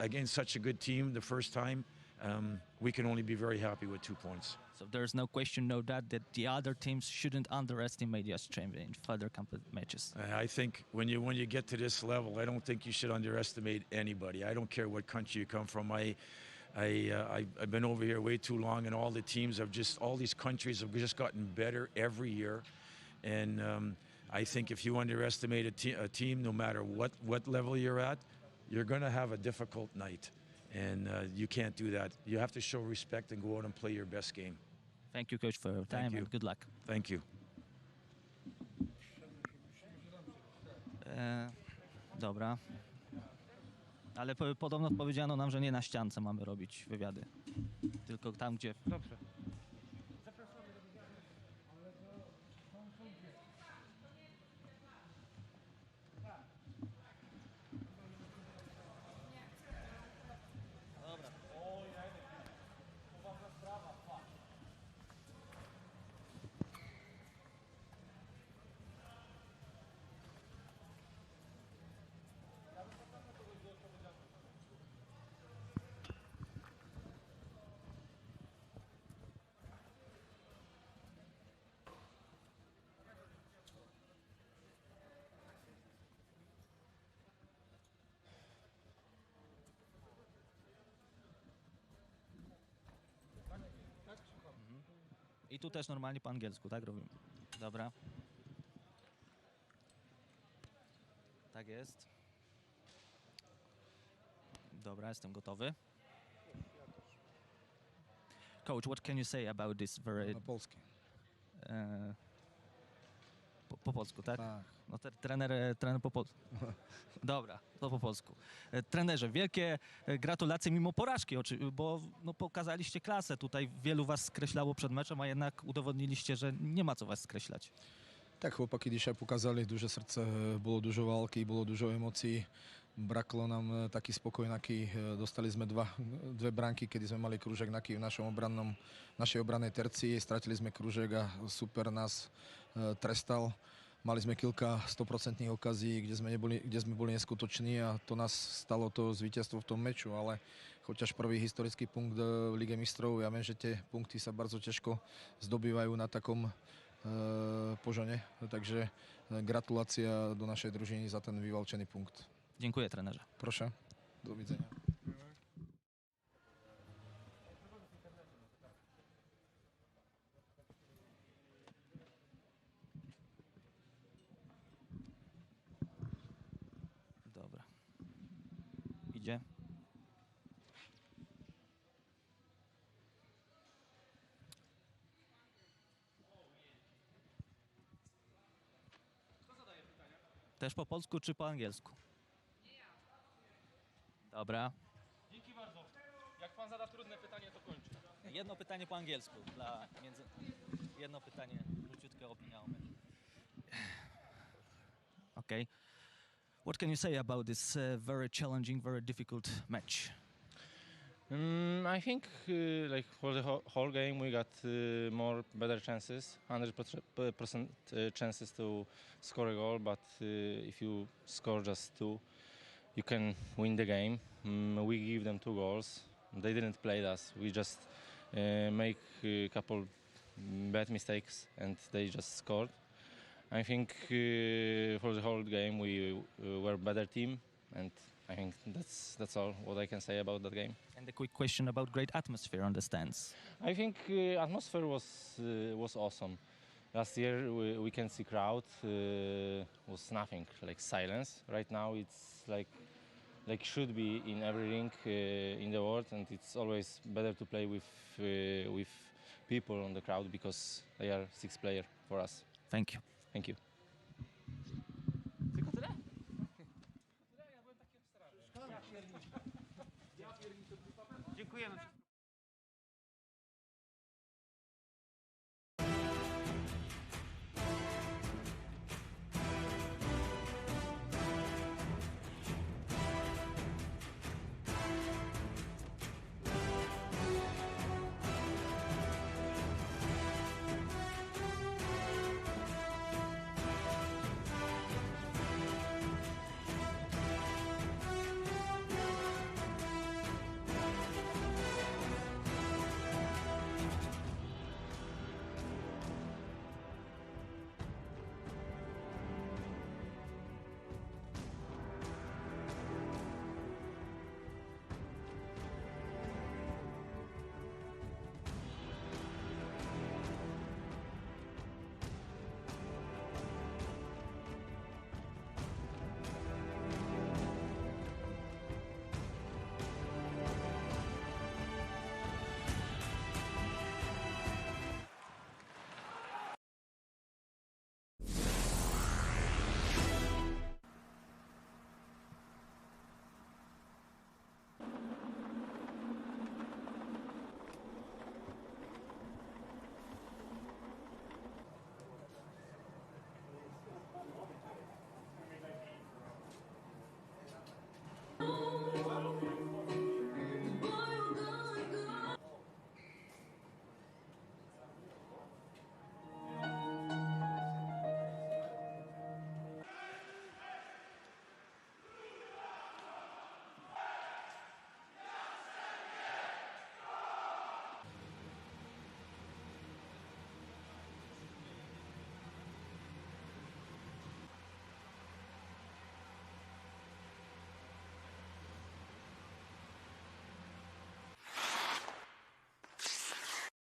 against such a good team the first time, we can only be very happy with 2 points. So there's no question, no doubt, that the other teams shouldn't underestimate Jastrzębie in further matches. I think when you get to this level, I don't think you should underestimate anybody. I don't care what country you come from. I've been over here way too long, and all these countries have just gotten better every year. And I think if you underestimate a team, no matter what level you're at, you're going to have a difficult night. And you can't do that. You have to show respect and go out and play your best game. Thank you, Coach, for your time, and good luck. Thank you. Dobra. Ale podobno powiedziano nam, że nie na ściance mamy robić wywiady. Tylko tam, gdzie... Dobrze. I tu też normalnie po angielsku, tak robimy? Dobra. Tak jest. Dobra, jestem gotowy. Coach, what can you say about this very... Na polski. Po polsku, tak? Tak. No trener po polsku. Dobra, to po polsku. Trenerze, wielkie gratulacje mimo porażki, bo pokazaliście klasę. Tutaj wielu was skreślało przed meczem, a jednak udowodniliście, że nie ma co was skreślać. Tak, chłopaki dzisiaj pokazali duże serce, było dużo walki, było dużo emocji. Braklo nám taký spokoj, aký dostali sme dve bránky, kedy sme mali kružek naký v našej obrannej tercii. Stratili sme kružek a super nás trestal. Mali sme kilka 100% okazí, kde sme boli neskutoční a to nás stalo to zvíťazstvo v tom meču, ale chociaż prvý historický punkt v Lige mistrov, ja viem, že tie punkty sa bardzo ťažko zdobývajú na takom požone, takže gratulácia do našej družiny za ten vyvalčený punkt. Dziękuję, trenerze. Proszę, do widzenia. Dobra. Idzie. Też po polsku czy po angielsku? Dobra. Dzięki bardzo. Jak pan zada trudne pytanie, to kończę. Jedno pytanie po angielsku. Jedno pytanie, króciutkie opinia o meczu. Okay. What can you say about this very challenging, very difficult match? I think like for the whole game we got more better chances, 100% chances to score a goal, but if you score just two, you can win the game. we give them 2 goals. They didn't play us. We just make a couple bad mistakes and they just scored. I think for the whole game we were a better team, and I think that's all what I can say about that game. And a quick question about great atmosphere on the stands. I think atmosphere was awesome. Last year we can see crowd was nothing, like silence. Right now it's like should be in every rink in the world, and it's always better to play with people on the crowd because they are 6 players for us. Thank you. Thank you. Dziękujemy.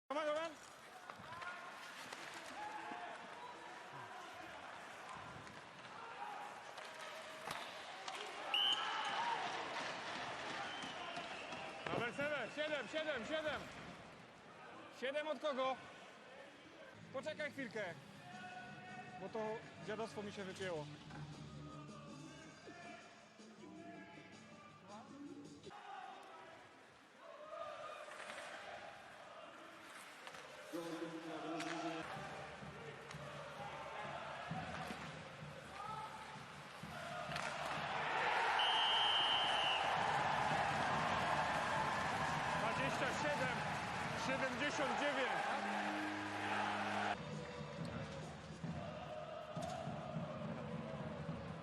Numer 7. 7 od kogo? Poczekaj chwilkę, bo to dziadostwo mi się wypięło.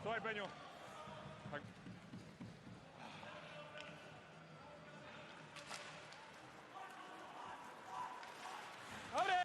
Słuchaj, Beniu. Tak. Dobre!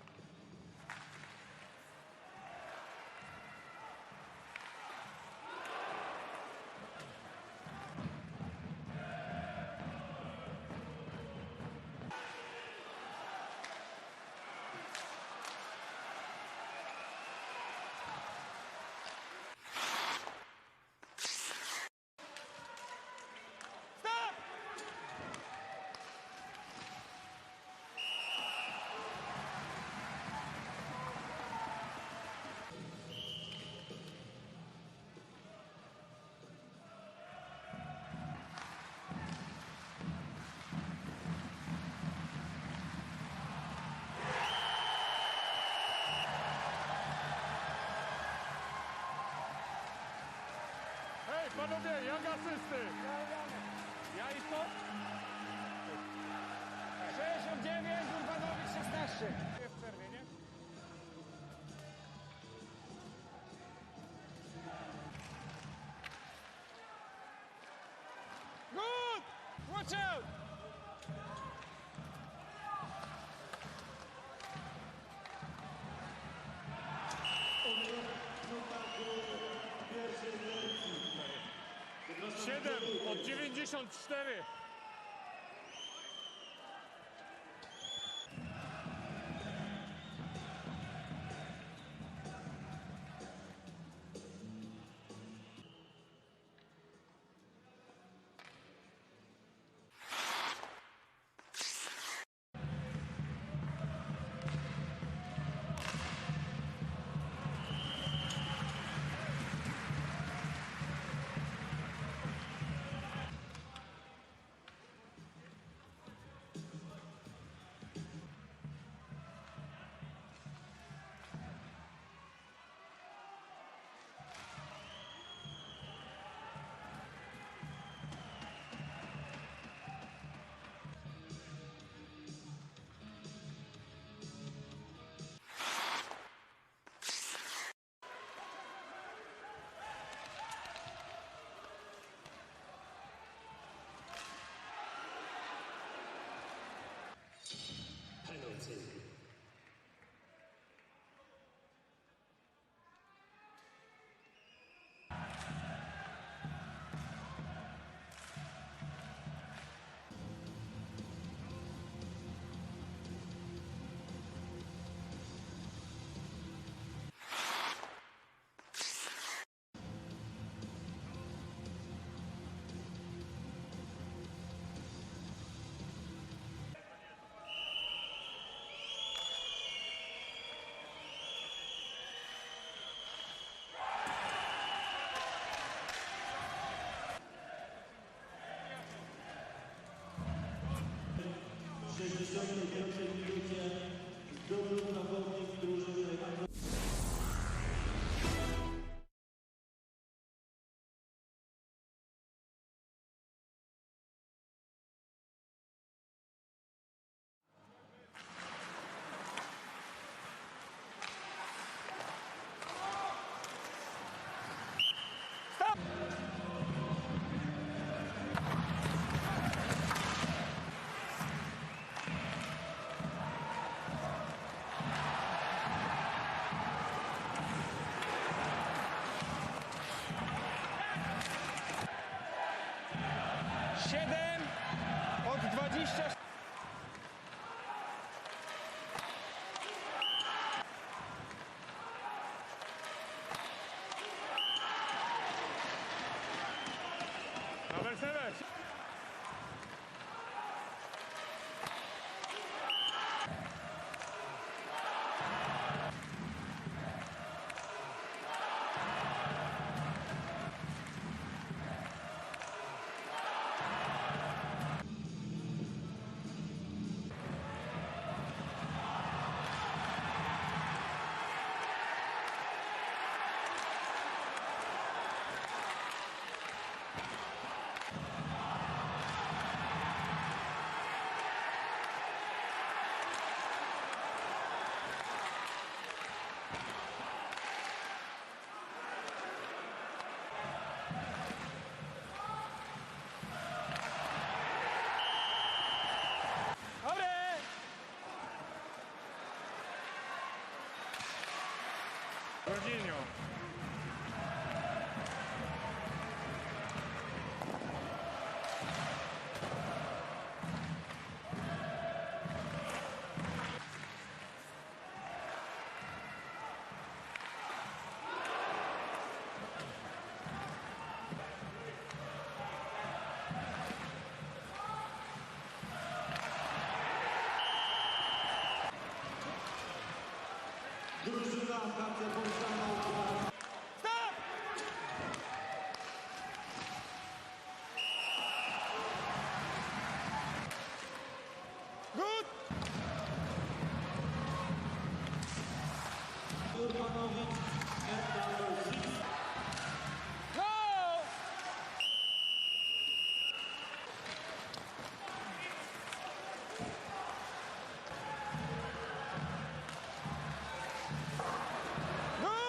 Panowie, jak asysty? Ja i co? 69, Urbanowicz 16. Jest w przerwie, nie? Good! watch out! Siedem od 94. Penalty. W 65 minucie zdobył zawodnik drużyny. Siedem od 20. Na Mercedes. Jorginho. Drużyna KC Bolzano. Stop! Good! Urbanowicz and number 6. Go! Good!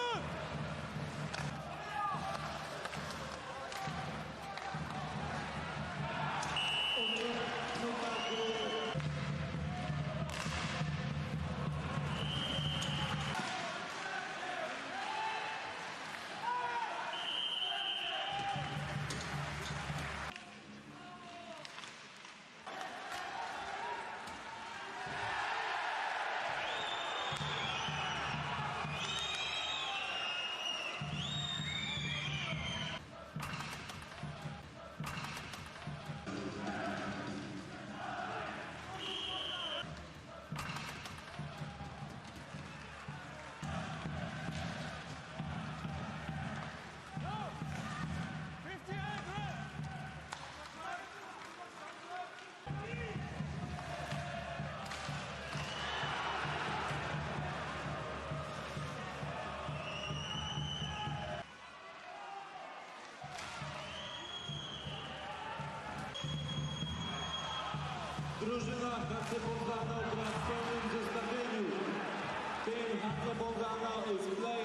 Bolzano gra w pełnym zestawieniu. Team Bolzano is playing